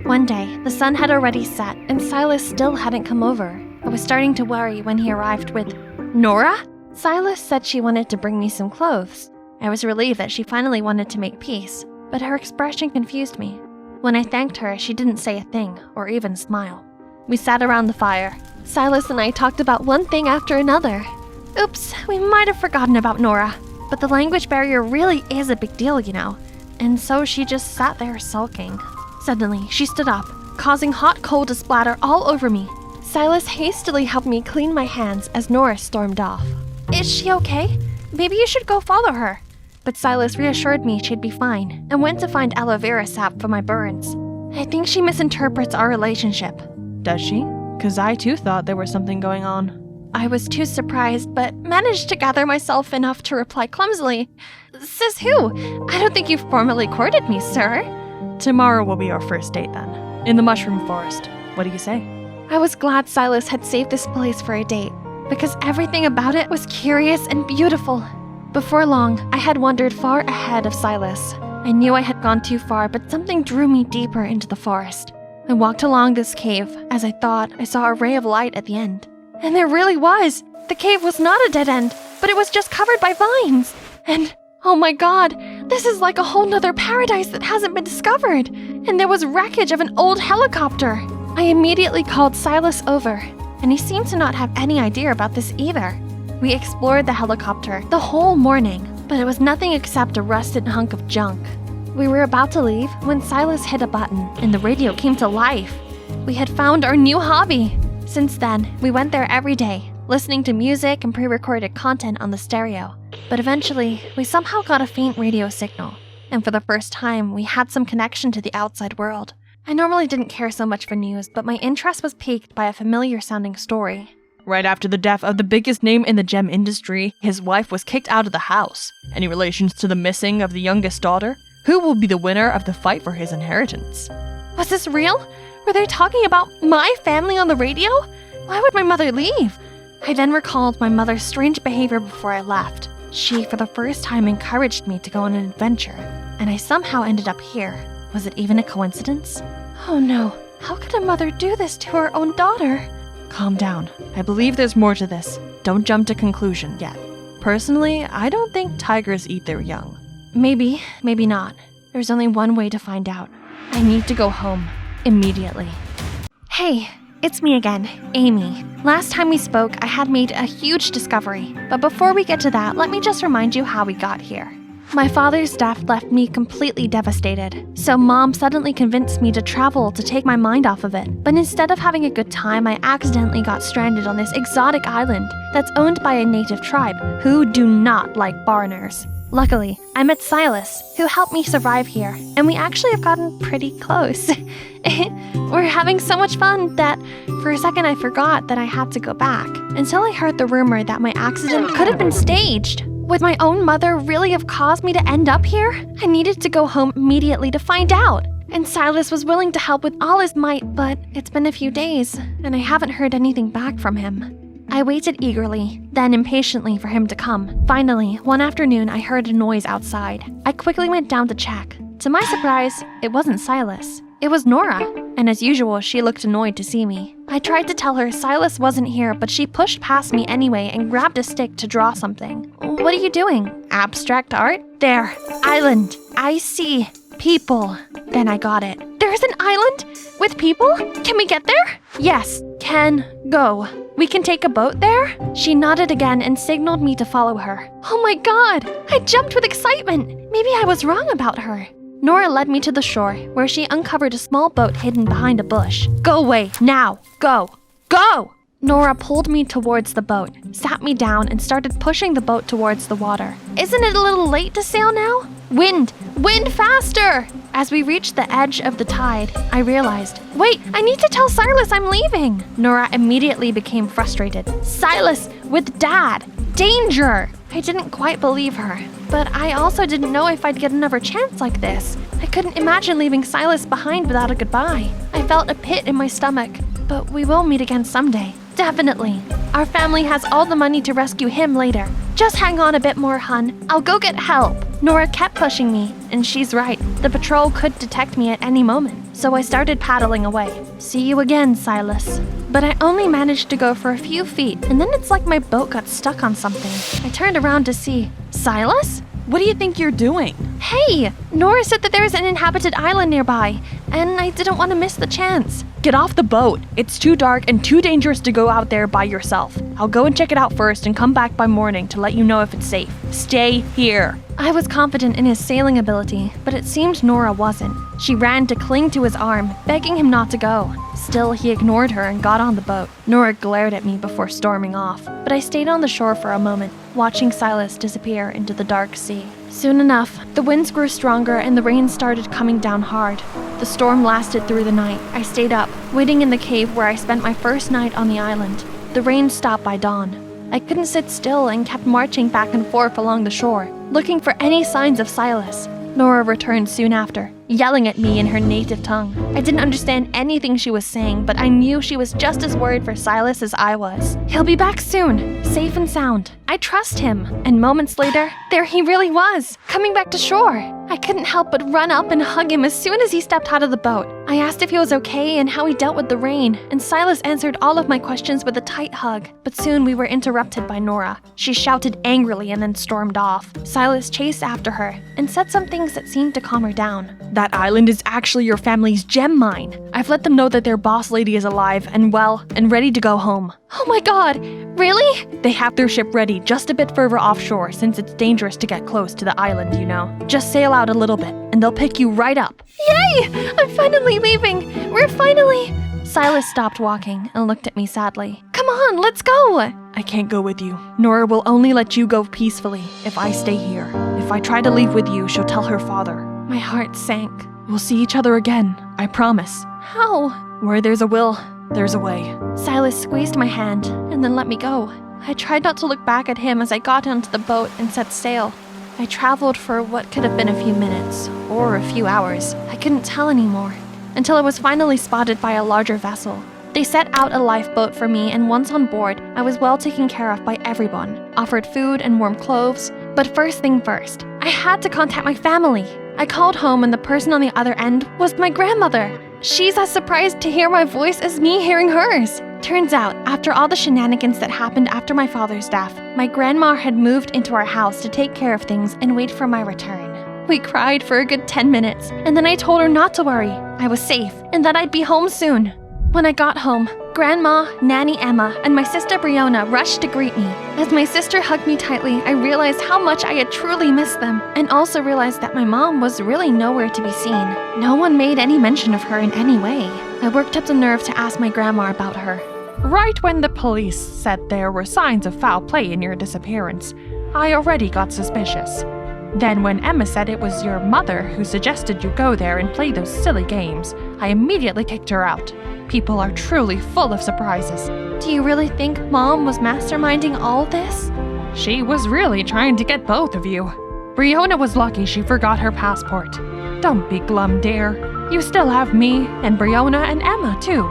One day, the sun had already set and Silas still hadn't come over. I was starting to worry when he arrived with, Nora? Silas said she wanted to bring me some clothes. I was relieved that she finally wanted to make peace, but her expression confused me. When I thanked her, she didn't say a thing or even smile. We sat around the fire. Silas and I talked about one thing after another. Oops, we might have forgotten about Nora. But the language barrier really is a big deal, you know. And so she just sat there sulking. Suddenly, she stood up, causing hot coal to splatter all over me. Silas hastily helped me clean my hands as Nora stormed off. Is she okay? Maybe you should go follow her. But Silas reassured me she'd be fine and went to find aloe vera sap for my burns. I think she misinterprets our relationship. Does she? 'Cause I too thought there was something going on. I was too surprised, but managed to gather myself enough to reply clumsily. Says who? I don't think you've formally courted me, sir. Tomorrow will be our first date then. In the mushroom forest. What do you say? I was glad Silas had saved this place for a date, because everything about it was curious and beautiful. Before long, I had wandered far ahead of Silas. I knew I had gone too far, but something drew me deeper into the forest. I walked along this cave as I thought I saw a ray of light at the end. And there really was. The cave was not a dead end, but it was just covered by vines. And, oh my god, this is like a whole nother paradise that hasn't been discovered. And there was wreckage of an old helicopter. I immediately called Silas over, and he seemed to not have any idea about this either. We explored the helicopter the whole morning, but it was nothing except a rusted hunk of junk. We were about to leave when Silas hit a button and the radio came to life. We had found our new hobby. Since then, we went there every day, listening to music and pre-recorded content on the stereo. But eventually, we somehow got a faint radio signal, and for the first time, we had some connection to the outside world. I normally didn't care so much for news, but my interest was piqued by a familiar-sounding story. Right after the death of the biggest name in the gem industry, his wife was kicked out of the house. Any relations to the missing of the youngest daughter? Who will be the winner of the fight for his inheritance? Was this real? Were they talking about my family on the radio? Why would my mother leave? I then recalled my mother's strange behavior before I left. She, for the first time, encouraged me to go on an adventure, and I somehow ended up here. Was it even a coincidence? Oh no, how could a mother do this to her own daughter? Calm down. I believe there's more to this. Don't jump to conclusion yet. Personally, I don't think tigers eat their young. Maybe, maybe not. There's only one way to find out. I need to go home. Immediately. Hey, it's me again, Amy. Last time we spoke, I had made a huge discovery. But before we get to that, let me just remind you how we got here. My father's death left me completely devastated, so Mom suddenly convinced me to travel to take my mind off of it. But instead of having a good time, I accidentally got stranded on this exotic island that's owned by a native tribe who do not like foreigners. Luckily, I met Silas, who helped me survive here, and we actually have gotten pretty close. We're having so much fun that for a second I forgot that I had to go back, until I heard the rumor that my accident could have been staged. Would my own mother really have caused me to end up here? I needed to go home immediately to find out. And Silas was willing to help with all his might, but it's been a few days, and I haven't heard anything back from him. I waited eagerly, then impatiently for him to come. Finally, one afternoon, I heard a noise outside. I quickly went down to check. To my surprise, it wasn't Silas. It was Nora, and as usual, she looked annoyed to see me. I tried to tell her Silas wasn't here, but she pushed past me anyway and grabbed a stick to draw something. What are you doing? Abstract art? There, island. I see people. Then I got it. There's an island with people? Can we get there? Yes, can go. We can take a boat there? She nodded again and signaled me to follow her. Oh my god! I jumped with excitement. Maybe I was wrong about her. Nora led me to the shore, where she uncovered a small boat hidden behind a bush. Go away, now, go, go! Nora pulled me towards the boat, sat me down, and started pushing the boat towards the water. Isn't it a little late to sail now? Wind, wind faster! As we reached the edge of the tide, I realized, wait, I need to tell Silas I'm leaving. Nora immediately became frustrated. Silas, with Dad, danger! I didn't quite believe her, but I also didn't know if I'd get another chance like this. I couldn't imagine leaving Silas behind without a goodbye. I felt a pit in my stomach, but we will meet again someday. Definitely. Our family has all the money to rescue him later. Just hang on a bit more, hun. I'll go get help. Nora kept pushing me, and she's right. The patrol could detect me at any moment, so I started paddling away. See you again, Silas. But I only managed to go for a few feet, and then it's like my boat got stuck on something. I turned around to see. Silas? What do you think you're doing? Hey! Nora said that there is an inhabited island nearby, and I didn't want to miss the chance. Get off the boat. It's too dark and too dangerous to go out there by yourself. I'll go and check it out first and come back by morning to let you know if it's safe. Stay here. I was confident in his sailing ability, but it seemed Nora wasn't. She ran to cling to his arm, begging him not to go. Still, he ignored her and got on the boat. Nora glared at me before storming off, but I stayed on the shore for a moment, watching Silas disappear into the dark sea. Soon enough, the winds grew stronger and the rain started coming down hard. The storm lasted through the night. I stayed up, waiting in the cave where I spent my first night on the island. The rain stopped by dawn. I couldn't sit still and kept marching back and forth along the shore, looking for any signs of Silas. Nora returned soon after, yelling at me in her native tongue. I didn't understand anything she was saying, but I knew she was just as worried for Silas as I was. He'll be back soon, safe and sound. I trust him. And moments later, there he really was, coming back to shore. I couldn't help but run up and hug him as soon as he stepped out of the boat. I asked if he was okay and how he dealt with the rain, and Silas answered all of my questions with a tight hug. But soon we were interrupted by Nora. She shouted angrily and then stormed off. Silas chased after her and said some things that seemed to calm her down. That island is actually your family's gem mine. I've let them know that their boss lady is alive and well and ready to go home. Oh my god, really? They have their ship ready just a bit further offshore since it's dangerous to get close to the island, you know. Just sail out a little bit and they'll pick you right up. Yay! I'm finally leaving! We're finally... Silas stopped walking and looked at me sadly. Come on, let's go! I can't go with you. Nora will only let you go peacefully if I stay here. If I try to leave with you, she'll tell her father. My heart sank. We'll see each other again, I promise. How? Where there's a will, there's a way. Silas squeezed my hand and then let me go. I tried not to look back at him as I got onto the boat and set sail. I traveled for what could have been a few minutes, or a few hours. I couldn't tell anymore, until I was finally spotted by a larger vessel. They set out a lifeboat for me, and once on board, I was well taken care of by everyone, offered food and warm clothes. But first thing first, I had to contact my family. I called home and the person on the other end was my grandmother. She's as surprised to hear my voice as me hearing hers. Turns out, after all the shenanigans that happened after my father's death, my grandma had moved into our house to take care of things and wait for my return. We cried for a good 10 minutes, and then I told her not to worry. I was safe, and that I'd be home soon. When I got home, Grandma, Nanny Emma, and my sister Brianna rushed to greet me. As my sister hugged me tightly, I realized how much I had truly missed them, and also realized that my mom was really nowhere to be seen. No one made any mention of her in any way. I worked up the nerve to ask my grandma about her. Right when the police said there were signs of foul play in your disappearance, I already got suspicious. Then when Emma said it was your mother who suggested you go there and play those silly games, I immediately kicked her out. People are truly full of surprises. Do you really think Mom was masterminding all this? She was really trying to get both of you. Brianna was lucky she forgot her passport. Don't be glum, dear. You still have me, and Brianna and Emma, too.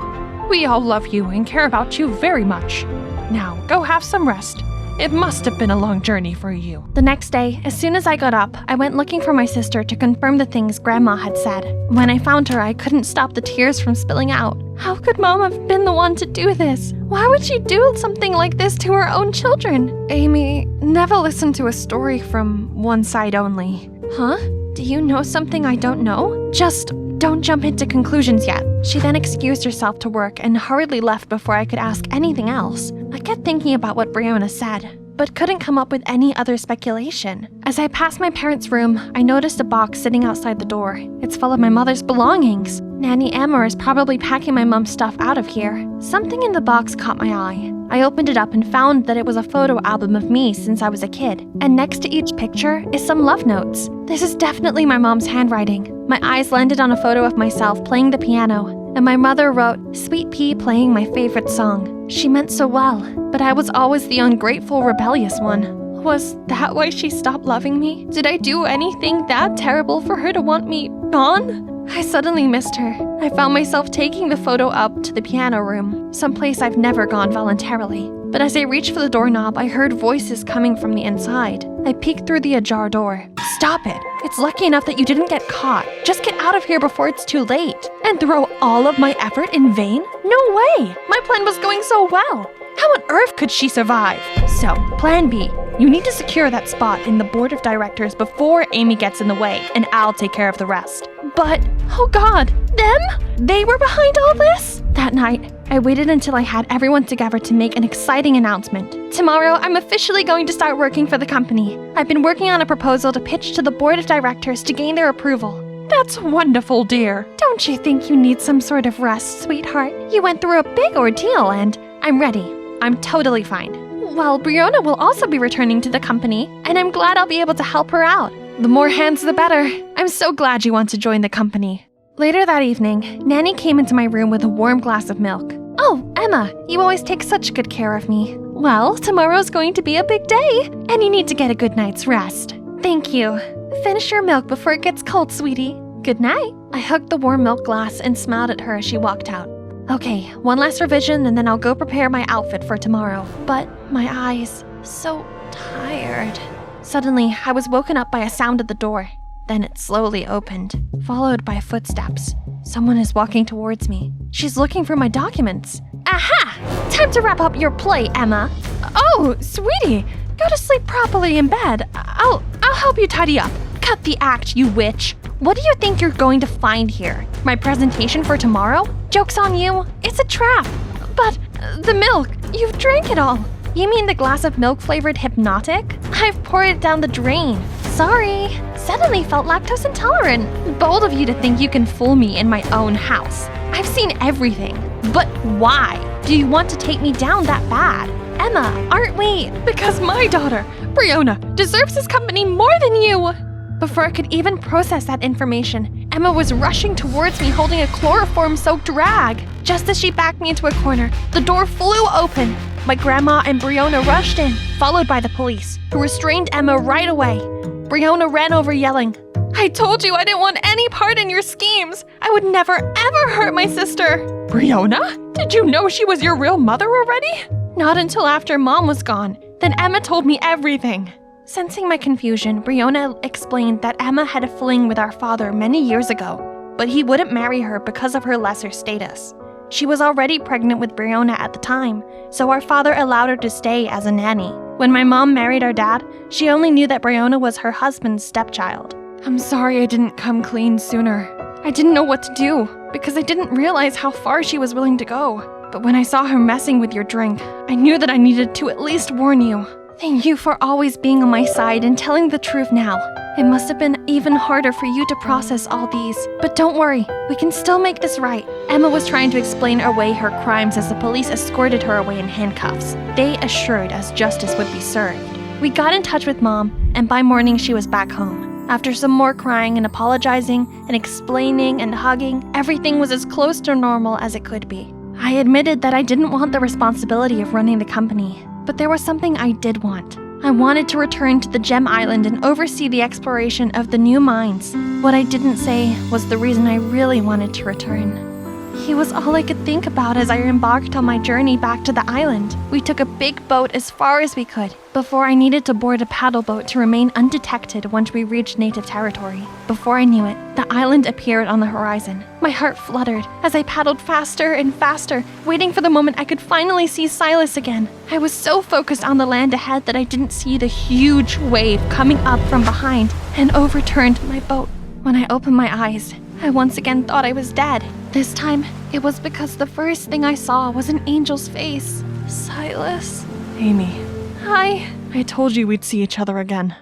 We all love you and care about you very much. Now, go have some rest. It must have been a long journey for you. The next day, as soon as I got up, I went looking for my sister to confirm the things Grandma had said. When I found her, I couldn't stop the tears from spilling out. How could Mom have been the one to do this? Why would she do something like this to her own children? Amy, never listen to a story from one side only. Huh? Do you know something I don't know? Just don't jump into conclusions yet. She then excused herself to work and hurriedly left before I could ask anything else. I kept thinking about what Brianna said, but couldn't come up with any other speculation. As I passed my parents' room, I noticed a box sitting outside the door. It's full of my mother's belongings. Nanny Emma is probably packing my mom's stuff out of here. Something in the box caught my eye. I opened it up and found that it was a photo album of me since I was a kid. And next to each picture is some love notes. This is definitely my mom's handwriting. My eyes landed on a photo of myself playing the piano, and my mother wrote, "Sweet Pea playing my favorite song." She meant so well, but I was always the ungrateful, rebellious one. Was that why she stopped loving me? Did I do anything that terrible for her to want me gone? I suddenly missed her. I found myself taking the photo up to the piano room, someplace I've never gone voluntarily. But as I reached for the doorknob, I heard voices coming from the inside. I peeked through the ajar door. Stop it! It's lucky enough that you didn't get caught. Just get out of here before it's too late. And throw all of my effort in vain? No way! My plan was going so well! How on earth could she survive? So, plan B. You need to secure that spot in the board of directors before Amy gets in the way, and I'll take care of the rest. But, oh God, them? They were behind all this? That night, I waited until I had everyone together to make an exciting announcement. Tomorrow, I'm officially going to start working for the company. I've been working on a proposal to pitch to the board of directors to gain their approval. That's wonderful, dear. Don't you think you need some sort of rest, sweetheart? You went through a big ordeal and I'm ready. I'm totally fine. Well, Brianna will also be returning to the company, and I'm glad I'll be able to help her out. The more hands, the better. I'm so glad you want to join the company. Later that evening, Nanny came into my room with a warm glass of milk. Oh, Emma, you always take such good care of me. Well, tomorrow's going to be a big day, and you need to get a good night's rest. Thank you. Finish your milk before it gets cold, sweetie. Good night. I hugged the warm milk glass and smiled at her as she walked out. Okay, one last revision and then I'll go prepare my outfit for tomorrow. But my eyes, so tired. Suddenly, I was woken up by a sound at the door. Then it slowly opened, followed by footsteps. Someone is walking towards me. She's looking for my documents. Aha! Time to wrap up your play, Emma. Oh, sweetie, go to sleep properly in bed. I'll help you tidy up. Cut the act, you witch. What do you think you're going to find here? My presentation for tomorrow? Joke's on you. It's a trap. But the milk, you've drank it all. You mean the glass of milk-flavored hypnotic? I've poured it down the drain. Sorry. Suddenly felt lactose intolerant. Bold of you to think you can fool me in my own house. I've seen everything. But why? Do you want to take me down that bad? Emma, aren't we? Because my daughter, Brianna, deserves this company more than you. Before I could even process that information, Emma was rushing towards me holding a chloroform-soaked rag. Just as she backed me into a corner, the door flew open. My grandma and Brianna rushed in, followed by the police, who restrained Emma right away. Brianna ran over yelling, I told you I didn't want any part in your schemes. I would never, ever hurt my sister. Brianna? Did you know she was your real mother already? Not until after Mom was gone. Then Emma told me everything. Sensing my confusion, Brianna explained that Emma had a fling with our father many years ago, but he wouldn't marry her because of her lesser status. She was already pregnant with Brianna at the time, so our father allowed her to stay as a nanny. When my mom married our dad, she only knew that Brianna was her husband's stepchild. I'm sorry I didn't come clean sooner. I didn't know what to do, because I didn't realize how far she was willing to go. But when I saw her messing with your drink, I knew that I needed to at least warn you. Thank you for always being on my side and telling the truth now. It must have been even harder for you to process all these. But don't worry, we can still make this right. Emma was trying to explain away her crimes as the police escorted her away in handcuffs. They assured us justice would be served. We got in touch with Mom, and by morning she was back home. After some more crying and apologizing and explaining and hugging, everything was as close to normal as it could be. I admitted that I didn't want the responsibility of running the company. But there was something I did want. I wanted to return to the Gem Island and oversee the exploration of the new mines. What I didn't say was the reason I really wanted to return. He was all I could think about as I embarked on my journey back to the island. We took a big boat as far as we could, before I needed to board a paddle boat to remain undetected once we reached native territory. Before I knew it, the island appeared on the horizon. My heart fluttered as I paddled faster and faster, waiting for the moment I could finally see Silas again. I was so focused on the land ahead that I didn't see the huge wave coming up from behind and overturned my boat. When I opened my eyes, I once again thought I was dead. This time, it was because the first thing I saw was an angel's face. Silas. Amy, Hi. I told you we'd see each other again.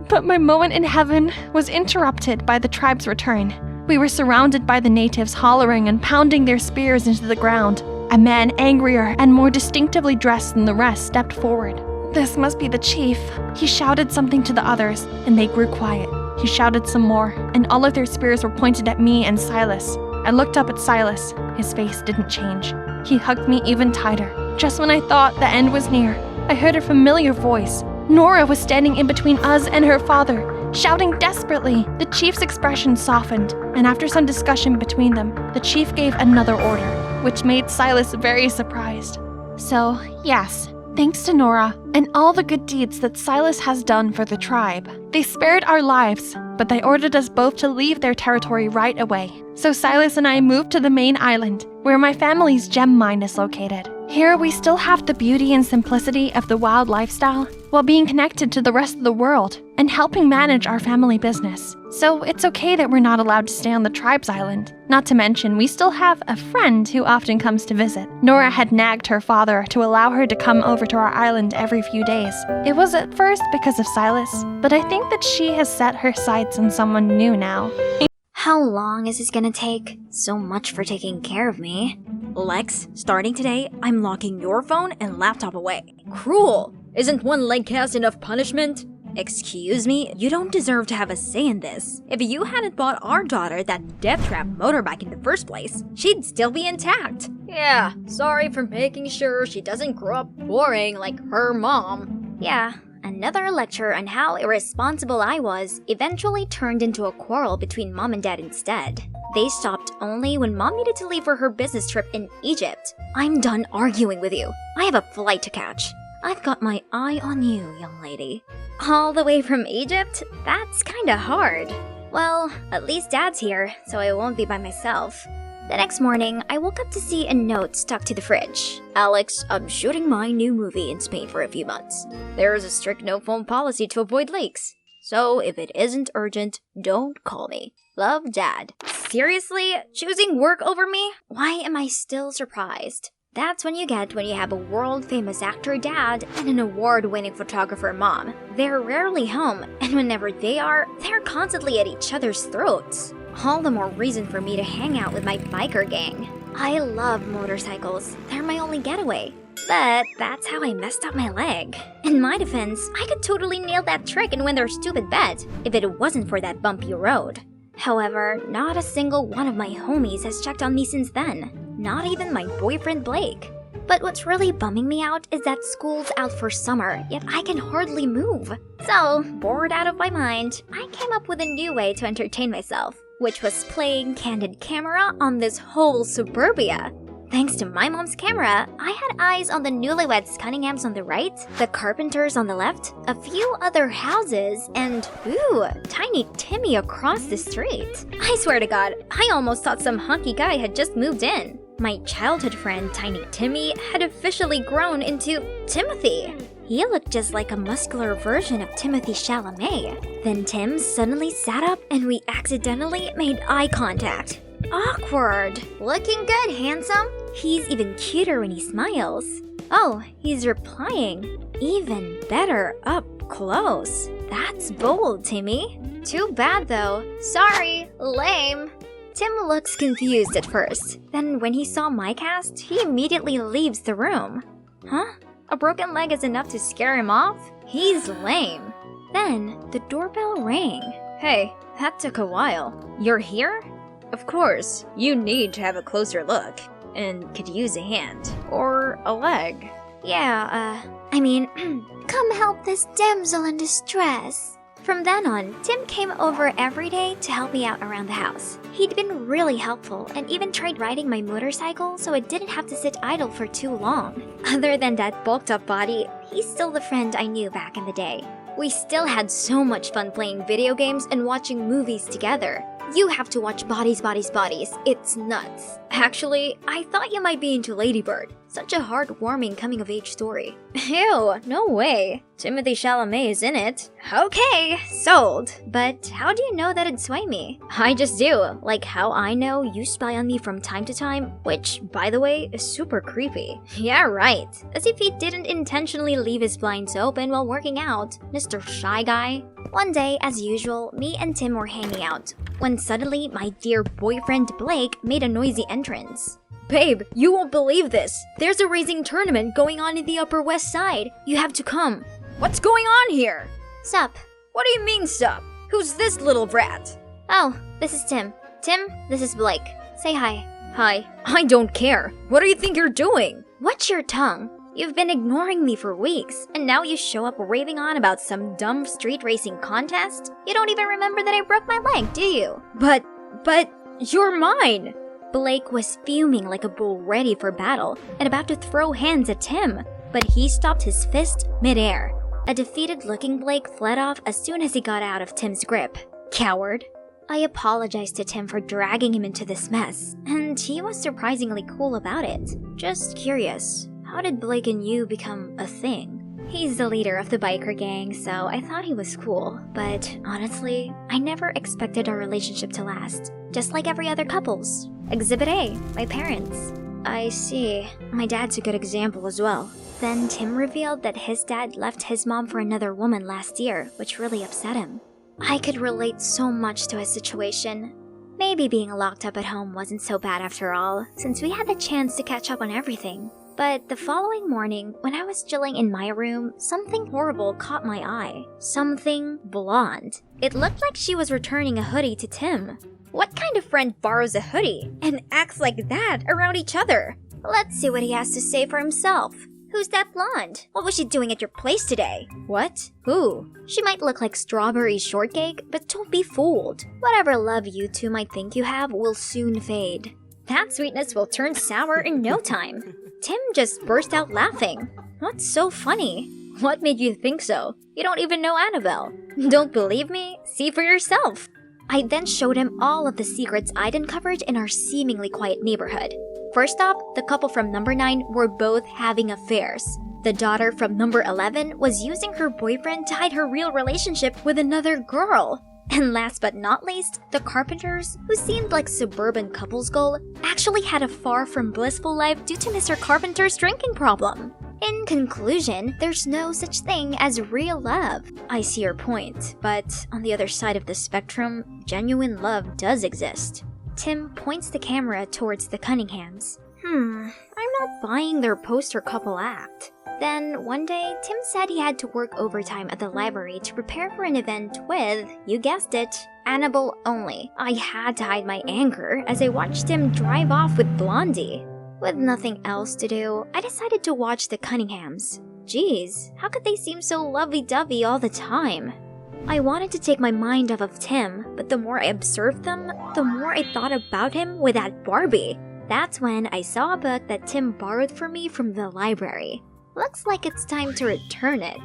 But my moment in heaven was interrupted by the tribe's return. We were surrounded by the natives hollering and pounding their spears into the ground. A man angrier and more distinctively dressed than the rest stepped forward. This must be the chief. He shouted something to the others, and they grew quiet. He shouted some more, and all of their spears were pointed at me and Silas. I looked up at Silas. His face didn't change. He hugged me even tighter. Just when I thought the end was near, I heard a familiar voice. Nora was standing in between us and her father, shouting desperately. The chief's expression softened, and after some discussion between them, the chief gave another order, which made Silas very surprised. So, yes, thanks to Nora and all the good deeds that Silas has done for the tribe, they spared our lives, but they ordered us both to leave their territory right away. So Silas and I moved to the main island, where my family's gem mine is located. Here we still have the beauty and simplicity of the wild lifestyle while being connected to the rest of the world and helping manage our family business. So it's okay that we're not allowed to stay on the tribe's island. Not to mention, we still have a friend who often comes to visit. Nora had nagged her father to allow her to come over to our island every few days. It was at first because of Silas, but I think that she has set her sights on someone new now. How long is this gonna take? So much for taking care of me. Lex, starting today, I'm locking your phone and laptop away. Cruel! Isn't one leg cast enough punishment? Excuse me, you don't deserve to have a say in this. If you hadn't bought our daughter that death trap motorbike in the first place, she'd still be intact. Yeah, sorry for making sure she doesn't grow up boring like her mom. Yeah, another lecture on how irresponsible I was eventually turned into a quarrel between mom and dad instead. They stopped only when mom needed to leave for her business trip in Egypt. I'm done arguing with you. I have a flight to catch. I've got my eye on you, young lady. All the way from Egypt? That's kinda hard. Well, at least Dad's here, so I won't be by myself. The next morning, I woke up to see a note stuck to the fridge. Alex, I'm shooting my new movie in Spain for a few months. There is a strict no-phone policy to avoid leaks. So if it isn't urgent, don't call me. Love, Dad. Seriously? Choosing work over me? Why am I still surprised? That's when you get when you have a world-famous actor dad and an award-winning photographer mom. They're rarely home, and whenever they are, they're constantly at each other's throats. All the more reason for me to hang out with my biker gang. I love motorcycles. They're my only getaway. But that's how I messed up my leg. In my defense, I could totally nail that trick and win their stupid bet if it wasn't for that bumpy road. However, not a single one of my homies has checked on me since then. Not even my boyfriend Blake. But what's really bumming me out is that school's out for summer, yet I can hardly move. So, bored out of my mind, I came up with a new way to entertain myself, which was playing candid camera on this whole suburbia. Thanks to my mom's camera, I had eyes on the newlyweds Cunninghams on the right, the Carpenters on the left, a few other houses, and ooh, tiny Timmy across the street. I swear to God, I almost thought some hunky guy had just moved in. My childhood friend Tiny Timmy had officially grown into Timothy. He looked just like a muscular version of Timothy Chalamet. Then Tim suddenly sat up and we accidentally made eye contact. Awkward. Looking good, handsome. He's even cuter when he smiles. Oh, he's replying. Even better up close. That's bold, Timmy. Too bad though. Sorry, lame. Tim looks confused at first. Then when he saw my cast, he immediately leaves the room. Huh? A broken leg is enough to scare him off? He's lame. Then the doorbell rang. Hey, that took a while. You're here? Of course, you need to have a closer look, and could use a hand, or a leg. Yeah, come help this damsel in distress. From then on, Tim came over every day to help me out around the house. He'd been really helpful and even tried riding my motorcycle so it didn't have to sit idle for too long. Other than that bulked up body, he's still the friend I knew back in the day. We still had so much fun playing video games and watching movies together. You have to watch Bodies, Bodies, Bodies. It's nuts. Actually, I thought you might be into Lady Bird. Such a heartwarming coming-of-age story. Ew, no way. Timothy Chalamet is in it. Okay, sold. But how do you know that it'd sway me? I just do. Like how I know you spy on me from time to time, which, by the way, is super creepy. Yeah, right. As if he didn't intentionally leave his blinds open while working out, Mr. Shy Guy. One day, as usual, me and Tim were hanging out, when suddenly my dear boyfriend Blake made a noisy entrance. Babe, you won't believe this. There's a racing tournament going on in the Upper West Side. You have to come. What's going on here? Sup? What do you mean, sup? Who's this little brat? Oh, this is Tim. Tim, this is Blake. Say hi. Hi. I don't care. What do you think you're doing? Watch your tongue. You've been ignoring me for weeks, and now you show up raving on about some dumb street racing contest? You don't even remember that I broke my leg, do you? But, you're mine! Blake was fuming like a bull ready for battle and about to throw hands at Tim, but he stopped his fist midair. A defeated-looking Blake fled off as soon as he got out of Tim's grip. Coward. I apologized to Tim for dragging him into this mess, and he was surprisingly cool about it. Just curious, how did Blake and you become a thing? He's the leader of the biker gang, so I thought he was cool. But honestly, I never expected our relationship to last. Just like every other couple's. Exhibit A, my parents. I see. My dad's a good example as well. Then Tim revealed that his dad left his mom for another woman last year, which really upset him. I could relate so much to his situation. Maybe being locked up at home wasn't so bad after all, since we had the chance to catch up on everything. But the following morning, when I was chilling in my room, something horrible caught my eye. Something blonde. It looked like she was returning a hoodie to Tim. What kind of friend borrows a hoodie and acts like that around each other? Let's see what he has to say for himself. Who's that blonde? What was she doing at your place today? What? Who? She might look like strawberry shortcake, but don't be fooled. Whatever love you two might think you have will soon fade. That sweetness will turn sour in no time. Tim just burst out laughing. What's so funny? What made you think so? You don't even know Annabelle. Don't believe me? See for yourself. I then showed him all of the secrets I'd uncovered in our seemingly quiet neighborhood. First off, the couple from number 9 were both having affairs. The daughter from number 11 was using her boyfriend to hide her real relationship with another girl. And last but not least, the Carpenters, who seemed like suburban couples goal, actually had a far from blissful life due to Mr. Carpenter's drinking problem. In conclusion, there's no such thing as real love. I see your point, but on the other side of the spectrum, genuine love does exist. Tim points the camera towards the Cunninghams. I'm not buying their poster couple act. Then, one day, Tim said he had to work overtime at the library to prepare for an event with, you guessed it, Annabelle only. I had to hide my anger as I watched him drive off with Blondie. With nothing else to do, I decided to watch the Cunninghams. Geez, how could they seem so lovey-dovey all the time? I wanted to take my mind off of Tim, but the more I observed them, the more I thought about him with that Barbie. That's when I saw a book that Tim borrowed for me from the library. Looks like it's time to return it.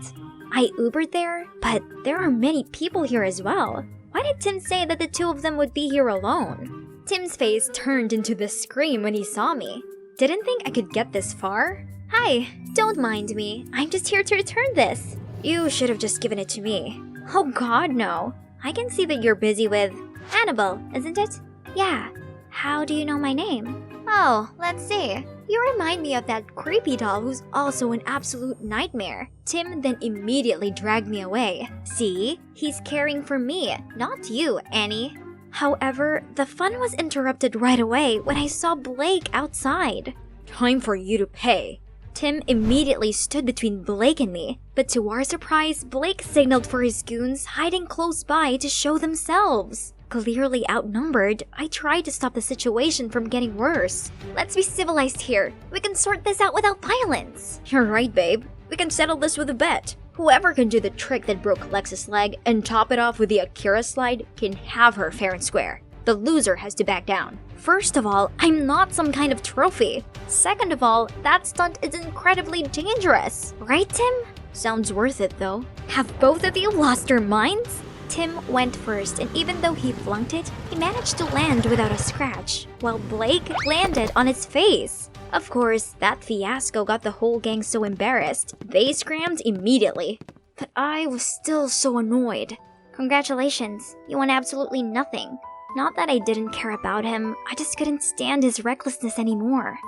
I Ubered there, but there are many people here as well. Why did Tim say that the two of them would be here alone? Tim's face turned into the scream when he saw me. Didn't think I could get this far? Hi, don't mind me. I'm just here to return this. You should have just given it to me. Oh god, no. I can see that you're busy with Annabelle, isn't it? Yeah. How do you know my name? Oh, let's see. You remind me of that creepy doll who's also an absolute nightmare. Tim then immediately dragged me away. See? He's caring for me, not you, Annie. However, the fun was interrupted right away when I saw Blake outside. Time for you to pay. Tim immediately stood between Blake and me, but to our surprise, Blake signaled for his goons hiding close by to show themselves. Clearly outnumbered, I tried to stop the situation from getting worse. Let's be civilized here. We can sort this out without violence. You're right, babe. We can settle this with a bet. Whoever can do the trick that broke Lex's leg and top it off with the Akira slide can have her fair and square. The loser has to back down. First of all, I'm not some kind of trophy. Second of all, that stunt is incredibly dangerous. Right, Tim? Sounds worth it, though. Have both of you lost your minds? Tim went first, and even though he flunked it, he managed to land without a scratch, while Blake landed on his face. Of course, that fiasco got the whole gang so embarrassed, they scrammed immediately. But I was still so annoyed. Congratulations, you won absolutely nothing. Not that I didn't care about him, I just couldn't stand his recklessness anymore.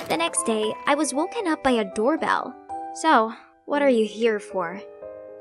The next day, I was woken up by a doorbell. So, what are you here for?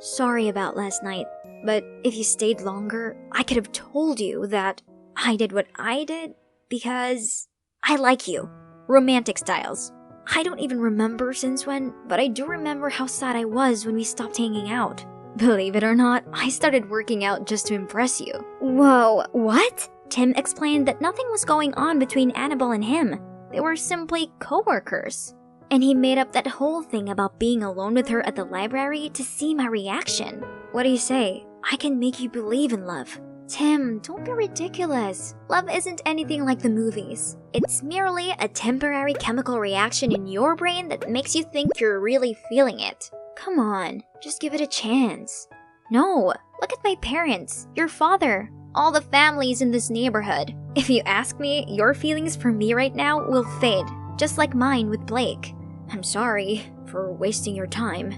Sorry about last night, but if you stayed longer, I could have told you that I did what I did because I like you. Romantic styles. I don't even remember since when, but I do remember how sad I was when we stopped hanging out. Believe it or not, I started working out just to impress you. Whoa, what? Tim explained that nothing was going on between Annabelle and him. They were simply co-workers. And he made up that whole thing about being alone with her at the library to see my reaction. What do you say? I can make you believe in love. Tim, don't be ridiculous. Love isn't anything like the movies. It's merely a temporary chemical reaction in your brain that makes you think you're really feeling it. Come on, just give it a chance. No, look at my parents, your father, all the families in this neighborhood. If you ask me, your feelings for me right now will fade, just like mine with Blake. I'm sorry for wasting your time.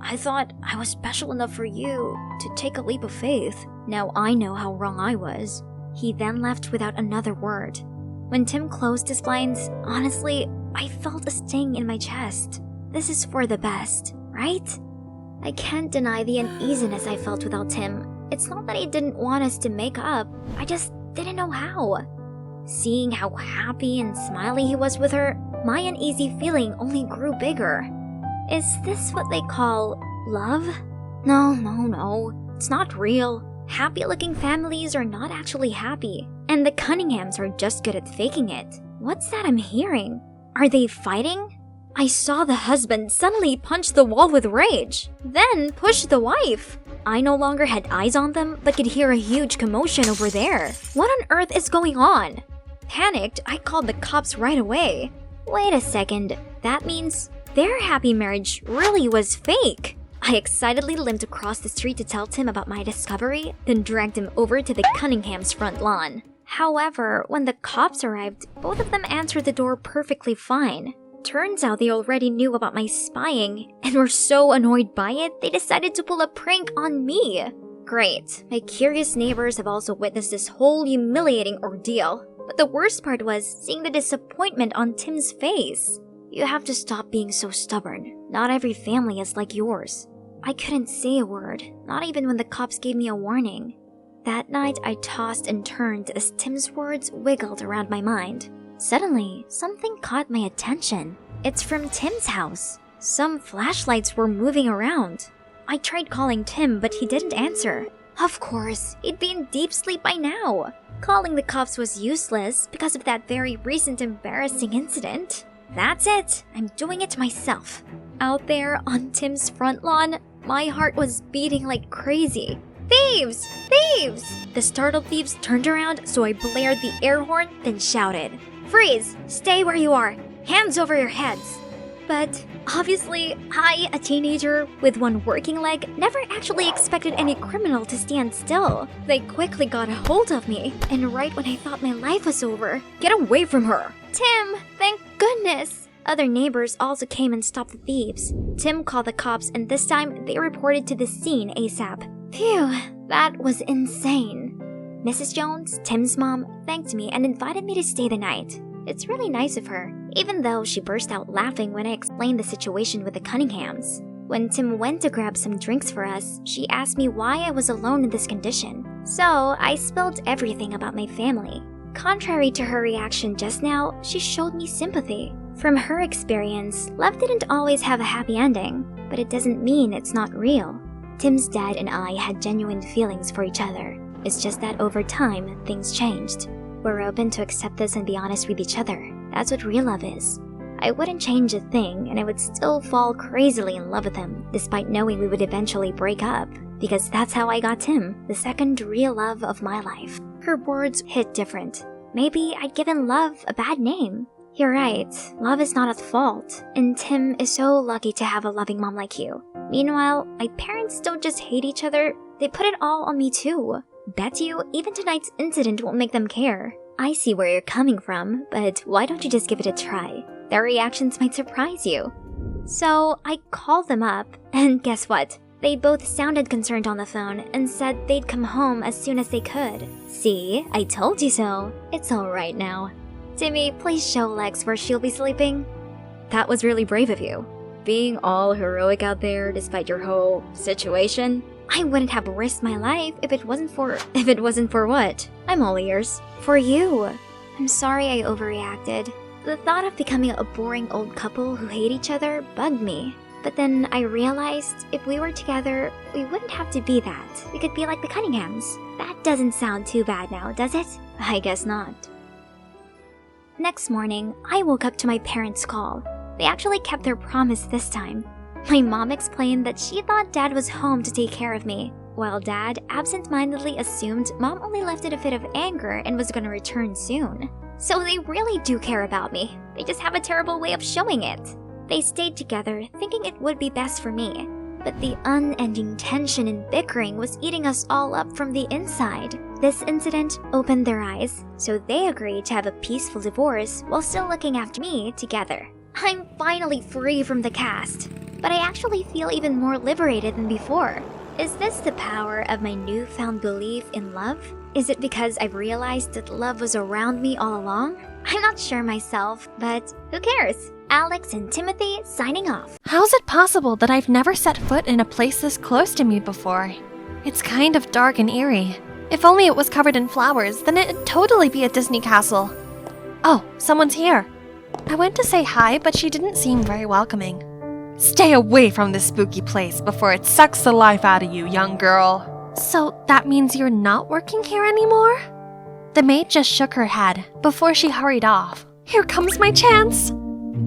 I thought I was special enough for you to take a leap of faith. Now I know how wrong I was. He then left without another word. When Tim closed his blinds, honestly, I felt a sting in my chest. This is for the best, right? I can't deny the uneasiness I felt without Tim. It's not that he didn't want us to make up, I just didn't know how. Seeing how happy and smiley he was with her, my uneasy feeling only grew bigger. Is this what they call love? No, it's not real. Happy-looking families are not actually happy, and the Cunninghams are just good at faking it. What's that I'm hearing? Are they fighting? I saw the husband suddenly punch the wall with rage, then push the wife. I no longer had eyes on them, but could hear a huge commotion over there. What on earth is going on? Panicked, I called the cops right away. Wait a second, that means their happy marriage really was fake. I excitedly limped across the street to tell Tim about my discovery, then dragged him over to the Cunninghams' front lawn. However, when the cops arrived, both of them answered the door perfectly fine. Turns out they already knew about my spying, and were so annoyed by it, they decided to pull a prank on me. Great, my curious neighbors have also witnessed this whole humiliating ordeal. But the worst part was seeing the disappointment on Tim's face. You have to stop being so stubborn. Not every family is like yours. I couldn't say a word, not even when the cops gave me a warning. That night, I tossed and turned as Tim's words wiggled around my mind. Suddenly, something caught my attention. It's from Tim's house. Some flashlights were moving around. I tried calling Tim, but he didn't answer. Of course, he'd be in deep sleep by now. Calling the cops was useless because of that very recent embarrassing incident. That's it, I'm doing it myself. Out there on Tim's front lawn, my heart was beating like crazy. Thieves! Thieves! The startled thieves turned around, so I blared the air horn, then shouted, "Freeze! Stay where you are! Hands over your heads!" But obviously, I, a teenager with one working leg, never actually expected any criminal to stand still. They quickly got a hold of me, and right when I thought my life was over, "Get away from her!" Tim, thank goodness! Other neighbors also came and stopped the thieves. Tim called the cops, and this time they reported to the scene ASAP. Phew, that was insane. Mrs. Jones, Tim's mom, thanked me and invited me to stay the night. It's really nice of her, even though she burst out laughing when I explained the situation with the Cunninghams. When Tim went to grab some drinks for us, she asked me why I was alone in this condition. So I spilled everything about my family. Contrary to her reaction just now, she showed me sympathy. From her experience, love didn't always have a happy ending, but it doesn't mean it's not real. Tim's dad and I had genuine feelings for each other. It's just that over time, things changed. We're open to accept this and be honest with each other. That's what real love is. I wouldn't change a thing, and I would still fall crazily in love with him, despite knowing we would eventually break up. Because that's how I got Tim, the second real love of my life. Her words hit different. Maybe I'd given love a bad name. You're right, love is not at fault, and Tim is so lucky to have a loving mom like you. Meanwhile, my parents don't just hate each other, they put it all on me too. Bet you, even tonight's incident won't make them care. I see where you're coming from, but why don't you just give it a try? Their reactions might surprise you. So, I called them up, and guess what? They both sounded concerned on the phone and said they'd come home as soon as they could. See, I told you so. It's alright now. Timmy, please show Lex where she'll be sleeping. That was really brave of you. Being all heroic out there despite your whole situation. I wouldn't have risked my life if it wasn't for what? I'm all ears. For you. I'm sorry I overreacted. The thought of becoming a boring old couple who hate each other bugged me. But then I realized if we were together, we wouldn't have to be that. We could be like the Cunninghams. That doesn't sound too bad now, does it? I guess not. Next morning, I woke up to my parents' call. They actually kept their promise this time. My mom explained that she thought Dad was home to take care of me, while Dad absent-mindedly assumed Mom only left in a fit of anger and was gonna return soon. So they really do care about me. They just have a terrible way of showing it. They stayed together, thinking it would be best for me. But the unending tension and bickering was eating us all up from the inside. This incident opened their eyes, so they agreed to have a peaceful divorce while still looking after me together. I'm finally free from the cast, but I actually feel even more liberated than before. Is this the power of my newfound belief in love? Is it because I've realized that love was around me all along? I'm not sure myself, but who cares? Alex and Timothy signing off. How's it possible that I've never set foot in a place this close to me before? It's kind of dark and eerie. If only it was covered in flowers, then it'd totally be a Disney castle. Oh, someone's here. I went to say hi, but she didn't seem very welcoming. Stay away from this spooky place before it sucks the life out of you, young girl. So that means you're not working here anymore? The maid just shook her head before she hurried off. Here comes my chance!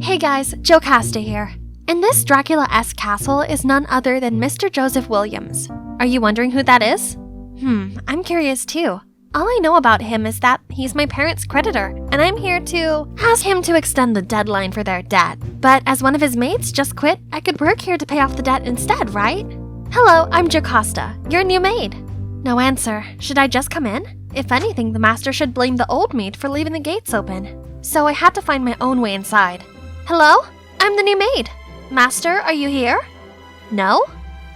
Hey guys, Jocasta here. And this Dracula-esque castle is none other than Mr. Joseph Williams. Are you wondering who that is? I'm curious too. All I know about him is that he's my parents' creditor, and I'm here to ask him to extend the deadline for their debt. But as one of his maids just quit, I could work here to pay off the debt instead, right? Hello, I'm Jocasta, your new maid. No answer. Should I just come in? If anything, the master should blame the old maid for leaving the gates open. So I had to find my own way inside. Hello? I'm the new maid. Master, are you here? No?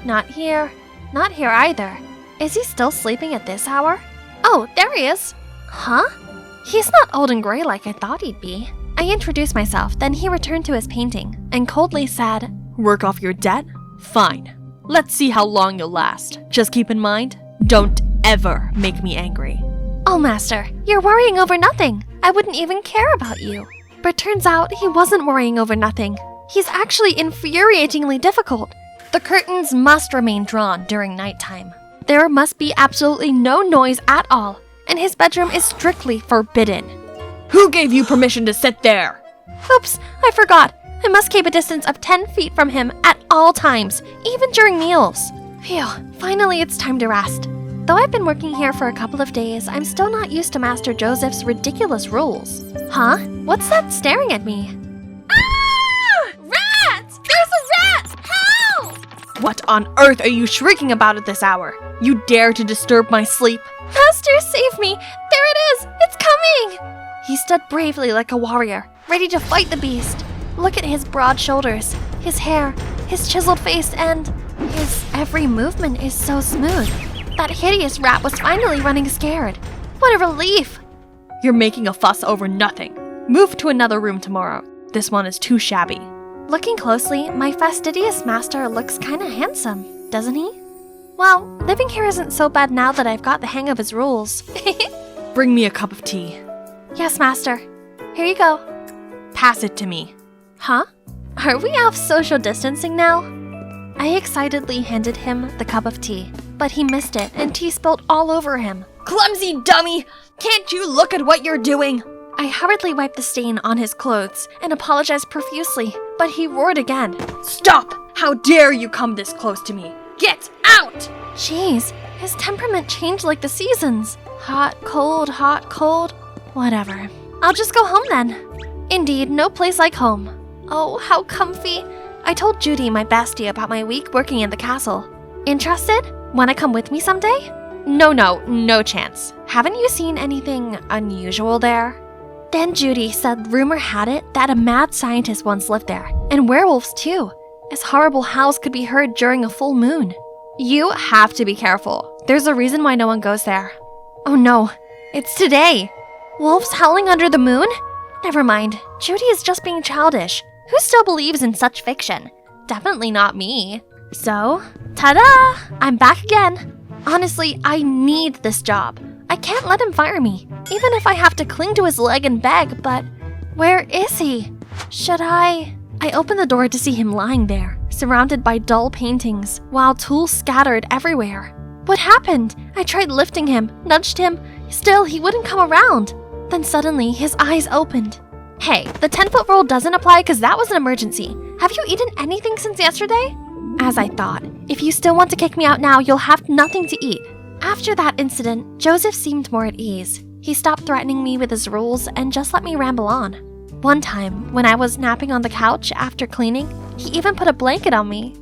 Not here. Not here either. Is he still sleeping at this hour? Oh, there he is. Huh? He's not old and gray like I thought he'd be. I introduced myself, then he returned to his painting and coldly said, Work off your debt? Fine. Let's see how long you'll last. Just keep in mind, don't ever make me angry. Oh, master, you're worrying over nothing. I wouldn't even care about you. But turns out he wasn't worrying over nothing. He's actually infuriatingly difficult. The curtains must remain drawn during nighttime. There must be absolutely no noise at all, and his bedroom is strictly forbidden. Who gave you permission to sit there? Oops, I forgot. I must keep a distance of 10 feet from him at all times, even during meals. Phew, finally it's time to rest. Though I've been working here for a couple of days, I'm still not used to Master Joseph's ridiculous rules. Huh? What's that staring at me? Ah! Rats! There's a rat! Help! What on earth are you shrieking about at this hour? You dare to disturb my sleep? Master, save me! There it is! It's coming! He stood bravely like a warrior, ready to fight the beast. Look at his broad shoulders, his hair, his chiseled face, and his every movement is so smooth. That hideous rat was finally running scared. What a relief! You're making a fuss over nothing. Move to another room tomorrow. This one is too shabby. Looking closely, my fastidious master looks kinda handsome, doesn't he? Well, living here isn't so bad now that I've got the hang of his rules. Bring me a cup of tea. Yes, master. Here you go. Pass it to me. Huh? Are we off social distancing now? I excitedly handed him the cup of tea, but he missed it and tea spilled all over him. Clumsy dummy! Can't you look at what you're doing? I hurriedly wiped the stain on his clothes and apologized profusely, but he roared again. Stop! How dare you come this close to me? Get out! Jeez, his temperament changed like the seasons. Hot, cold. Whatever. I'll just go home then. Indeed, no place like home. Oh, how comfy. I told Judy, my bestie, about my week working in the castle. Interested? Wanna come with me someday? No chance. Haven't you seen anything unusual there? Then Judy said rumor had it that a mad scientist once lived there, and werewolves too. His horrible howls could be heard during a full moon. You have to be careful. There's a reason why no one goes there. Oh no, it's today. Wolves howling under the moon? Never mind, Judy is just being childish. Who still believes in such fiction? Definitely not me. So, ta-da! I'm back again. Honestly, I need this job. I can't let him fire me, even if I have to cling to his leg and beg, but where is he? Should I opened the door to see him lying there, surrounded by dull paintings, while tools scattered everywhere. What happened? I tried lifting him, nudged him. Still, he wouldn't come around. Then suddenly, his eyes opened. Hey, the 10-foot rule doesn't apply because that was an emergency. Have you eaten anything since yesterday? As I thought, if you still want to kick me out now, you'll have nothing to eat. After that incident, Joseph seemed more at ease. He stopped threatening me with his rules and just let me ramble on. One time, when I was napping on the couch after cleaning, he even put a blanket on me.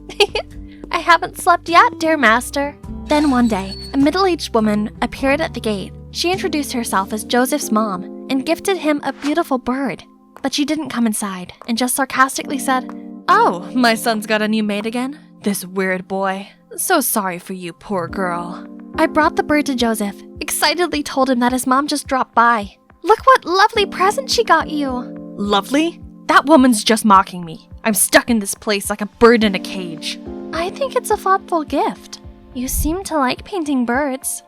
I haven't slept yet, dear master. Then one day, a middle-aged woman appeared at the gate. She introduced herself as Joseph's mom and gifted him a beautiful bird. but she didn't come inside and just sarcastically said, "Oh, my son's got a new maid again? This weird boy. So sorry for you, poor girl." I brought the bird to Joseph, excitedly told him that his mom just dropped by. "Look what lovely present she got you." Lovely? That woman's just mocking me. I'm stuck in this place like a bird in a cage. "I think it's a thoughtful gift. You seem to like painting birds."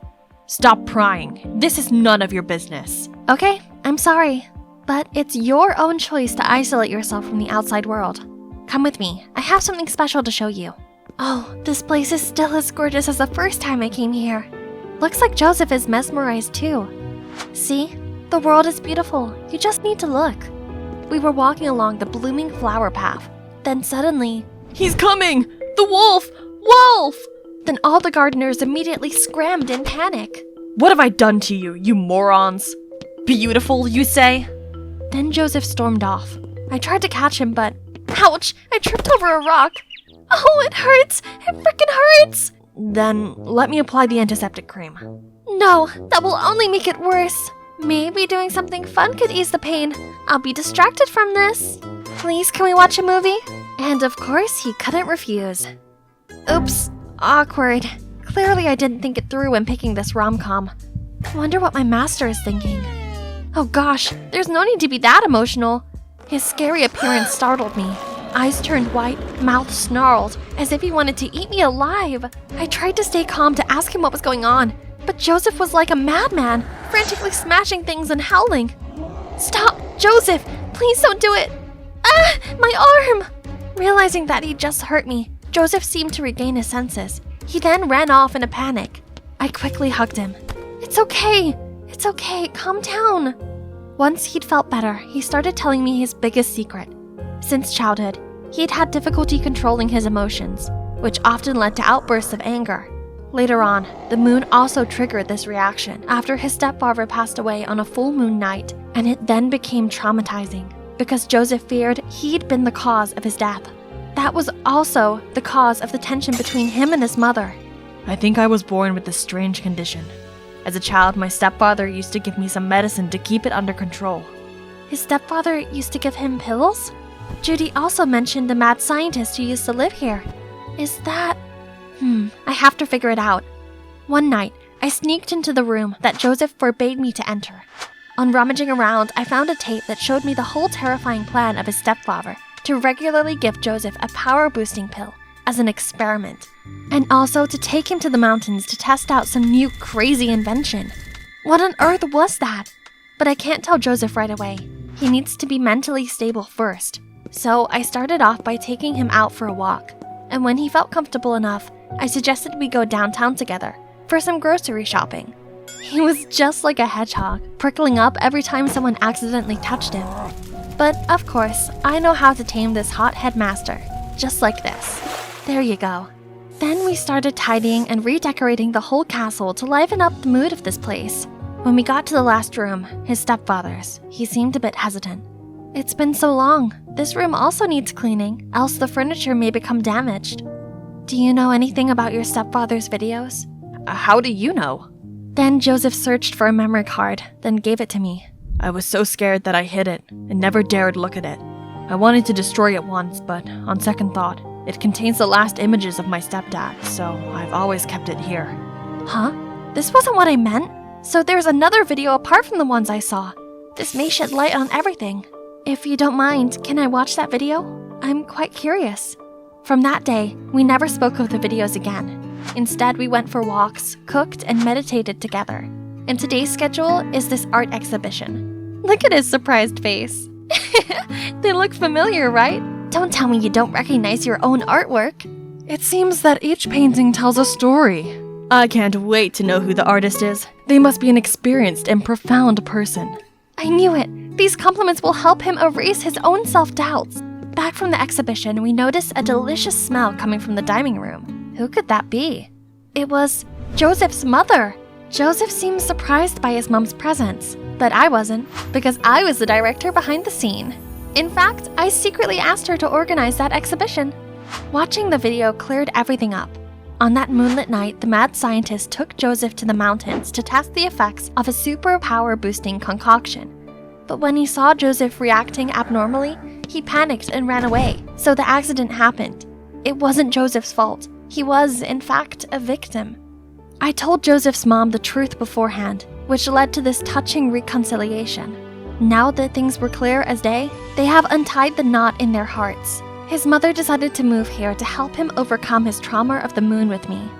Stop prying. This is none of your business. Okay, I'm sorry, but it's your own choice to isolate yourself from the outside world. Come with me. I have something special to show you. Oh, this place is still as gorgeous as the first time I came here. Looks like Joseph is mesmerized too. See? The world is beautiful. You just need to look. We were walking along the blooming flower path. Then suddenly, He's coming! The wolf! Wolf! then all the gardeners immediately scrammed in panic. What have I done to you, you morons? Beautiful, you say? Then Joseph stormed off. I tried to catch him, but ouch! I tripped over a rock. Oh, it hurts! It frickin' hurts! Then let me apply the antiseptic cream. No, that will only make it worse. Maybe doing something fun could ease the pain. I'll be distracted from this. Please, can we watch a movie? And of course, he couldn't refuse. Oops, awkward. Clearly, I didn't think it through when picking this rom-com. Wonder what my master is thinking. Oh gosh, there's no need to be that emotional. His scary appearance startled me. Eyes turned white, mouth snarled, as if he wanted to eat me alive. I tried to stay calm to ask him what was going on, but Joseph was like a madman, frantically smashing things and howling. Stop, Joseph! Please don't do it! Ah, my arm! Realizing that he'd just hurt me, Joseph seemed to regain his senses. He then ran off in a panic. I quickly hugged him. It's okay, calm down. Once he'd felt better, he started telling me his biggest secret. Since childhood, he'd had difficulty controlling his emotions, which often led to outbursts of anger. Later on, the moon also triggered this reaction after his stepfather passed away on a full moon night, and it then became traumatizing because Joseph feared he'd been the cause of his death. That was also the cause of the tension between him and his mother. I think I was born with this strange condition. As a child, my stepfather used to give me some medicine to keep it under control. His stepfather used to give him pills? Judy also mentioned a mad scientist who used to live here. Is that... I have to figure it out. One night, I sneaked into the room that Joseph forbade me to enter. On rummaging around, I found a tape that showed me the whole terrifying plan of his stepfather to regularly give Joseph a power-boosting pill as an experiment, and also to take him to the mountains to test out some new crazy invention. What on earth was that? But I can't tell Joseph right away. He needs to be mentally stable first. So I started off by taking him out for a walk, and when he felt comfortable enough, I suggested we go downtown together for some grocery shopping. He was just like a hedgehog, prickling up every time someone accidentally touched him. But of course, I know how to tame this hot headmaster, just like this. There you go. Then we started tidying and redecorating the whole castle to liven up the mood of this place. When we got to the last room, his stepfather's, he seemed a bit hesitant. It's been so long. This room also needs cleaning, else the furniture may become damaged. Do you know anything about your stepfather's videos? How do you know? Then Joseph searched for a memory card, then gave it to me. I was so scared that I hid it and never dared look at it. I wanted to destroy it once, but on second thought, it contains the last images of my stepdad, so I've always kept it here. Huh? This wasn't what I meant. So there's another video apart from the ones I saw. This may shed light on everything. If you don't mind, can I watch that video? I'm quite curious. From that day, we never spoke of the videos again. Instead, we went for walks, cooked, and meditated together. And today's schedule is this art exhibition. Look at his surprised face. They look familiar, right? Don't tell me you don't recognize your own artwork. It seems that each painting tells a story. I can't wait to know who the artist is. They must be an experienced and profound person. I knew it. These compliments will help him erase his own self-doubts. Back from the exhibition, we noticed a delicious smell coming from the dining room. Who could that be? It was Joseph's mother. Joseph seemed surprised by his mom's presence, but I wasn't, because I was the director behind the scene. In fact, I secretly asked her to organize that exhibition. Watching the video cleared everything up. On that moonlit night, the mad scientist took Joseph to the mountains to test the effects of a super power-boosting concoction. But when he saw Joseph reacting abnormally, he panicked and ran away, so the accident happened. It wasn't Joseph's fault. He was, in fact, a victim. I told Joseph's mom the truth beforehand, which led to this touching reconciliation. Now that things were clear as day, they have untied the knot in their hearts. His mother decided to move here to help him overcome his trauma of the moon with me.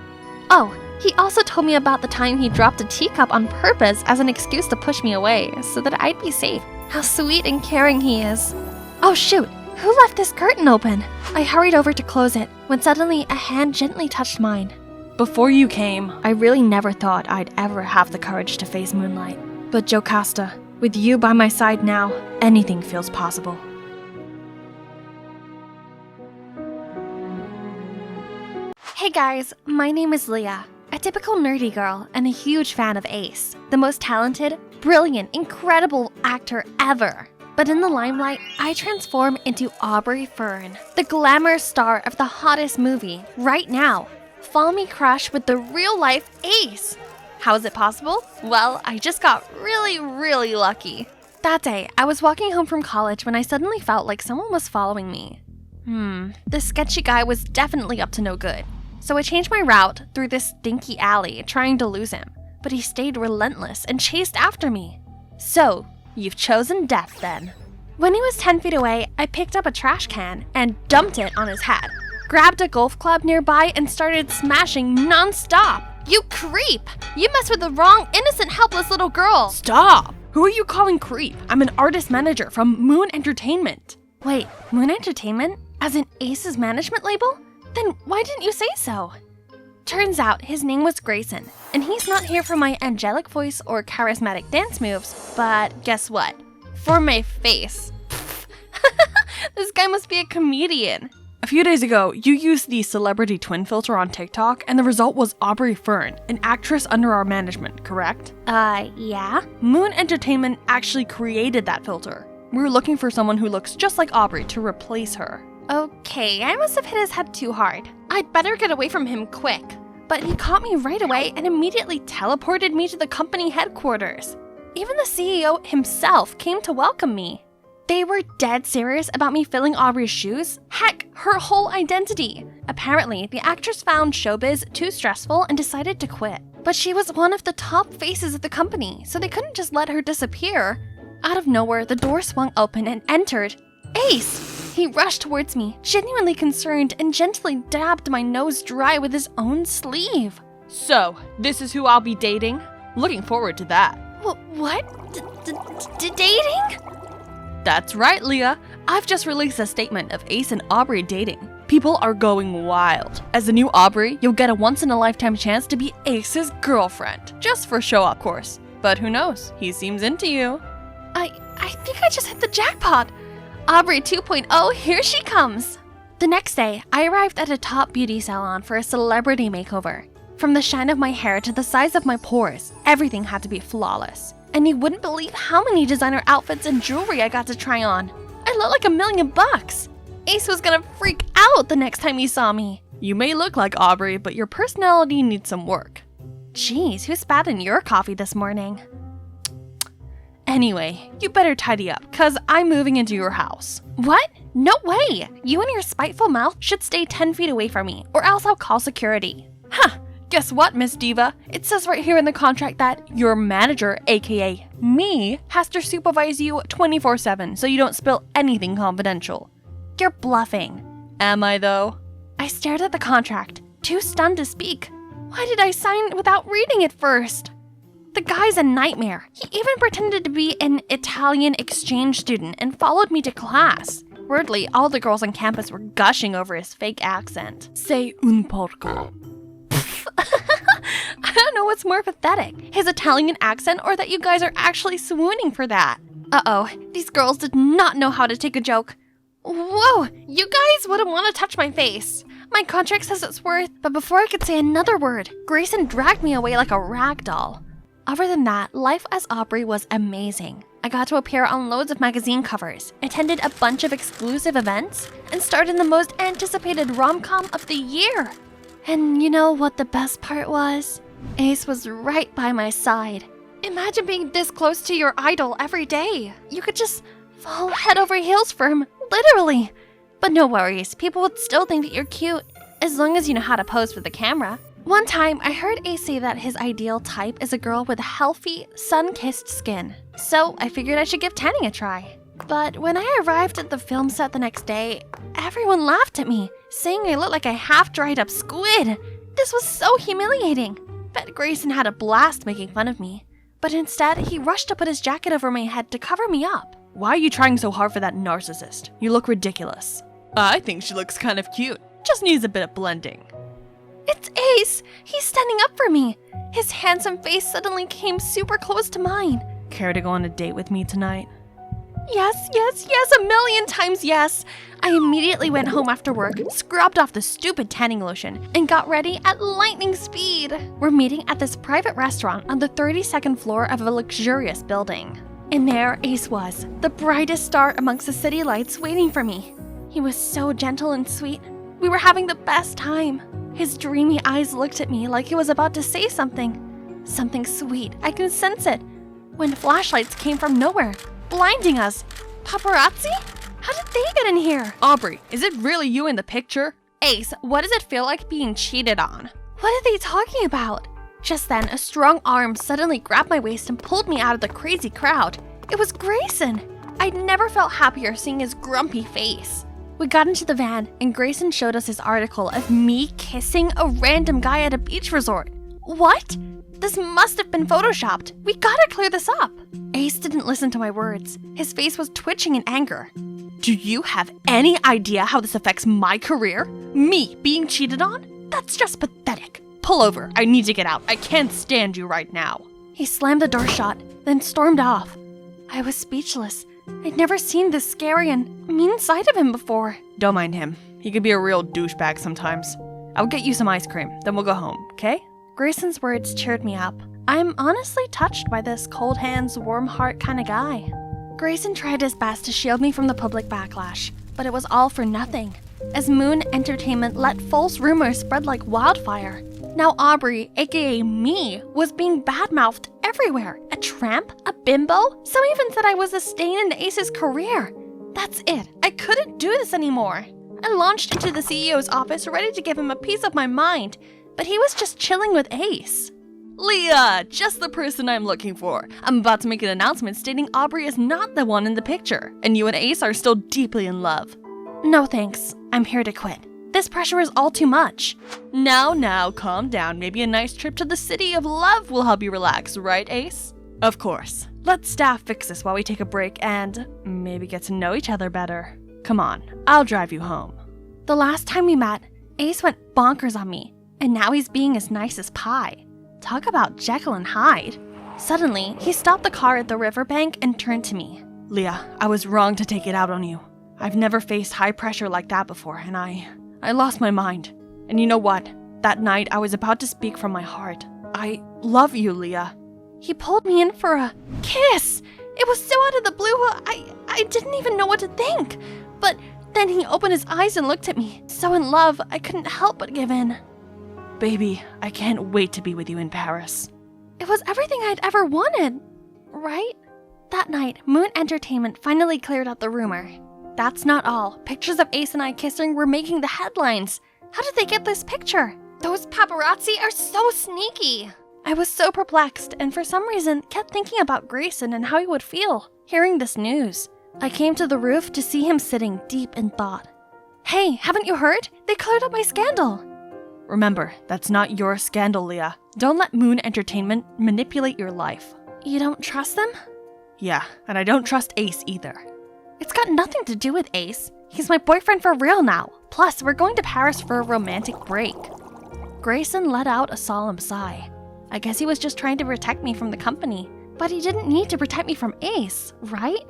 Oh, he also told me about the time he dropped a teacup on purpose as an excuse to push me away so that I'd be safe. How sweet and caring he is. Oh shoot, who left this curtain open? I hurried over to close it when suddenly a hand gently touched mine. Before you came, I really never thought I'd ever have the courage to face moonlight. But Jocasta, with you by my side now, anything feels possible. Hey guys, my name is Leah, a typical nerdy girl and a huge fan of Ace, the most talented, brilliant, incredible actor ever. But in the limelight, I transform into Aubrey Fern, the glamour star of the hottest movie right now. Fall me crush with the real-life Ace. How is it possible? Well, I just got really lucky. That day, I was walking home from college when I suddenly felt like someone was following me. This sketchy guy was definitely up to no good. So I changed my route through this stinky alley, trying to lose him. But he stayed relentless and chased after me. So, you've chosen death then. When he was 10 feet away, I picked up a trash can and dumped it on his head. Grabbed a golf club nearby and started smashing non-stop. You creep! You messed with the wrong, innocent, helpless little girl! Stop! Who are you calling creep? I'm an artist manager from Moon Entertainment. Wait, Moon Entertainment? As in Ace's management label? Then why didn't you say so? Turns out his name was Grayson, and he's not here for my angelic voice or charismatic dance moves, but guess what? For my face. This guy must be a comedian. A few days ago, you used the celebrity twin filter on TikTok, and the result was Aubrey Fern, an actress under our management, correct? Yeah? Moon Entertainment actually created that filter. We were looking for someone who looks just like Aubrey to replace her. Okay, I must have hit his head too hard. I'd better get away from him quick. But he caught me right away and immediately teleported me to the company headquarters. Even the CEO himself came to welcome me. They were dead serious about me filling Aubrey's shoes. Heck, her whole identity. Apparently, the actress found showbiz too stressful and decided to quit. But she was one of the top faces of the company, so they couldn't just let her disappear. Out of nowhere, the door swung open and entered Ace! He rushed towards me, genuinely concerned, and gently dabbed my nose dry with his own sleeve. So, this is who I'll be dating? Looking forward to that. What? Dating? That's right, Leah. I've just released a statement of Ace and Aubrey dating. People are going wild. As the new Aubrey, you'll get a once-in-a-lifetime chance to be Ace's girlfriend. Just for show, of course. But who knows? He seems into you. I think I just hit the jackpot. Aubrey 2.0, here she comes. The next day, I arrived at a top beauty salon for a celebrity makeover. From the shine of my hair to the size of my pores, everything had to be flawless. And you wouldn't believe how many designer outfits and jewelry I got to try on. I looked like $1 million. Ace was gonna freak out the next time he saw me. You may look like Aubrey, but your personality needs some work. Jeez, who spat in your coffee this morning? Anyway, you better tidy up, cause I'm moving into your house. What? No way! You and your spiteful mouth should stay 10 feet away from me, or else I'll call security. Huh, guess what, Miss Diva? It says right here in the contract that your manager, aka me, has to supervise you 24/7 so you don't spill anything confidential. You're bluffing. Am I though? I stared at the contract, too stunned to speak. Why did I sign without reading it first? The guy's a nightmare. He even pretended to be an Italian exchange student and followed me to class. Weirdly, all the girls on campus were gushing over his fake accent. Sei un porco. I don't know what's more pathetic, his Italian accent or that you guys are actually swooning for that. Uh-oh, these girls did not know how to take a joke. Whoa, you guys wouldn't want to touch my face. My contract says it's worth, but before I could say another word, Grayson dragged me away like a rag doll. Other than that, life as Aubrey was amazing. I got to appear on loads of magazine covers, attended a bunch of exclusive events, and starred in the most anticipated rom-com of the year. And you know what the best part was? Ace was right by my side. Imagine being this close to your idol every day. You could just fall head over heels for him, literally. But no worries, people would still think that you're cute, as long as you know how to pose for the camera. One time, I heard Ace say that his ideal type is a girl with healthy, sun-kissed skin. So I figured I should give tanning a try. But when I arrived at the film set the next day, everyone laughed at me, saying I looked like a half-dried up squid. This was so humiliating. Bet Grayson had a blast making fun of me. But instead, he rushed to put his jacket over my head to cover me up. Why are you trying so hard for that narcissist? You look ridiculous. I think she looks kind of cute. Just needs a bit of blending. It's Ace! He's standing up for me! His handsome face suddenly came super close to mine. Care to go on a date with me tonight? Yes, a million times yes! I immediately went home after work, scrubbed off the stupid tanning lotion, and got ready at lightning speed. We're meeting at this private restaurant on the 32nd floor of a luxurious building. And there Ace was, the brightest star amongst the city lights waiting for me. He was so gentle and sweet. We were having the best time. His dreamy eyes looked at me like he was about to say something. Something sweet, I could sense it. When flashlights came from nowhere, blinding us. Paparazzi? How did they get in here? Aubrey, is it really you in the picture? Ace, what does it feel like being cheated on? What are they talking about? Just then, a strong arm suddenly grabbed my waist and pulled me out of the crazy crowd. It was Grayson. I'd never felt happier seeing his grumpy face. We got into the van, and Grayson showed us his article of me kissing a random guy at a beach resort. What? This must have been photoshopped. We gotta clear this up. Ace didn't listen to my words. His face was twitching in anger. Do you have any idea how this affects my career? Me being cheated on? That's just pathetic. Pull over. I need to get out. I can't stand you right now. He slammed the door shut, then stormed off. I was speechless. I'd never seen this scary and mean side of him before. Don't mind him. He can be a real douchebag sometimes. I'll get you some ice cream, then we'll go home, okay? Grayson's words cheered me up. I'm honestly touched by this cold hands, warm heart kind of guy. Grayson tried his best to shield me from the public backlash, but it was all for nothing, as Moon Entertainment let false rumors spread like wildfire. Now Aubrey, aka me, was being badmouthed everywhere. A tramp? A bimbo? Some even said I was a stain in Ace's career. That's it. I couldn't do this anymore. I launched into the CEO's office ready to give him a piece of my mind, but he was just chilling with Ace. Leah, just the person I'm looking for. I'm about to make an announcement stating Aubrey is not the one in the picture, and you and Ace are still deeply in love. No thanks. I'm here to quit. This pressure is all too much. Now, calm down. Maybe a nice trip to the city of love will help you relax, right, Ace? Of course. Let staff fix this while we take a break and maybe get to know each other better. Come on, I'll drive you home. The last time we met, Ace went bonkers on me, and now he's being as nice as pie. Talk about Jekyll and Hyde. Suddenly, he stopped the car at the riverbank and turned to me. Leah, I was wrong to take it out on you. I've never faced high pressure like that before, and I lost my mind. And you know what? That night, I was about to speak from my heart. I love you, Leah. He pulled me in for a kiss. It was so out of the blue, I didn't even know what to think. But then he opened his eyes and looked at me. So in love, I couldn't help but give in. Baby, I can't wait to be with you in Paris. It was everything I'd ever wanted, right? That night, Moon Entertainment finally cleared up the rumor. That's not all. Pictures of Ace and I kissing were making the headlines. How did they get this picture? Those paparazzi are so sneaky. I was so perplexed and for some reason kept thinking about Grayson and how he would feel hearing this news. I came to the roof to see him sitting deep in thought. Hey, haven't you heard? They cleared up my scandal. Remember, that's not your scandal, Leah. Don't let Moon Entertainment manipulate your life. You don't trust them? Yeah, and I don't trust Ace either. It's got nothing to do with Ace. He's my boyfriend for real now. Plus, we're going to Paris for a romantic break. Grayson let out a solemn sigh. I guess he was just trying to protect me from the company. But he didn't need to protect me from Ace, right?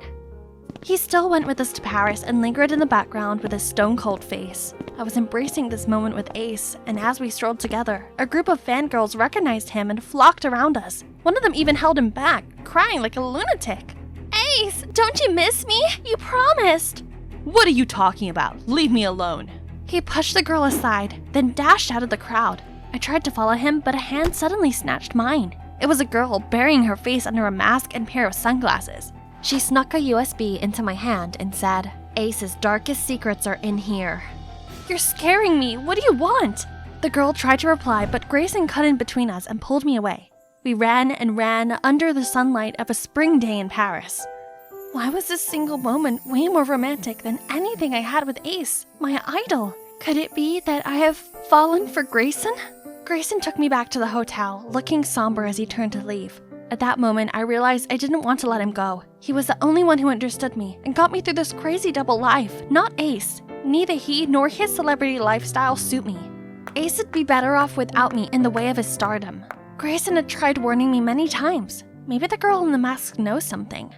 He still went with us to Paris and lingered in the background with his stone-cold face. I was embracing this moment with Ace, and as we strolled together, a group of fangirls recognized him and flocked around us. One of them even held him back, crying like a lunatic. Ace, don't you miss me? You promised! What are you talking about? Leave me alone. He pushed the girl aside, then dashed out of the crowd. I tried to follow him, but a hand suddenly snatched mine. It was a girl burying her face under a mask and pair of sunglasses. She snuck a USB into my hand and said, "Ace's darkest secrets are in here." "You're scaring me. What do you want?" The girl tried to reply, but Grayson cut in between us and pulled me away. We ran and ran under the sunlight of a spring day in Paris. Why was this single moment way more romantic than anything I had with Ace, my idol? Could it be that I have fallen for Grayson? Grayson took me back to the hotel, looking somber as he turned to leave. At that moment, I realized I didn't want to let him go. He was the only one who understood me and got me through this crazy double life, not Ace. Neither he nor his celebrity lifestyle suit me. Ace would be better off without me in the way of his stardom. Grayson had tried warning me many times. Maybe the girl in the mask knows something.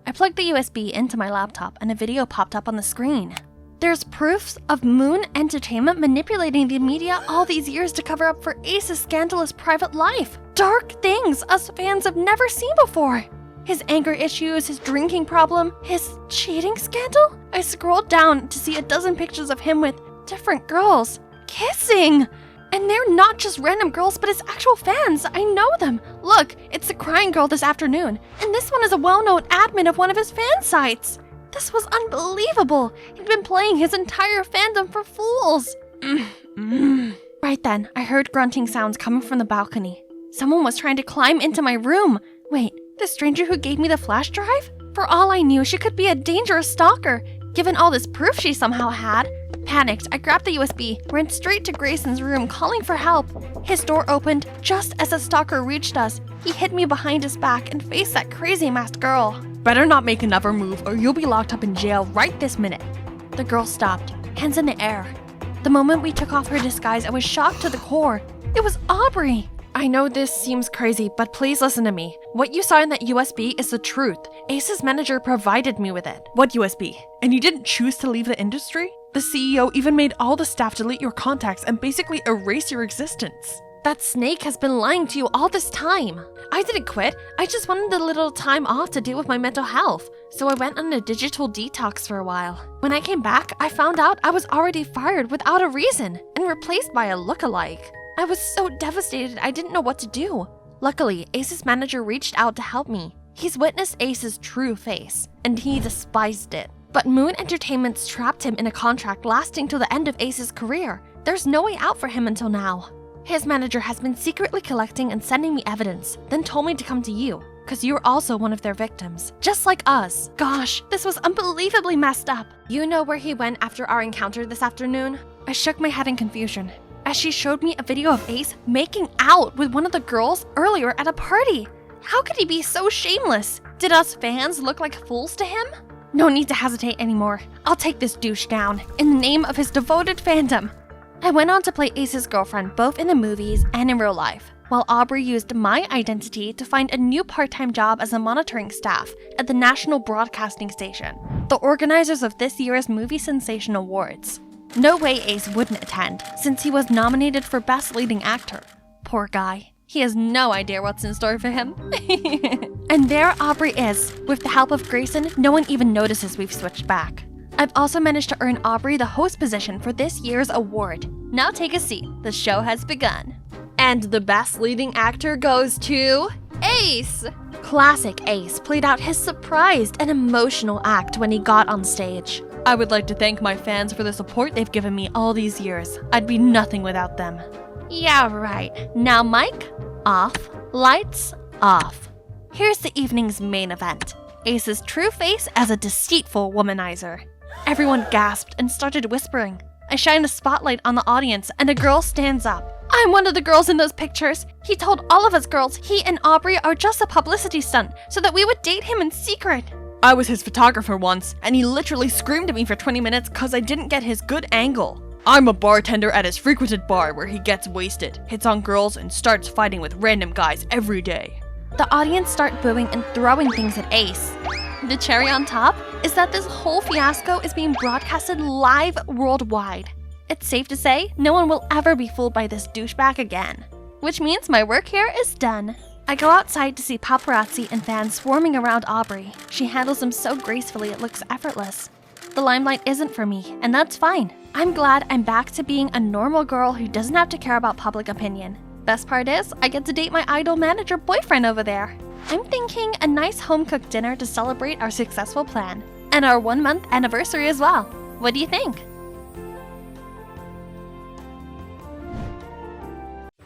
I plugged the USB into my laptop and a video popped up on the screen. There's proofs of Moon Entertainment manipulating the media all these years to cover up for Ace's scandalous private life. Dark things us fans have never seen before. His anger issues, his drinking problem, his cheating scandal? I scrolled down to see a dozen pictures of him with different girls kissing. And they're not just random girls, but his actual fans. I know them. Look, it's the crying girl this afternoon. And this one is a well-known admin of one of his fan sites. This was unbelievable. He'd been playing his entire fandom for fools. Right then, I heard grunting sounds coming from the balcony. Someone was trying to climb into my room. Wait, the stranger who gave me the flash drive? For all I knew, she could be a dangerous stalker, given all this proof she somehow had. Panicked, I grabbed the USB, ran straight to Grayson's room, calling for help. His door opened just as the stalker reached us. He hit me behind his back and faced that crazy masked girl. Better not make another move or you'll be locked up in jail right this minute. The girl stopped, hands in the air. The moment we took off her disguise, I was shocked to the core. It was Aubrey. I know this seems crazy, but please listen to me. What you saw in that USB is the truth. Ace's manager provided me with it. What USB? And you didn't choose to leave the industry? The CEO even made all the staff delete your contacts and basically erase your existence. That snake has been lying to you all this time. I didn't quit. I just wanted a little time off to deal with my mental health. So I went on a digital detox for a while. When I came back, I found out I was already fired without a reason and replaced by a lookalike. I was so devastated I didn't know what to do. Luckily, Ace's manager reached out to help me. He's witnessed Ace's true face, and he despised it. But Moon Entertainment's trapped him in a contract lasting till the end of Ace's career. There's no way out for him until now. His manager has been secretly collecting and sending me evidence, then told me to come to you, because you're also one of their victims, just like us. Gosh, this was unbelievably messed up. You know where he went after our encounter this afternoon? I shook my head in confusion, as she showed me a video of Ace making out with one of the girls earlier at a party. How could he be so shameless? Did us fans look like fools to him? No need to hesitate anymore. I'll take this douche down, in the name of his devoted fandom. I went on to play Ace's girlfriend both in the movies and in real life, while Aubrey used my identity to find a new part-time job as a monitoring staff at the National Broadcasting Station, the organizers of this year's Movie Sensation Awards. No way Ace wouldn't attend, since he was nominated for Best Leading Actor. Poor guy. He has no idea what's in store for him. And there Aubrey is. With the help of Grayson, no one even notices we've switched back. I've also managed to earn Aubrey the host position for this year's award. Now take a seat. The show has begun. And the Best Leading Actor goes to Ace! Classic Ace played out his surprised and emotional act when he got on stage. I would like to thank my fans for the support they've given me all these years. I'd be nothing without them. Yeah, right. Now mic off, lights off. Here's the evening's main event. Ace's true face as a deceitful womanizer. Everyone gasped and started whispering. I shined a spotlight on the audience and a girl stands up. I'm one of the girls in those pictures. He told all of us girls he and Aubrey are just a publicity stunt so that we would date him in secret. I was his photographer once, and he literally screamed at me for 20 minutes because I didn't get his good angle. I'm a bartender at his frequented bar where he gets wasted, hits on girls, and starts fighting with random guys every day. The audience start booing and throwing things at Ace. The cherry on top is that this whole fiasco is being broadcasted live worldwide. It's safe to say no one will ever be fooled by this douchebag again. Which means my work here is done. I go outside to see paparazzi and fans swarming around Aubrey. She handles them so gracefully it looks effortless. The limelight isn't for me, and that's fine. I'm glad I'm back to being a normal girl who doesn't have to care about public opinion. Best part is, I get to date my idol manager boyfriend over there. I'm thinking a nice home-cooked dinner to celebrate our successful plan. And our 1-month anniversary as well. What do you think?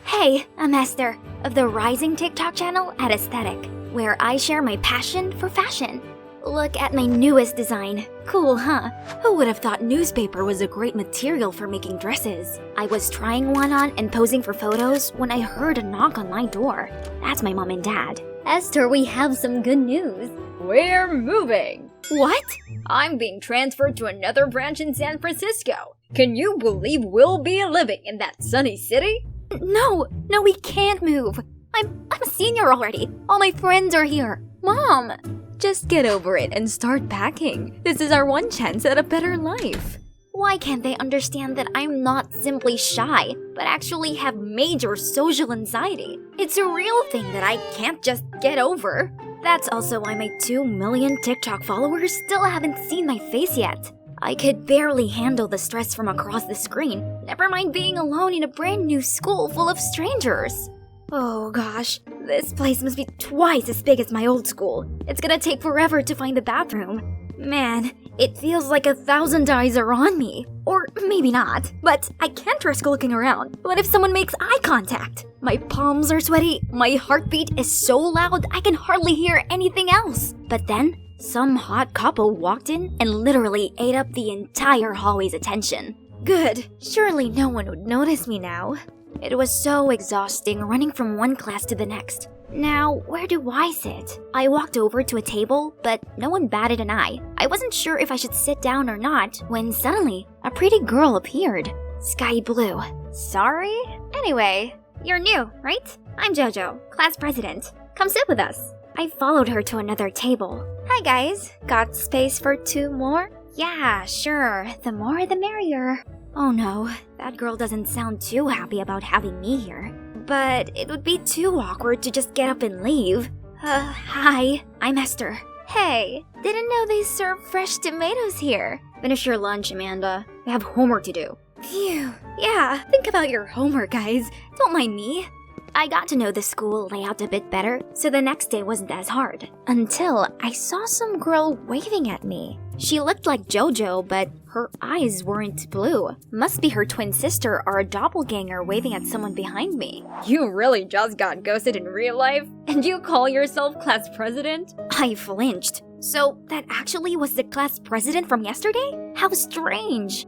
Hey, I'm Esther of the rising TikTok channel at Aesthetic, where I share my passion for fashion. Look at my newest design. Cool, huh? Who would have thought newspaper was a great material for making dresses? I was trying one on and posing for photos when I heard a knock on my door. That's my mom and dad. Esther, we have some good news. We're moving. What? I'm being transferred to another branch in San Francisco. Can you believe we'll be living in that sunny city? No, we can't move. I'm a senior already. All my friends are here. Mom, just get over it and start packing. This is our one chance at a better life. Why can't they understand that I'm not simply shy, but actually have major social anxiety? It's a real thing that I can't just get over. That's also why my 2 million TikTok followers still haven't seen my face yet. I could barely handle the stress from across the screen, never mind being alone in a brand new school full of strangers. Oh gosh, this place must be twice as big as my old school. It's gonna take forever to find the bathroom. Man, it feels like 1,000 eyes are on me. Or maybe not, but I can't risk looking around. What if someone makes eye contact? My palms are sweaty, my heartbeat is so loud I can hardly hear anything else. But then, some hot couple walked in and literally ate up the entire hallway's attention. Good, surely no one would notice me now. It was so exhausting running from one class to the next. Now, where do I sit? I walked over to a table, but no one batted an eye. I wasn't sure if I should sit down or not when suddenly a pretty girl appeared. Sky blue. Sorry? Anyway, you're new, right? I'm JoJo, class president. Come sit with us. I followed her to another table. Hi guys, got space for 2 more? Yeah, sure, the more the merrier. Oh no, that girl doesn't sound too happy about having me here. But it would be too awkward to just get up and leave. Hi, I'm Esther. Hey, didn't know they serve fresh tomatoes here. Finish your lunch, Amanda. We have homework to do. Phew, yeah, think about your homework, guys. Don't mind me. I got to know the school layout a bit better, so the next day wasn't as hard. Until I saw some girl waving at me. She looked like JoJo, but her eyes weren't blue. Must be her twin sister or a doppelganger waving at someone behind me. You really just got ghosted in real life? And you call yourself class president? I flinched. So that actually was the class president from yesterday? How strange.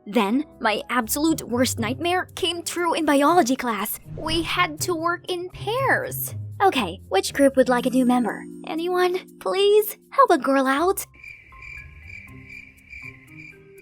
Then, my absolute worst nightmare came true in biology class. We had to work in pairs. Okay, which group would like a new member? Anyone? Please? Help a girl out.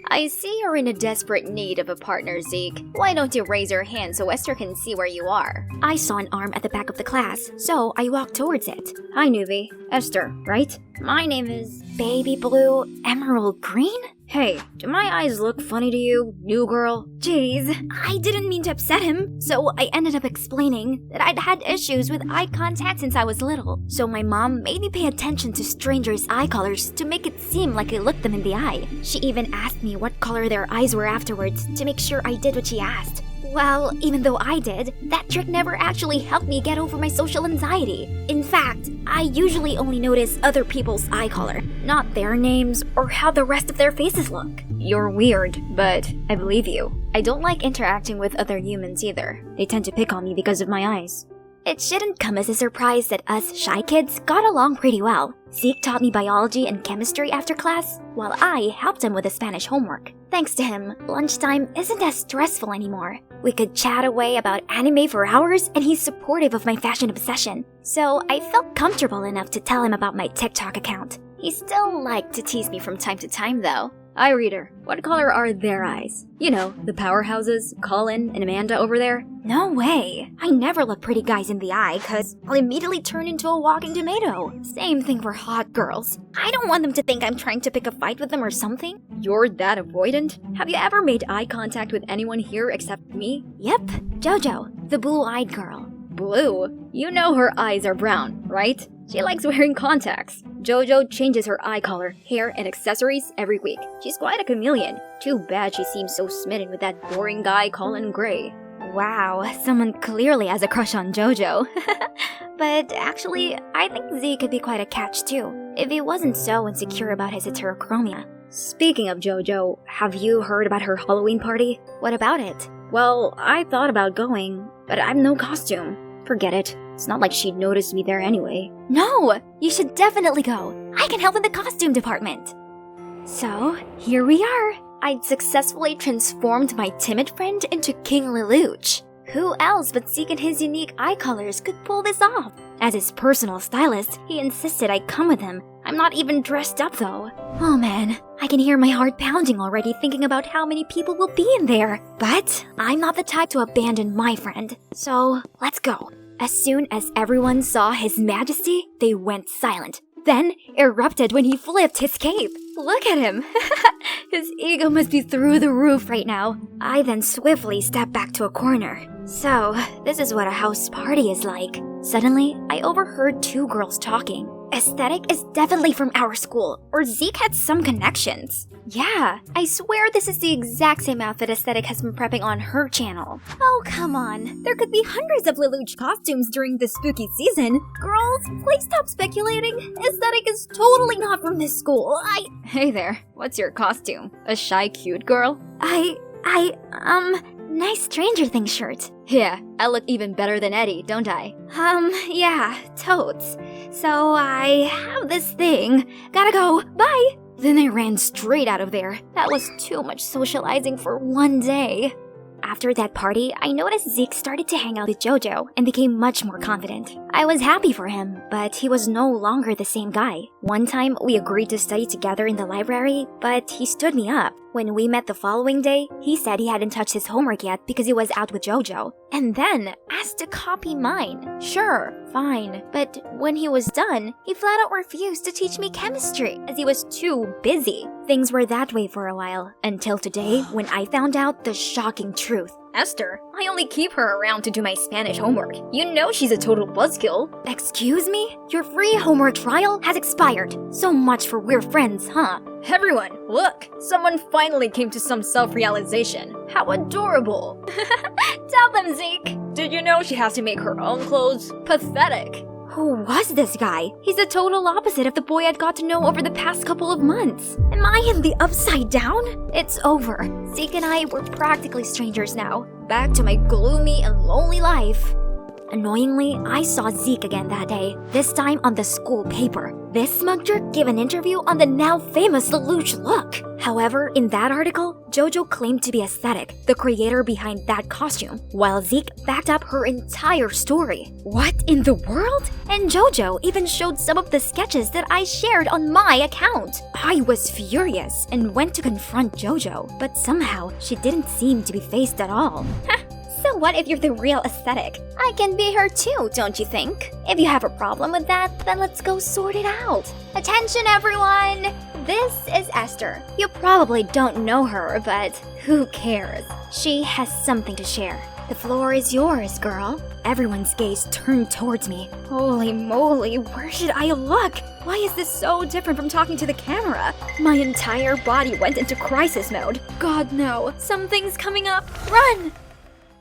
I see you're in a desperate need of a partner, Zeke. Why don't you raise your hand so Esther can see where you are? I saw an arm at the back of the class, so I walked towards it. Hi, newbie. Esther, right? My name is Baby Blue Emerald Green? Hey, do my eyes look funny to you, new girl? Jeez, I didn't mean to upset him, so I ended up explaining that I'd had issues with eye contact since I was little. So my mom made me pay attention to strangers' eye colors to make it seem like I looked them in the eye. She even asked me what color their eyes were afterwards to make sure I did what she asked. Well, even though I did, that trick never actually helped me get over my social anxiety. In fact, I usually only notice other people's eye color, not their names or how the rest of their faces look. You're weird, but I believe you. I don't like interacting with other humans either. They tend to pick on me because of my eyes. It shouldn't come as a surprise that us shy kids got along pretty well. Zeke taught me biology and chemistry after class, while I helped him with the Spanish homework. Thanks to him, lunchtime isn't as stressful anymore. We could chat away about anime for hours, and he's supportive of my fashion obsession. So I felt comfortable enough to tell him about my TikTok account. He still liked to tease me from time to time, though. Eye reader, what color are their eyes? You know, the powerhouses, Colin and Amanda over there? No way. I never look pretty guys in the eye, cause I'll immediately turn into a walking tomato. Same thing for hot girls. I don't want them to think I'm trying to pick a fight with them or something. You're that avoidant? Have you ever made eye contact with anyone here except me? Yep, JoJo, the blue-eyed girl. Blue? You know her eyes are brown, right? She likes wearing contacts. JoJo changes her eye color, hair, and accessories every week. She's quite a chameleon. Too bad she seems so smitten with that boring guy Colin Gray. Wow, someone clearly has a crush on JoJo. But actually, I think Z could be quite a catch too, if he wasn't so insecure about his heterochromia. Speaking of JoJo, have you heard about her Halloween party? What about it? Well, I thought about going, but I have no costume. Forget it. It's not like she'd notice me there anyway. No! You should definitely go. I can help in the costume department. So, here we are. I'd successfully transformed my timid friend into King Lelouch. Who else but Zeke and his unique eye colors could pull this off? As his personal stylist, he insisted I come with him. I'm not even dressed up though. Oh man, I can hear my heart pounding already thinking about how many people will be in there. But I'm not the type to abandon my friend. So, let's go. As soon as everyone saw His Majesty, they went silent. Then erupted when he flipped his cape. Look at him. His ego must be through the roof right now. I then swiftly stepped back to a corner. So, this is what a house party is like. Suddenly, I overheard two girls talking. Aesthetic is definitely from our school, or Zeke had some connections. Yeah, I swear this is the exact same outfit Aesthetic has been prepping on her channel. Oh, come on. There could be hundreds of Lelouch costumes during this spooky season. Girls, please stop speculating. Aesthetic is totally not from this school. Hey there, what's your costume? A shy cute girl? Nice Stranger Things shirt. Yeah, I look even better than Eddie, don't I? Yeah, totes. So I have this thing. Gotta go, bye! Then I ran straight out of there. That was too much socializing for one day. After that party, I noticed Zeke started to hang out with JoJo and became much more confident. I was happy for him, but he was no longer the same guy. One time, we agreed to study together in the library, but he stood me up. When we met the following day, he said he hadn't touched his homework yet because he was out with JoJo. And then asked to copy mine. Sure, fine. But when he was done, he flat out refused to teach me chemistry as he was too busy. Things were that way for a while, until today when I found out the shocking truth. Esther, I only keep her around to do my Spanish homework. You know she's a total buzzkill. Excuse me? Your free homework trial has expired. So much for we're friends, huh? Everyone, look! Someone finally came to some self-realization. How adorable! Tell them, Zeke! Did you know she has to make her own clothes? Pathetic! Who was this guy? He's the total opposite of the boy I'd got to know over the past couple of months. Am I in the upside down? It's over. Zeke and I were practically strangers now. Back to my gloomy and lonely life. Annoyingly, I saw Zeke again that day, this time on the school paper. This smug jerk gave an interview on the now famous Lelouch look. However, in that article, JoJo claimed to be Aesthetic, the creator behind that costume, while Zeke backed up her entire story. What in the world? And JoJo even showed some of the sketches that I shared on my account. I was furious and went to confront JoJo, but somehow she didn't seem to be fazed at all. So what if you're the real Aesthetic? I can be her too, don't you think? If you have a problem with that, then let's go sort it out. Attention everyone! This is Esther. You probably don't know her, but who cares? She has something to share. The floor is yours, girl. Everyone's gaze turned towards me. Holy moly, where should I look? Why is this so different from talking to the camera? My entire body went into crisis mode. God no, something's coming up. Run!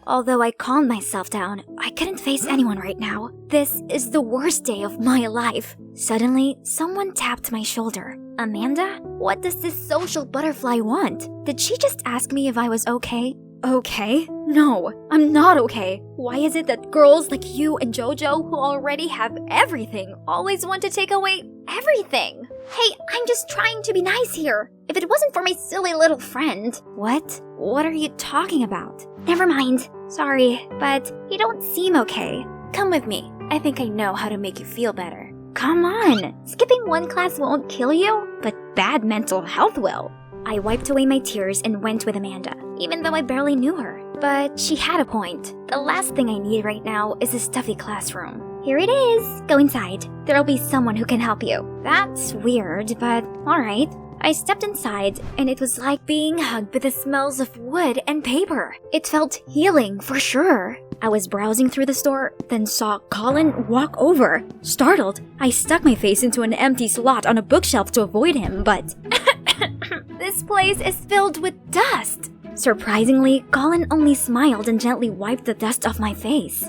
Although I calmed myself down, I couldn't face anyone right now. This is the worst day of my life. Suddenly, someone tapped my shoulder. Amanda? What does this social butterfly want? Did she just ask me if I was okay? Okay? No, I'm not okay. Why is it that girls like you and JoJo, who already have everything, always want to take away everything? Hey, I'm just trying to be nice here. If it wasn't for my silly little friend. What? What are you talking about? Never mind. Sorry, but you don't seem okay. Come with me. I think I know how to make you feel better. Come on. Skipping one class won't kill you, but bad mental health will. I wiped away my tears and went with Amanda, even though I barely knew her. But she had a point. The last thing I need right now is a stuffy classroom. Here it is. Go inside. There'll be someone who can help you. That's weird, but alright. I stepped inside, and it was like being hugged with the smells of wood and paper. It felt healing, for sure. I was browsing through the store, then saw Colin walk over. Startled, I stuck my face into an empty slot on a bookshelf to avoid him, but... This place is filled with dust. Surprisingly, Colin only smiled and gently wiped the dust off my face.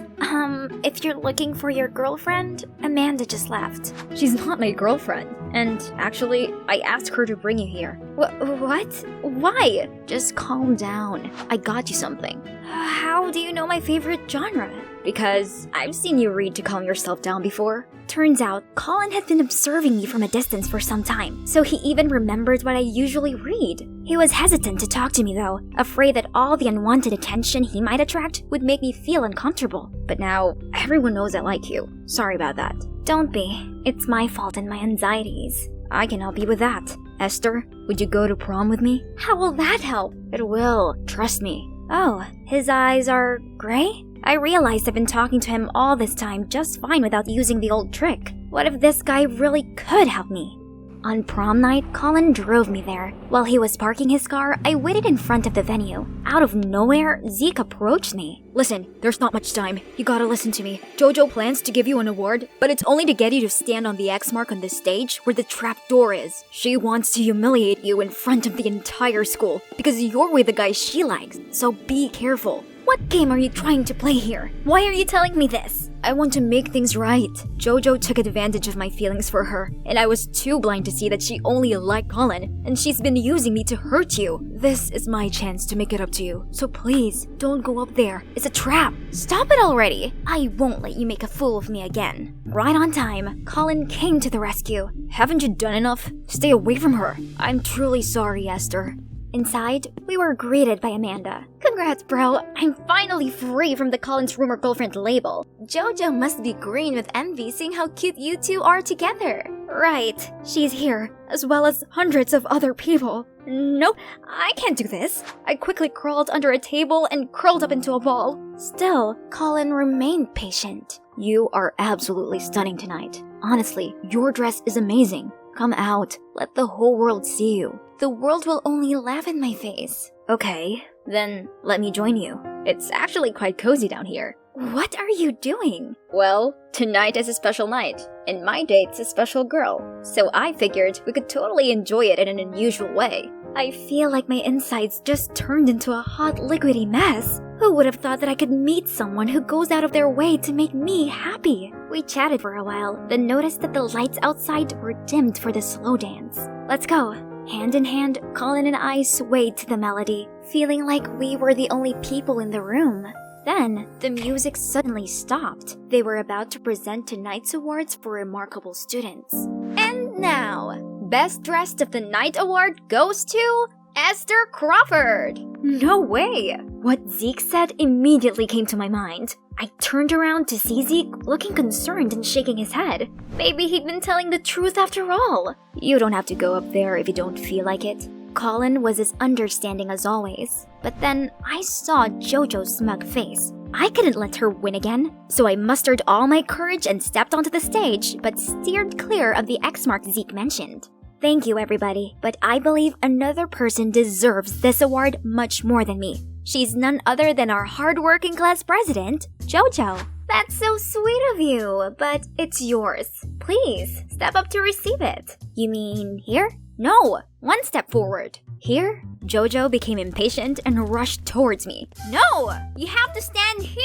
If you're looking for your girlfriend, Amanda just left. She's not my girlfriend. And actually, I asked her to bring you here. What? Why? Just calm down. I got you something. How do you know my favorite genre? Because I've seen you read to calm yourself down before. Turns out, Colin had been observing me from a distance for some time, so he even remembered what I usually read. He was hesitant to talk to me though, afraid that all the unwanted attention he might attract would make me feel uncomfortable. But now, everyone knows I like you. Sorry about that. Don't be. It's my fault and my anxieties. I can help you with that. Esther, would you go to prom with me? How will that help? It will. Trust me. Oh, his eyes are gray? I realized I've been talking to him all this time just fine without using the old trick. What if this guy really could help me? On prom night, Colin drove me there. While he was parking his car, I waited in front of the venue. Out of nowhere, Zeke approached me. Listen, there's not much time. You gotta listen to me. Jojo plans to give you an award, but it's only to get you to stand on the X mark on the stage where the trap door is. She wants to humiliate you in front of the entire school because you're with the guy she likes, so be careful. What game are you trying to play here? Why are you telling me this? I want to make things right. Jojo took advantage of my feelings for her, and I was too blind to see that she only liked Colin, and she's been using me to hurt you. This is my chance to make it up to you, so please, don't go up there. It's a trap. Stop it already. I won't let you make a fool of me again. Right on time, Colin came to the rescue. Haven't you done enough? Stay away from her. I'm truly sorry, Esther. Inside, we were greeted by Amanda. Congrats, bro. I'm finally free from the Colin's rumor girlfriend label. Jojo must be green with envy seeing how cute you two are together. Right, she's here, as well as hundreds of other people. Nope, I can't do this. I quickly crawled under a table and curled up into a ball. Still, Colin remained patient. You are absolutely stunning tonight. Honestly, your dress is amazing. Come out. Let the whole world see you. The world will only laugh in my face. Okay, then let me join you. It's actually quite cozy down here. What are you doing? Well, tonight is a special night, and my date's a special girl. So I figured we could totally enjoy it in an unusual way. I feel like my insides just turned into a hot liquidy mess. Who would have thought that I could meet someone who goes out of their way to make me happy? We chatted for a while, then noticed that the lights outside were dimmed for the slow dance. Let's go. Hand in hand, Colin and I swayed to the melody, feeling like we were the only people in the room. Then, the music suddenly stopped. They were about to present tonight's awards for remarkable students. And now, Best Dressed of the Night award goes to Esther Crawford! No way! What Zeke said immediately came to my mind. I turned around to see Zeke looking concerned and shaking his head. Maybe he'd been telling the truth after all. You don't have to go up there if you don't feel like it. Colin was as understanding as always. But then I saw Jojo's smug face. I couldn't let her win again, so I mustered all my courage and stepped onto the stage, but steered clear of the X mark Zeke mentioned. Thank you, everybody, but I believe another person deserves this award much more than me. She's none other than our hard-working class president, Jojo. That's so sweet of you, but it's yours. Please, step up to receive it. You mean here? No, one step forward. Here? Jojo became impatient and rushed towards me. No, you have to stand here!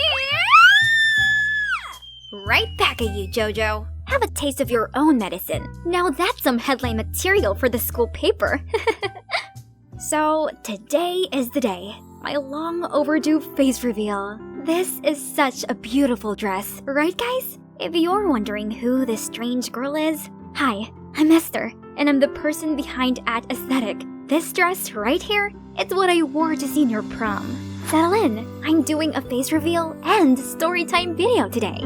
Right back at you, Jojo. Have a taste of your own medicine. Now that's some headline material for the school paper. So, today is the day. My long overdue face reveal. This is such a beautiful dress, right guys? If you're wondering who this strange girl is, hi, I'm Esther, and I'm the person behind @aesthetic. This dress right here, it's what I wore to senior prom. Settle in, I'm doing a face reveal and storytime video today.